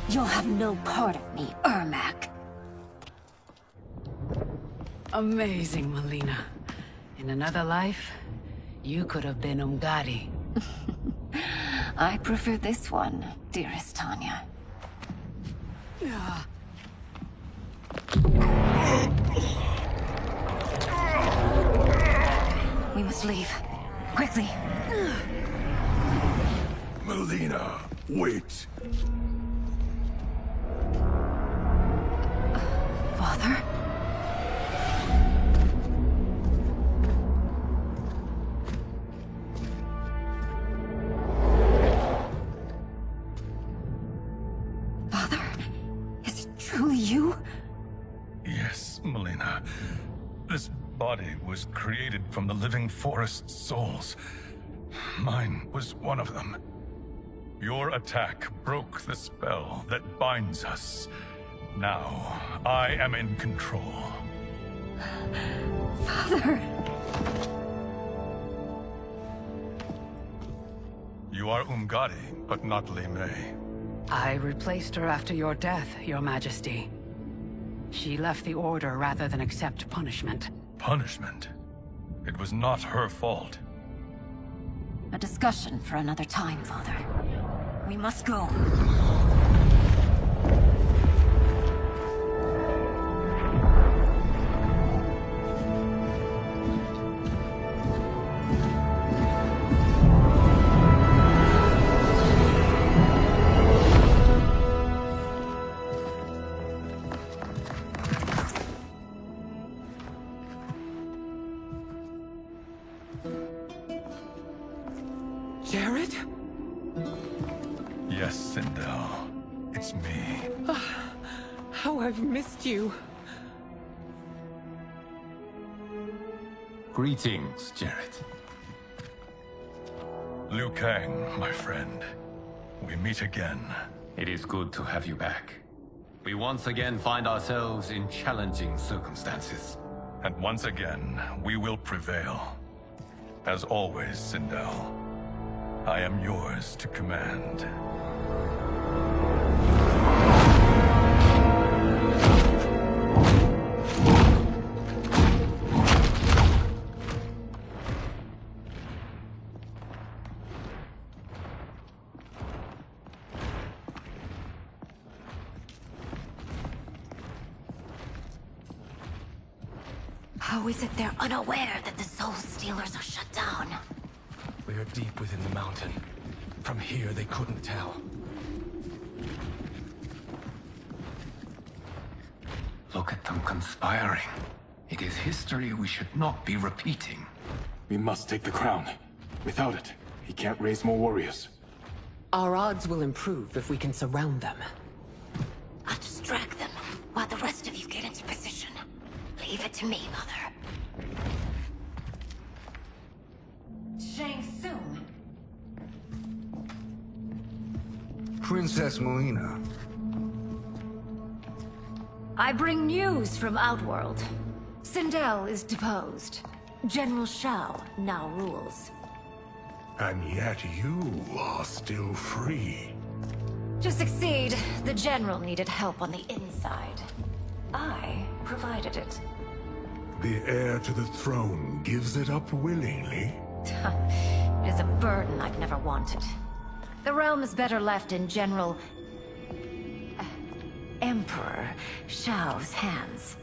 You'll have no part of me, Ermac. Amazing, Melina. In another life, you could have been Umgadi. I prefer this one, dearest Tanya. We must leave. Quickly. Melina, wait. Father? Father? Is it truly you? Yes, Melina. This body was created from the living forest's souls. Mine was one of them. Your attack broke the spell that binds us. Now, I am in control. Father! You are Umgadi, but not Li Mei. I replaced her after your death, Your Majesty. She left the Order rather than accept punishment. Punishment? It was not her fault. A discussion for another time, Father. We must go. Yes, Sento. It's me. How I've missed you. Greetings, Jared. Liu Kang, my friend. We meet again. It is good to have you back. We once again find ourselves in challenging circumstances. And once again, we will prevail. As always, Sindel, I am yours to command. How is it they're unaware that the Soul Stealers are shut down? We are deep within the mountain. From here, they couldn't tell. Look at them conspiring. It is history we should not be repeating. We must take the crown. Without it, he can't raise more warriors. Our odds will improve if we can surround them. I'll distract them while the rest of you get into position. Leave it to me, Mother. Shang Tsung. Princess Melina. I bring news from Outworld. Sindel is deposed. General Shao now rules. And yet you are still free. To succeed, the General needed help on the inside. I provided it. The heir to the throne gives it up willingly. It is a burden I've never wanted. The realm is better left in General... Emperor Shao's hands.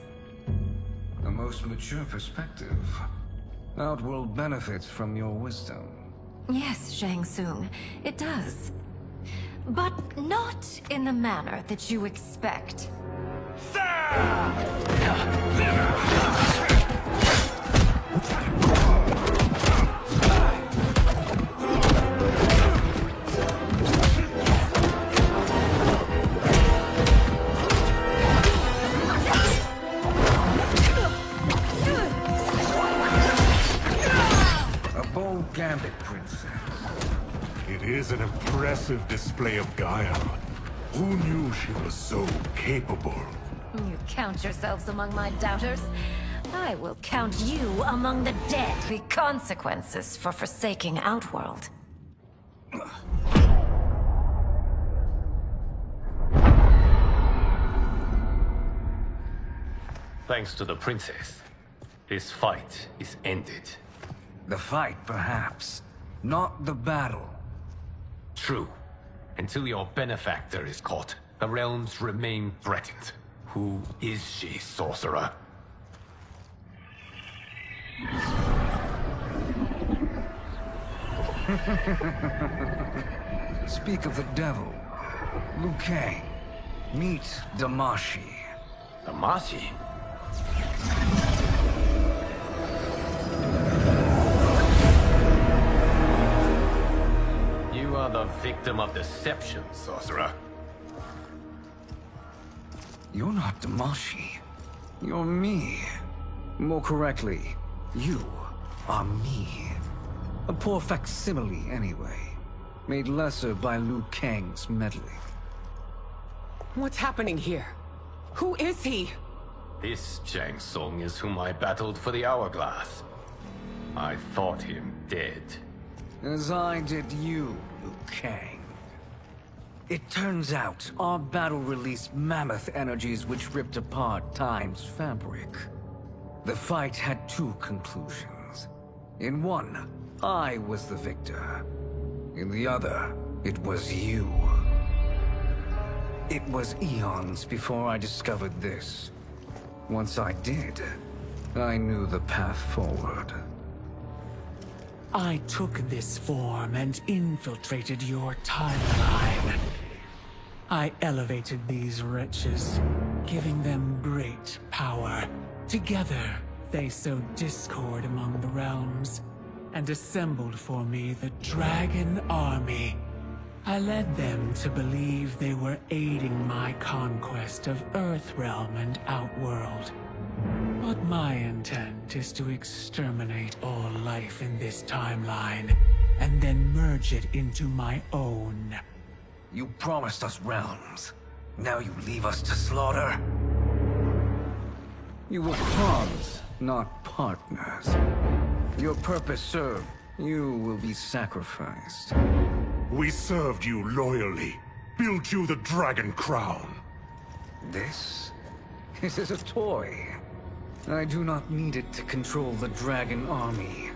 A most mature perspective. Outworld benefits from your wisdom. Yes, Shang Tsung, it does. But not in the manner that you expect. A bold gambit, Princess. It is an impressive display of guile. Who knew she was so capable? You count yourselves among my doubters. I will count you among the dead. The consequences for forsaking Outworld. Thanks to the princess, this fight is ended. The fight, perhaps. Not the battle. True. Until your benefactor is caught, the realms remain threatened. Who is she, sorcerer? Speak of the devil. Liu Kang. Meet Damashi. Damashi? You are the victim of deception, sorcerer. You're not Damashi. You're me. More correctly, you are me. A poor facsimile, anyway. Made lesser by Liu Kang's meddling. What's happening here? Who is he? This Shang Tsung is whom I battled for the Hourglass. I thought him dead. As I did you, Liu Kang. It turns out our battle released mammoth energies which ripped apart time's fabric. The fight had two conclusions. In one, I was the victor. In the other, it was you. It was eons before I discovered this. Once I did, I knew the path forward. I took this form and infiltrated your timeline. I elevated these wretches, giving them great power. Together, they sowed discord among the realms, and assembled for me the Dragon Army. I led them to believe they were aiding my conquest of Earthrealm and Outworld. But my intent is to exterminate all life in this timeline, and then merge it into my own. You promised us realms. Now you leave us to slaughter? You were pawns, not partners. Your purpose served. You will be sacrificed. We served you loyally. Built you the Dragon Crown. This is a toy. I do not need it to control the Dragon Army.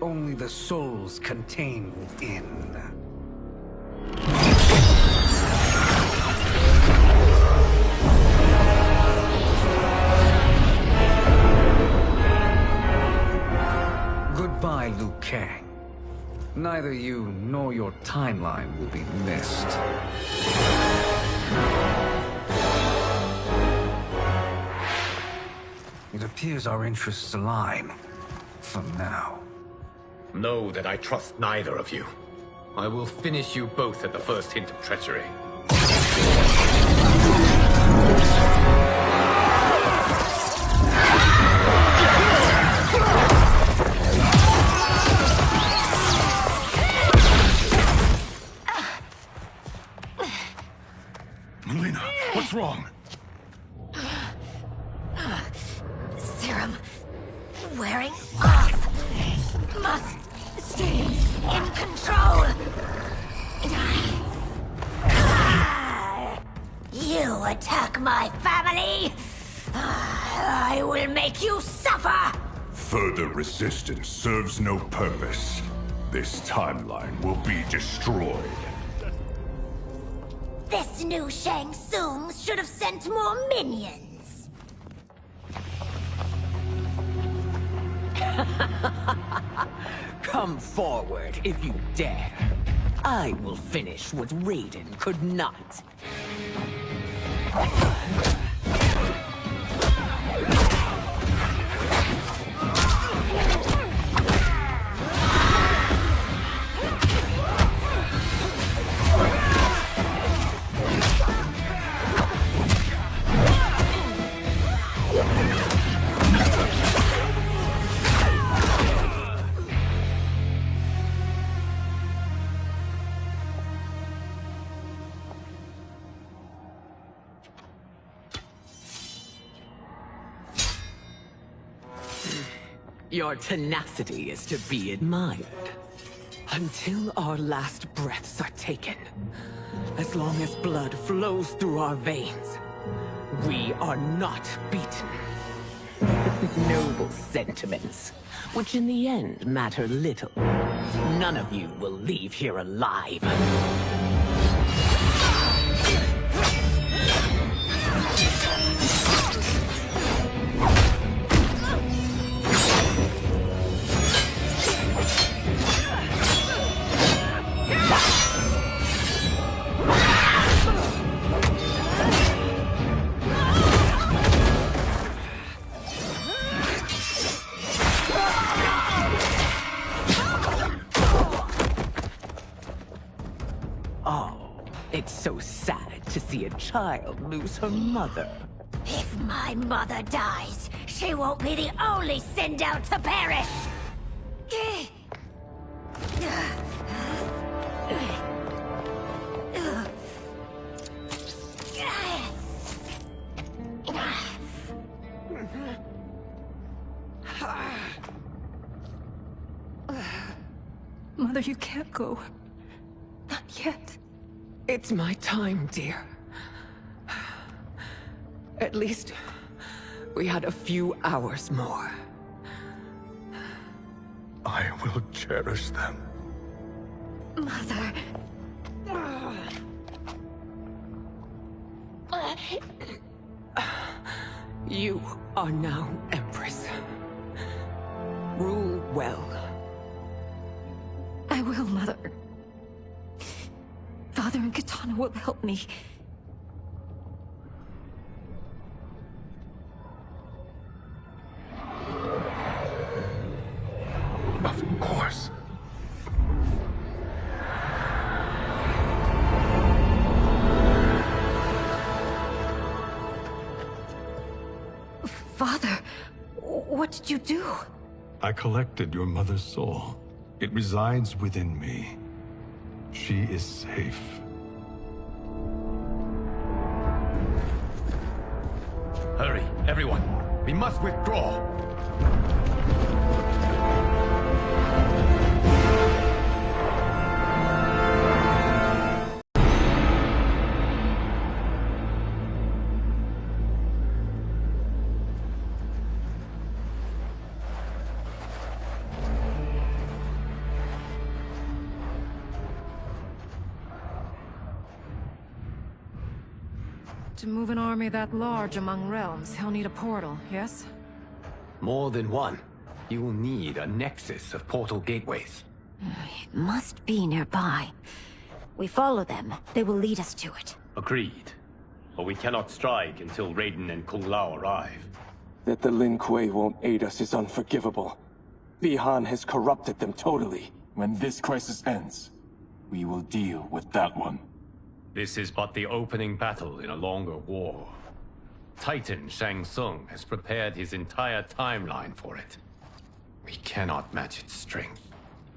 Only the souls contained within. Goodbye, Liu Kang. Neither you nor your timeline will be missed. It appears our interests align. For now. Know that I trust neither of you. I will finish you both at the first hint of treachery. Melina, what's wrong? Serum wearing off. Must stay in control. You attack my family. I will make you suffer. Further resistance serves no purpose. This timeline will be destroyed. This new Shang Tsung should have sent more minions. Come forward if you dare. I will finish what Raiden could not. Your tenacity is to be admired. Until our last breaths are taken. As long as blood flows through our veins, we are not beaten. Noble sentiments, which in the end matter little. None of you will leave here alive. It's so sad to see a child lose her mother. If my mother dies, she won't be the only send out to perish. Mother, you can't go. Not yet. It's my time, dear. At least, we had a few hours more. I will cherish them. Mother. You are now Empress. Rule well. I will, Mother. Father and Katana will help me. Of course. do? I collected your mother's soul. It resides within me. She is safe. Hurry, everyone. We must withdraw. To move an army that large among realms, he'll need a portal, yes? More than one. You will need a nexus of portal gateways. It must be nearby. We follow them, they will lead us to it. Agreed. But we cannot strike until Raiden and Kung Lao arrive. That the Lin Kuei won't aid us is unforgivable. Bihan has corrupted them totally. When this crisis ends, we will deal with that one. This is but the opening battle in a longer war. Titan Shang Tsung has prepared his entire timeline for it. We cannot match its strength.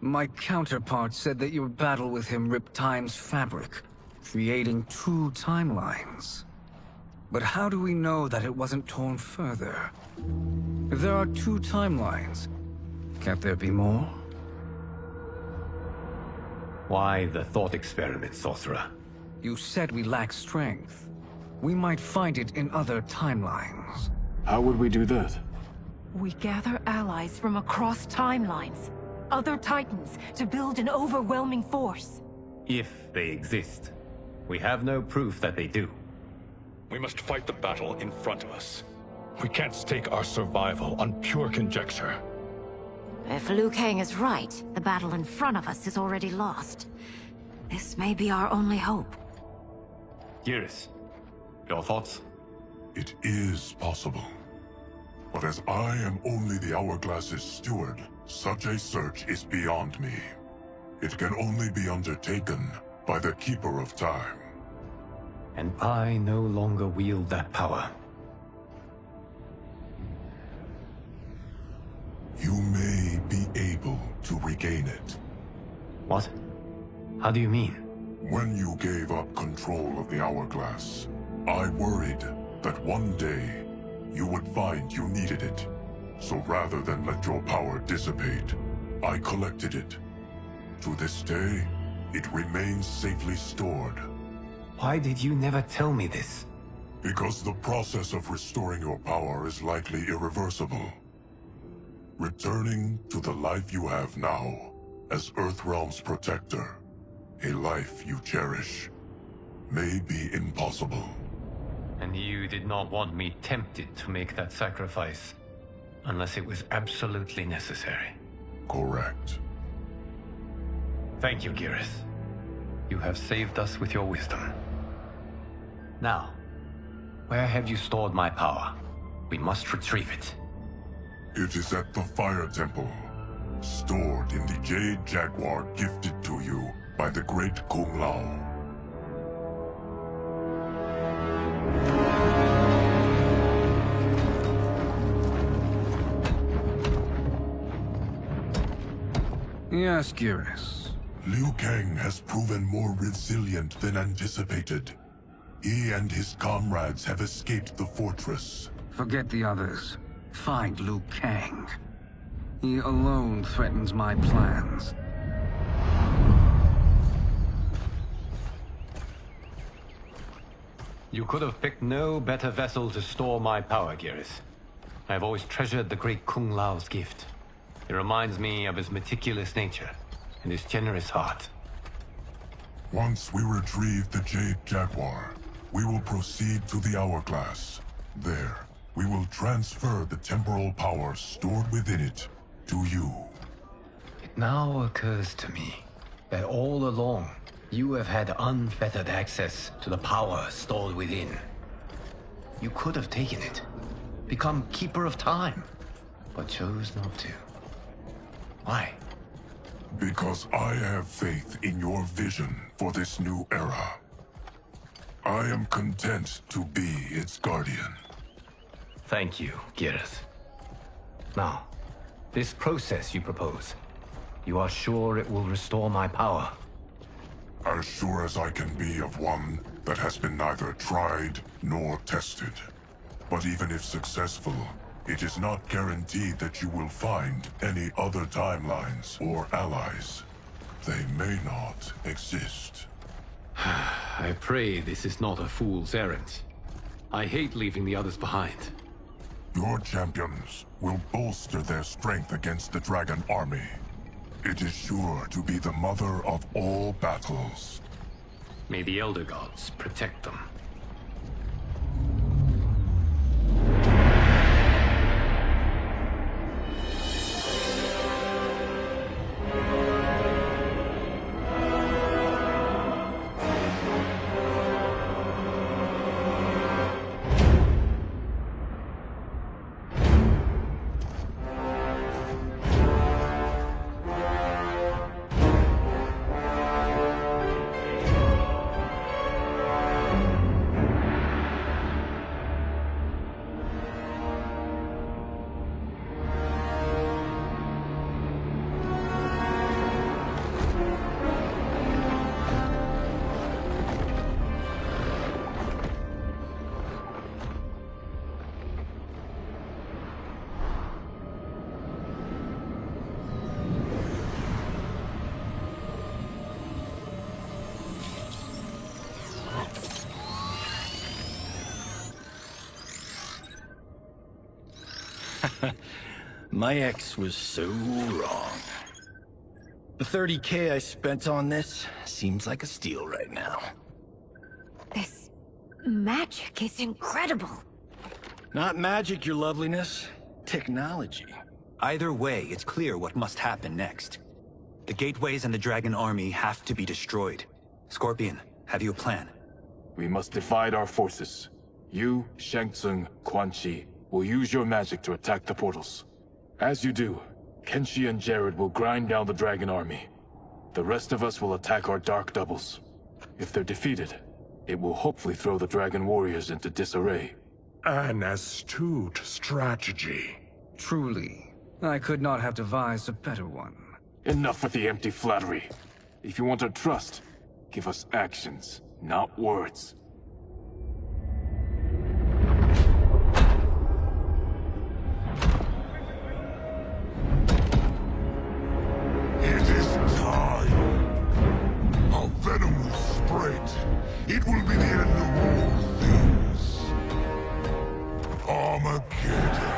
My counterpart said that your battle with him ripped time's fabric, creating two timelines. But how do we know that it wasn't torn further? If there are two timelines, can't there be more? Why the thought experiment, Sorcerer? You said we lack strength. We might find it in other timelines. How would we do that? We gather allies from across timelines, other titans, to build an overwhelming force. If they exist. We have no proof that they do. We must fight the battle in front of us. We can't stake our survival on pure conjecture. If Liu Kang is right, the battle in front of us is already lost. This may be our only hope. Geras, your thoughts? It is possible. But as I am only the Hourglass's steward, such a search is beyond me. It can only be undertaken by the Keeper of Time. And I no longer wield that power. You may be able to regain it. What? How do you mean? When you gave up control of the Hourglass, I worried that one day you would find you needed it. So rather than let your power dissipate, I collected it. To this day, it remains safely stored. Why did you never tell me this? Because the process of restoring your power is likely irreversible. Returning to the life you have now, as Earthrealm's protector, a life you cherish, may be impossible. And you did not want me tempted to make that sacrifice, unless it was absolutely necessary. Correct. Thank you, Geras. You have saved us with your wisdom. Now, where have you stored my power? We must retrieve it. It is at the Fire Temple, stored in the Jade Jaguar gifted to you by the great Kung Lao. Yes, Geras. Liu Kang has proven more resilient than anticipated. He and his comrades have escaped the fortress. Forget the others. Find Liu Kang. He alone threatens my plans. You could have picked no better vessel to store my power, Geras. I have always treasured the great Kung Lao's gift. It reminds me of his meticulous nature and his generous heart. Once we retrieve the Jade Jaguar, we will proceed to the Hourglass. There, we will transfer the temporal power stored within it to you. It now occurs to me that all along, you have had unfettered access to the power stored within. You could have taken it, become Keeper of Time, but chose not to. Why? Because I have faith in your vision for this new era. I am content to be its guardian. Thank you, Geras. Now, This process you propose, you are sure it will restore my power? As sure as I can be of one that has been neither tried nor tested. But even if successful, it is not guaranteed that you will find any other timelines or allies. They may not exist. I pray this is not a fool's errand. I hate leaving the others behind. Your champions will bolster their strength against the Dragon Army. It is sure to be the mother of all battles. May the Elder Gods protect them. My ex was so wrong. The 30K I spent on this seems like a steal right now. This magic is incredible. Not magic, your loveliness. Technology. Either way, it's clear what must happen next. The gateways and the Dragon Army have to be destroyed. Scorpion, have you a plan? We must divide our forces. You, Shang Tsung, Quan Chi will use your magic to attack the portals. As you do, Kenshi and Jared will grind down the Dragon Army. The rest of us will attack our dark doubles. If they're defeated, it will hopefully throw the Dragon Warriors into disarray. An astute strategy. Truly, I could not have devised a better one. Enough with the empty flattery. If you want our trust, give us actions, not words. It is time. Our venom will spread. It will be the end of all things. Armageddon.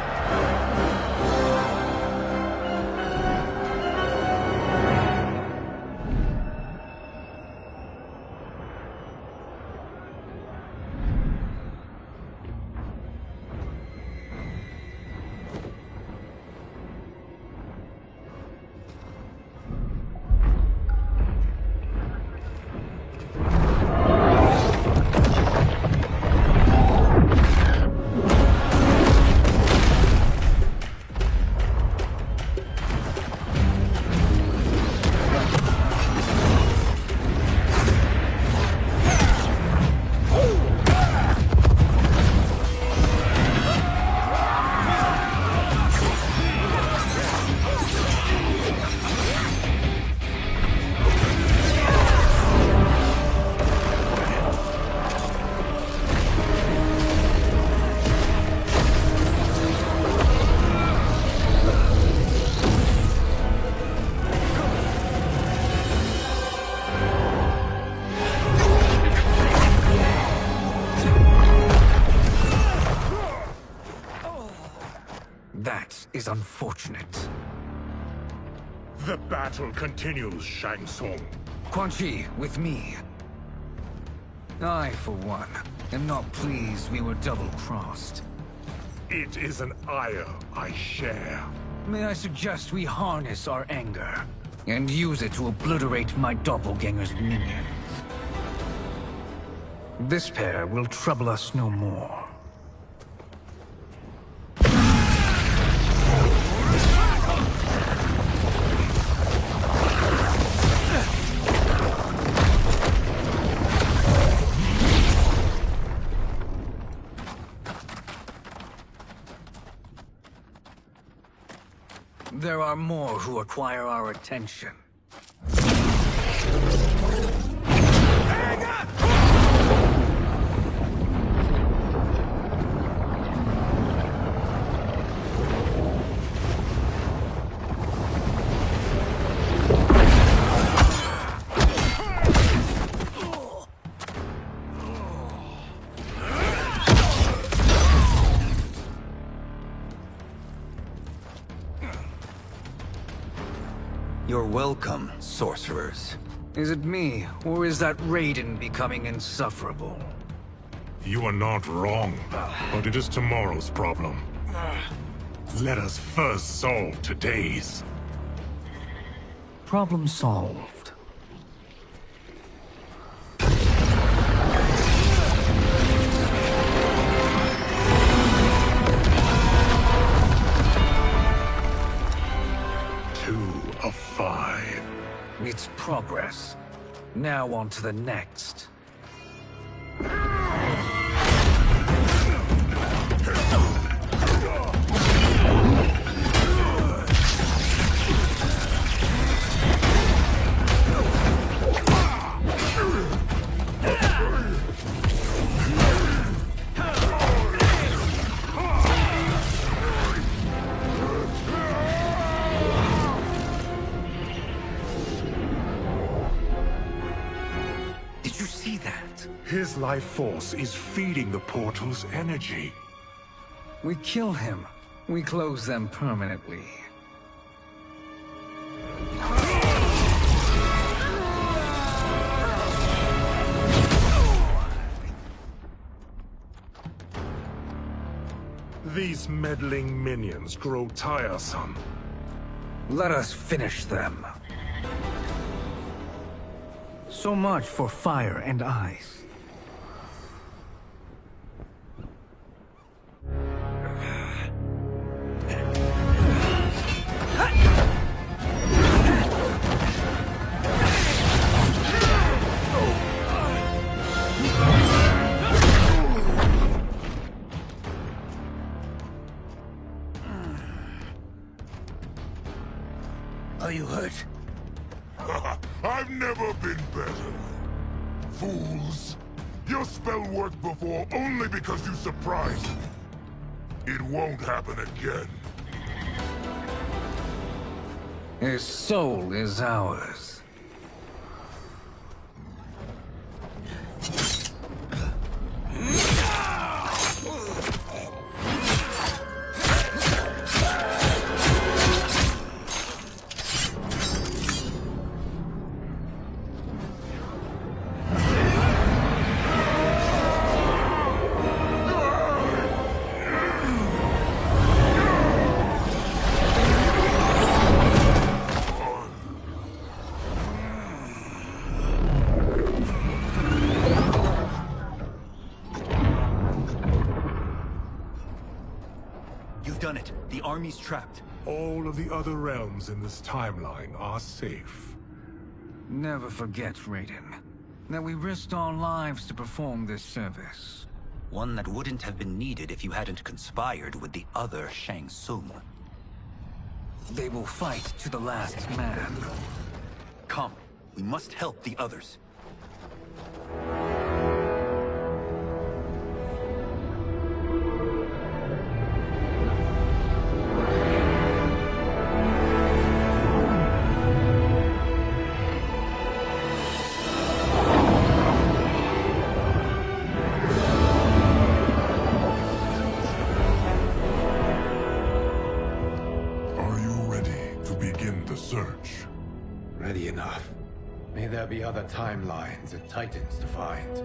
That is unfortunate. The battle continues, Shang Tsung. Quan Chi, with me. I, for one, am not pleased we were double-crossed. It is an ire I share. May I suggest we harness our anger and use it to obliterate my doppelganger's minions? This pair will trouble us no more. are more who require our attention. You're welcome, sorcerers. Is it me, or is that Raiden becoming insufferable? You are not wrong, but it is tomorrow's problem. Let us first solve today's. Problem solved. Of 5. It's progress. Now on to the next. His life force is feeding the portal's energy. We kill him. We close them permanently. These meddling minions grow tiresome. Let us finish them. So much for fire and ice. Are you hurt? I've never been better. Fools! Your spell worked before only because you surprised me. It won't happen again. His soul is ours. Done it. The army's trapped. All of the other realms in this timeline are safe. Never forget, Raiden, that we risked our lives to perform this service. One that wouldn't have been needed if you hadn't conspired with the other Shang Tsung. They will fight to the last man. Come, we must help the others. Ready enough. May there be other timelines and titans to find.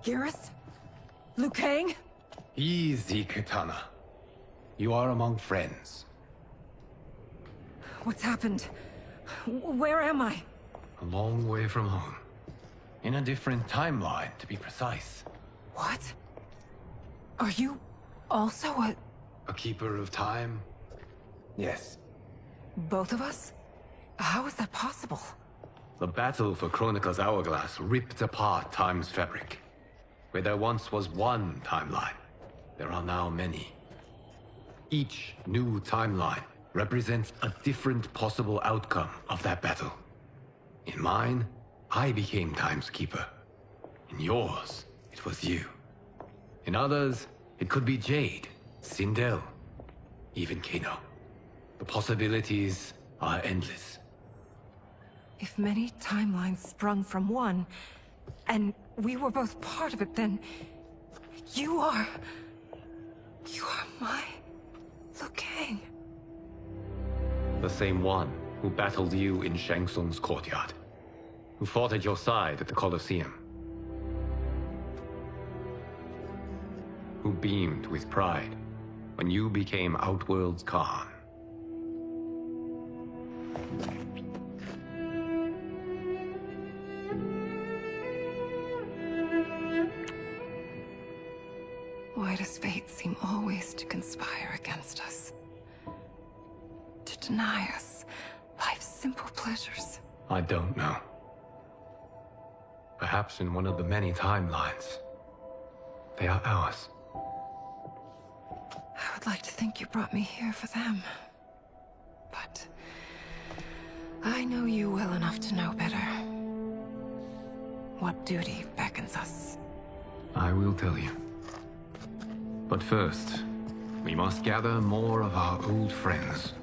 Geras? Liu Kang? Easy, Katana. You are among friends. What's happened? Where am I? A long way from home. In a different timeline, to be precise. What? Are you also a A keeper of time? Yes. Both of us? How is that possible? The battle for Chronica's hourglass ripped apart time's fabric. Where there once was one timeline, there are now many. Each new timeline represents a different possible outcome of that battle. In mine, I became Time's Keeper. In yours, it was you. In others, it could be Jade, Sindel, even Kano. The possibilities are endless. If many timelines sprung from one, and we were both part of it, then you are my Liu Kang. The same one who battled you in Shang Tsung's courtyard, who fought at your side at the Colosseum, who beamed with pride when you became Outworld's Khan. Why does fate seem always to conspire against us? To deny us life's simple pleasures? I don't know. Perhaps in one of the many timelines, they are ours. I would like to think you brought me here for them. But I know you well enough to know better. What duty beckons us? I will tell you. But first, we must gather more of our old friends.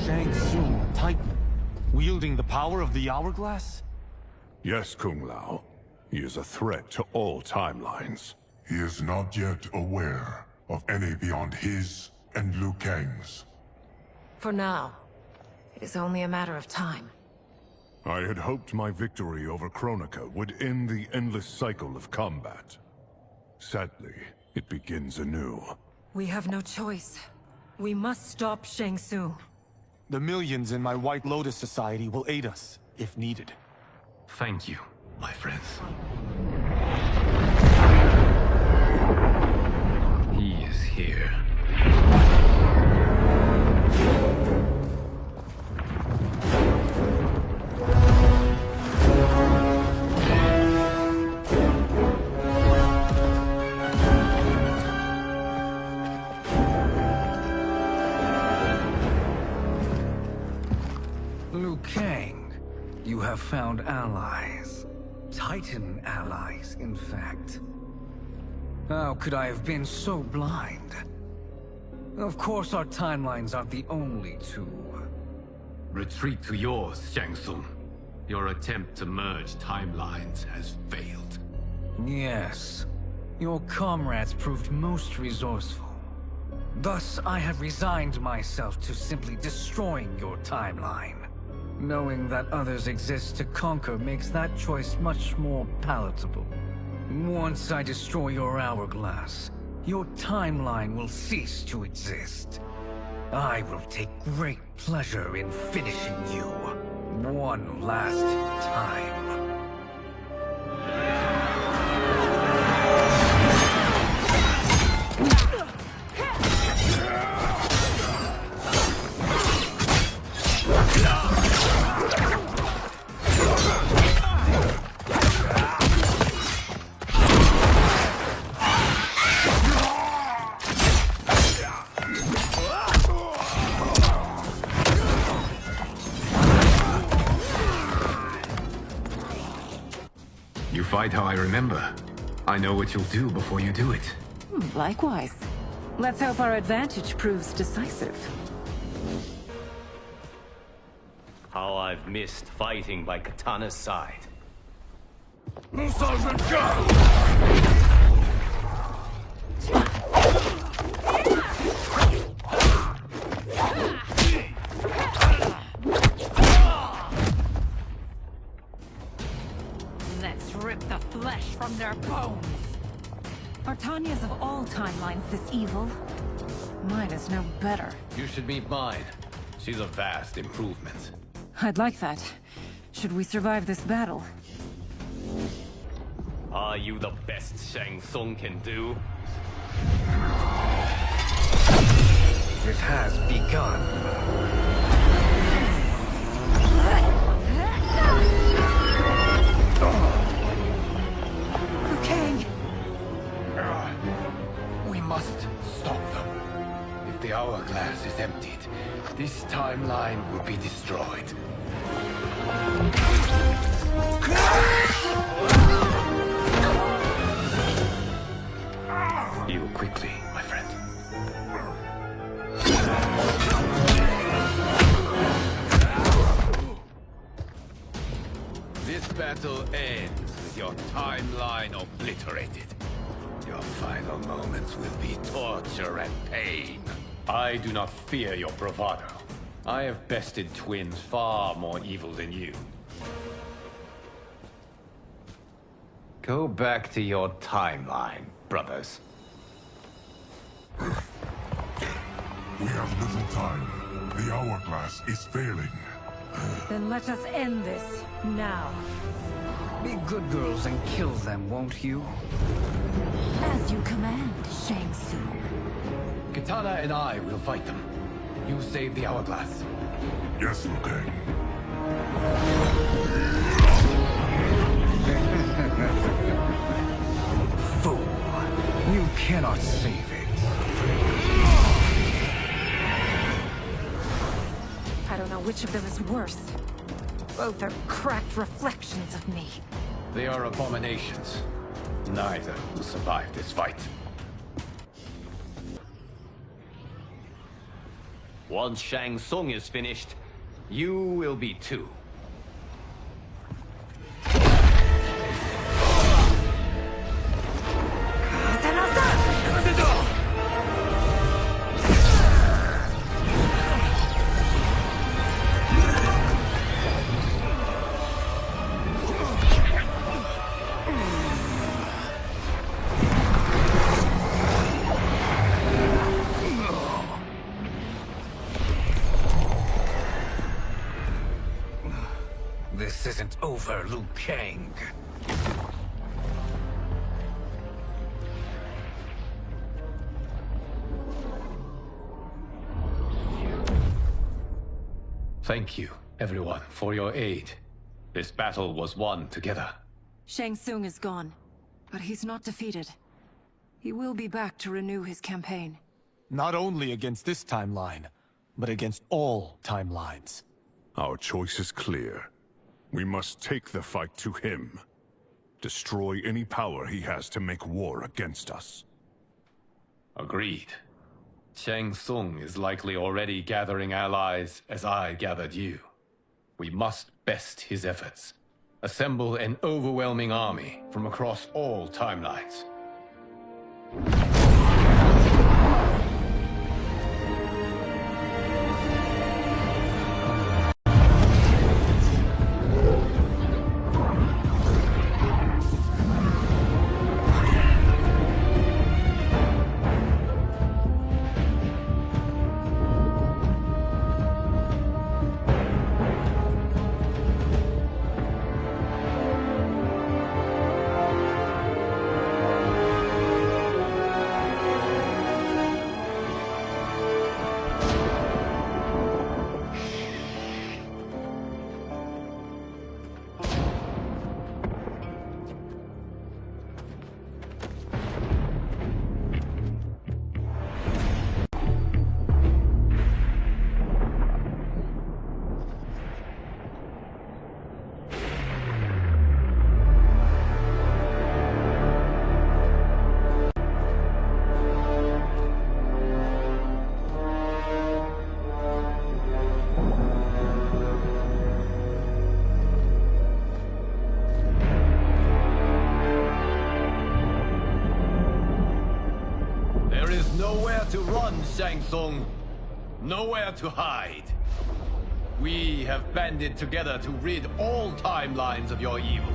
Shang Tsung, Titan, wielding the power of the hourglass? Yes, Kung Lao. He is a threat to all timelines. He is not yet aware of any beyond his and Liu Kang's. For now, it is only a matter of time. I had hoped my victory over Chronica would end the endless cycle of combat. Sadly, it begins anew. We have no choice. We must stop Shang Tsung. The millions in my White Lotus Society will aid us, if needed. Thank you, my friends. He is here. Liu Kang, you have found allies. Titan allies, in fact. How could I have been so blind? Of course our timelines aren't the only two. Retreat to yours, Shang Tsung. Your attempt to merge timelines has failed. Yes. Your comrades proved most resourceful. Thus, I have resigned myself to simply destroying your timeline. Knowing that others exist to conquer makes that choice much more palatable. Once I destroy your hourglass, your timeline will cease to exist. I will take great pleasure in finishing you one last time. You fight how I remember. I know what you'll do before you do it. Likewise. Let's hope our advantage proves decisive. How I've missed fighting by Katana's side. Let's rip the flesh from their bones. Are Tanya's of all timelines this evil? Mine is no better. You should meet mine. She's a vast improvement. I'd like that. Should we survive this battle? Are you the best Shang Tsung can do? It has begun. Liu Kang! We must stop them. If the hourglass is emptied, this timeline will be destroyed. Heal quickly, my friend. This battle ends with your timeline obliterated. Your final moments will be torture and pain. I do not fear your bravado. I have bested twins far more evil than you. Go back to your timeline, brothers. We have little time. The hourglass is failing. Then let us end this, now. Be good girls and kill them, won't you? As you command, Shang Tsung. Katara and I will fight them. You save the hourglass. Yes, Liu Kang. Fool! You cannot save it. I don't know which of them is worse. Both are cracked reflections of me. They are abominations. Neither will survive this fight. Once Shang Tsung is finished, you will be too. This isn't over, Liu Kang. Thank you, everyone, for your aid. This battle was won together. Shang Tsung is gone, but he's not defeated. He will be back to renew his campaign. Not only against this timeline, but against all timelines. Our choice is clear. We must take the fight to him. Destroy any power he has to make war against us. Agreed. Shang Tsung is likely already gathering allies as I gathered you. We must best his efforts. Assemble an overwhelming army from across all timelines. Nowhere to run, Shang Tsung. Nowhere to hide. We have banded together to rid all timelines of your evil.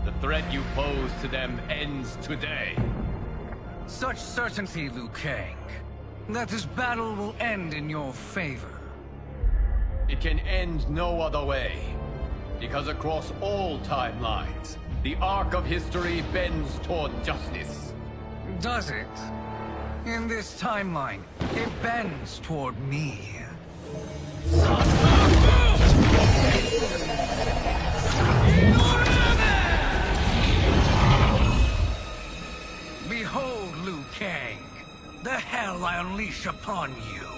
The threat you pose to them ends today. Such certainty, Liu Kang, that this battle will end in your favor. It can end no other way. Because across all timelines, the arc of history bends toward justice. Does it? In this timeline, it bends toward me. Behold, Liu Kang, the hell I unleash upon you.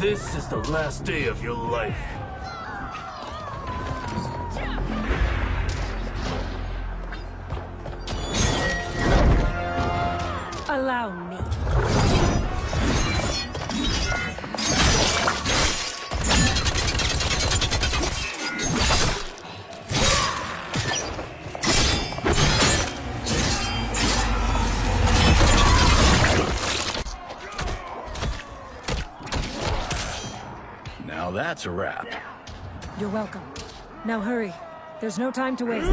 This is the last day of your life. Allow me. Now that's a wrap. You're welcome. Now hurry. There's no time to waste.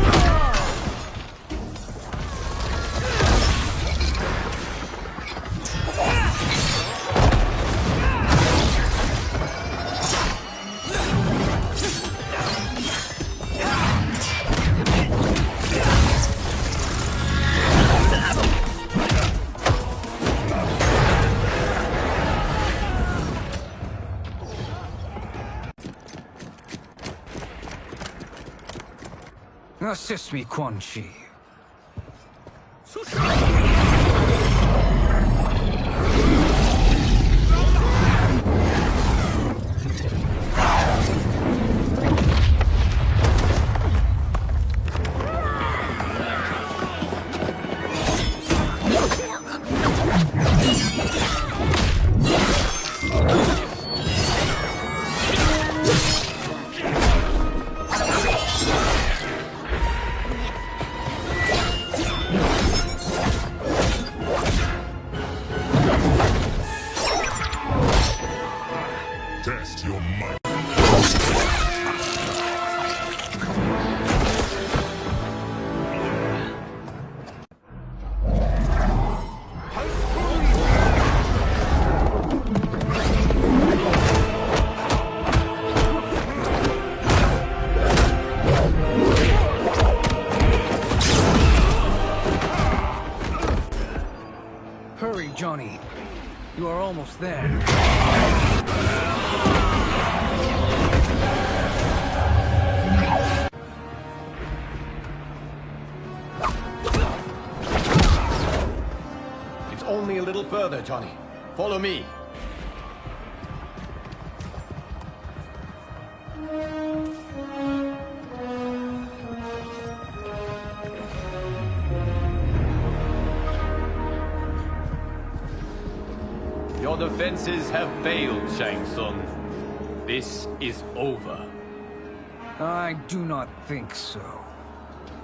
Assist me, Quan Chi. almost there. It's only a little further, Johnny. Follow me. Your defenses have failed, Shang Tsung. This is over. I do not think so.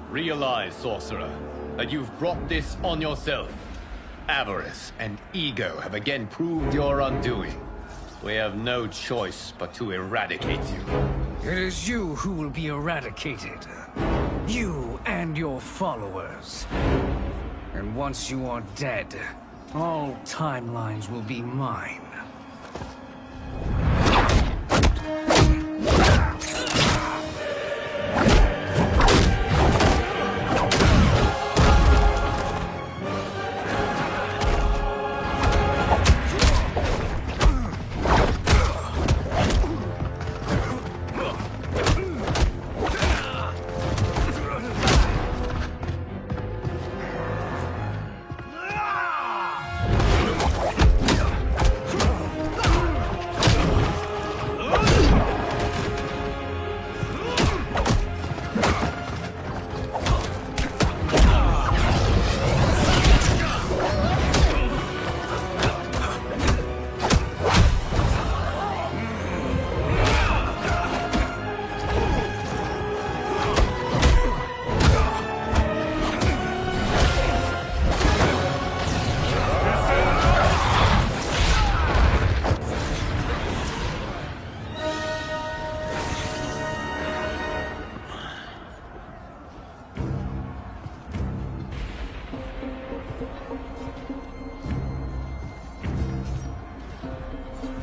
Realize, sorcerer, that you've brought this on yourself. Avarice and ego have again proved your undoing. We have no choice but to eradicate you. It is you who will be eradicated. You and your followers. And once you are dead, all timelines will be mine.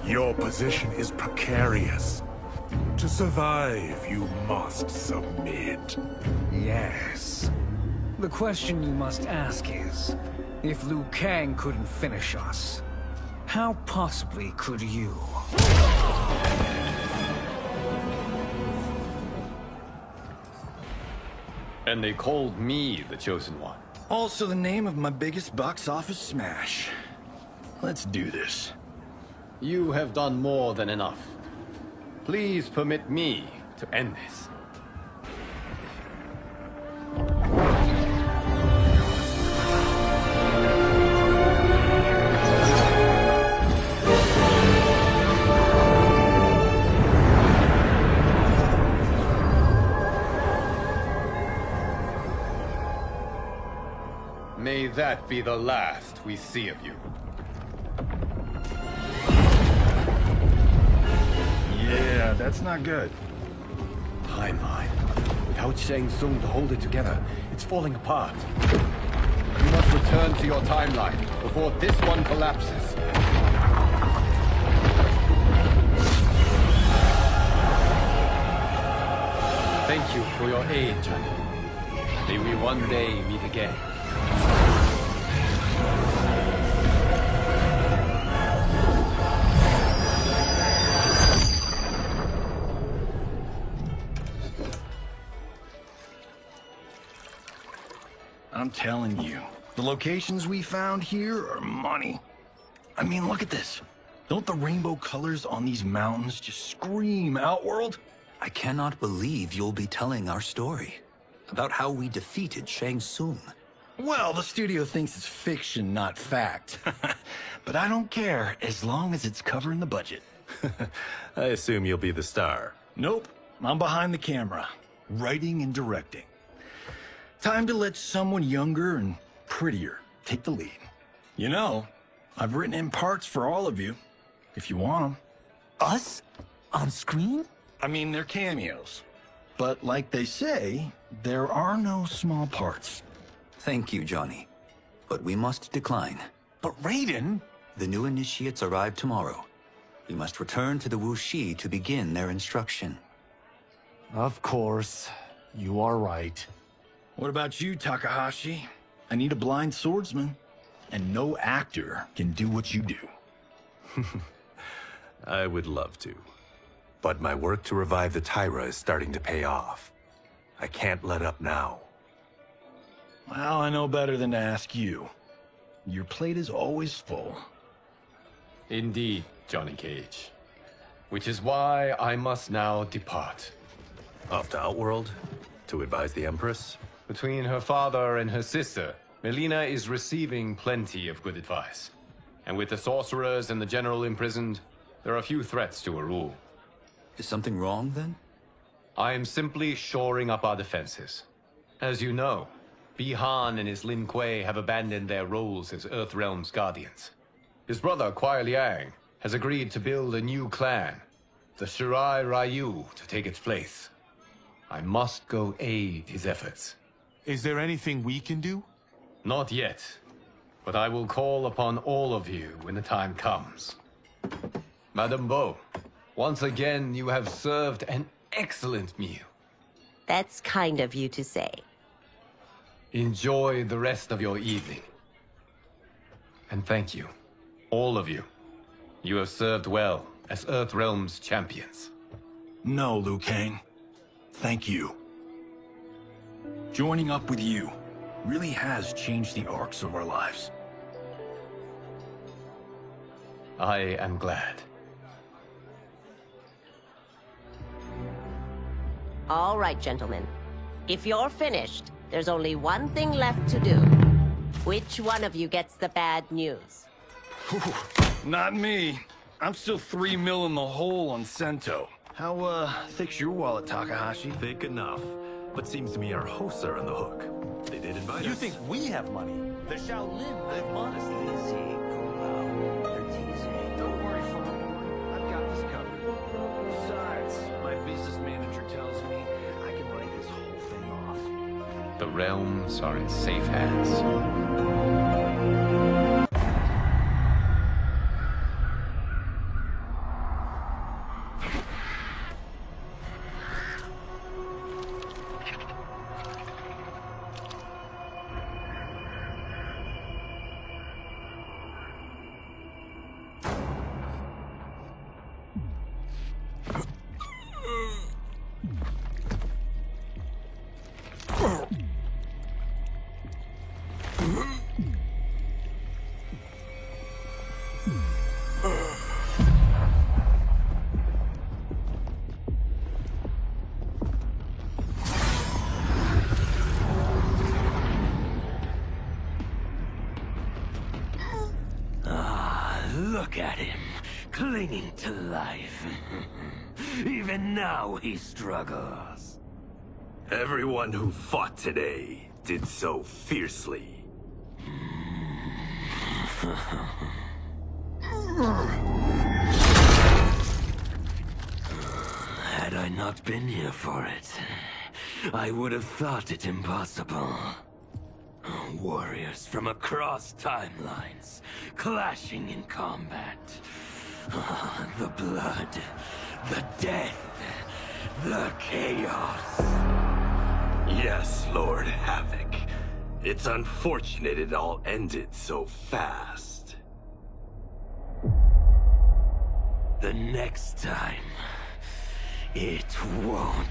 Your position is precarious. To survive, you must submit. Yes. The question you must ask is, if Liu Kang couldn't finish us, how possibly could you? And they called me the Chosen One. Also the name of my biggest box office smash. Let's do this. You have done more than enough. Please permit me to end this. May that be the last we see of you. Yeah, that's not good. Timeline. Without Shang Tsung to hold it together, it's falling apart. You must return to your timeline before this one collapses. Thank you for your aid, Johnny. May we one day meet again. I'm telling you, the locations we found here are money. I mean, look at this. Don't the rainbow colors on these mountains just scream Outworld? I cannot believe you'll be telling our story about how we defeated Shang Tsung. Well, the studio thinks it's fiction, not fact. But I don't care, as long as it's covering the budget. I assume you'll be the star. Nope, I'm behind the camera, writing and directing. Time to let someone younger and prettier take the lead. You know, I've written in parts for all of you, if you want them. Us? On screen? I mean, they're cameos. But like they say, there are no small parts. Thank you, Johnny. But we must decline. But Raiden? The new initiates arrive tomorrow. We must return to the Wuxi to begin their instruction. Of course. You are right. What about you, Takahashi? I need a blind swordsman. And no actor can do what you do. I would love to. But my work to revive the Tyra is starting to pay off. I can't let up now. Well, I know better than to ask you. Your plate is always full. Indeed, Johnny Cage. Which is why I must now depart. Off to Outworld? To advise the Empress? Between her father and her sister, Melina is receiving plenty of good advice. And with the sorcerers and the general imprisoned, there are few threats to her rule. Is something wrong, then? I am simply shoring up our defenses. As you know, Bi-Han and his Lin Kuei have abandoned their roles as Earthrealm's guardians. His brother, Kuai Liang, has agreed to build a new clan, the Shirai Ryu, to take its place. I must go aid his efforts. Is there anything we can do? Not yet, but I will call upon all of you when the time comes. Madame Bo, once again you have served an excellent meal. That's kind of you to say. Enjoy the rest of your evening. And thank you, all of you. You have served well as Earthrealm's champions. No, Liu Kang. Thank you. Joining up with you really has changed the arcs of our lives. I am glad. All right, gentlemen. If you're finished, there's only one thing left to do. Which one of you gets the bad news? Not me. I'm still 3 mil in the hole on Sento. How, thick's your wallet, Takahashi? Thick enough. But seems to me our hosts are on the hook. They did invite us. You think we have money? The Shaolin live modestly. Easy, Kumo. They're teasing. Don't worry, Father. I've got this covered. Besides, my business manager tells me I can write this whole thing off. The realms are in safe hands. Look at him, clinging to life. Even now he struggles. Everyone who fought today did so fiercely. Had I not been here for it, I would have thought it impossible. Warriors from across timelines, clashing in combat. The blood, the death, the chaos. Yes, Lord Havoc. It's unfortunate it all ended so fast. The next time, it won't.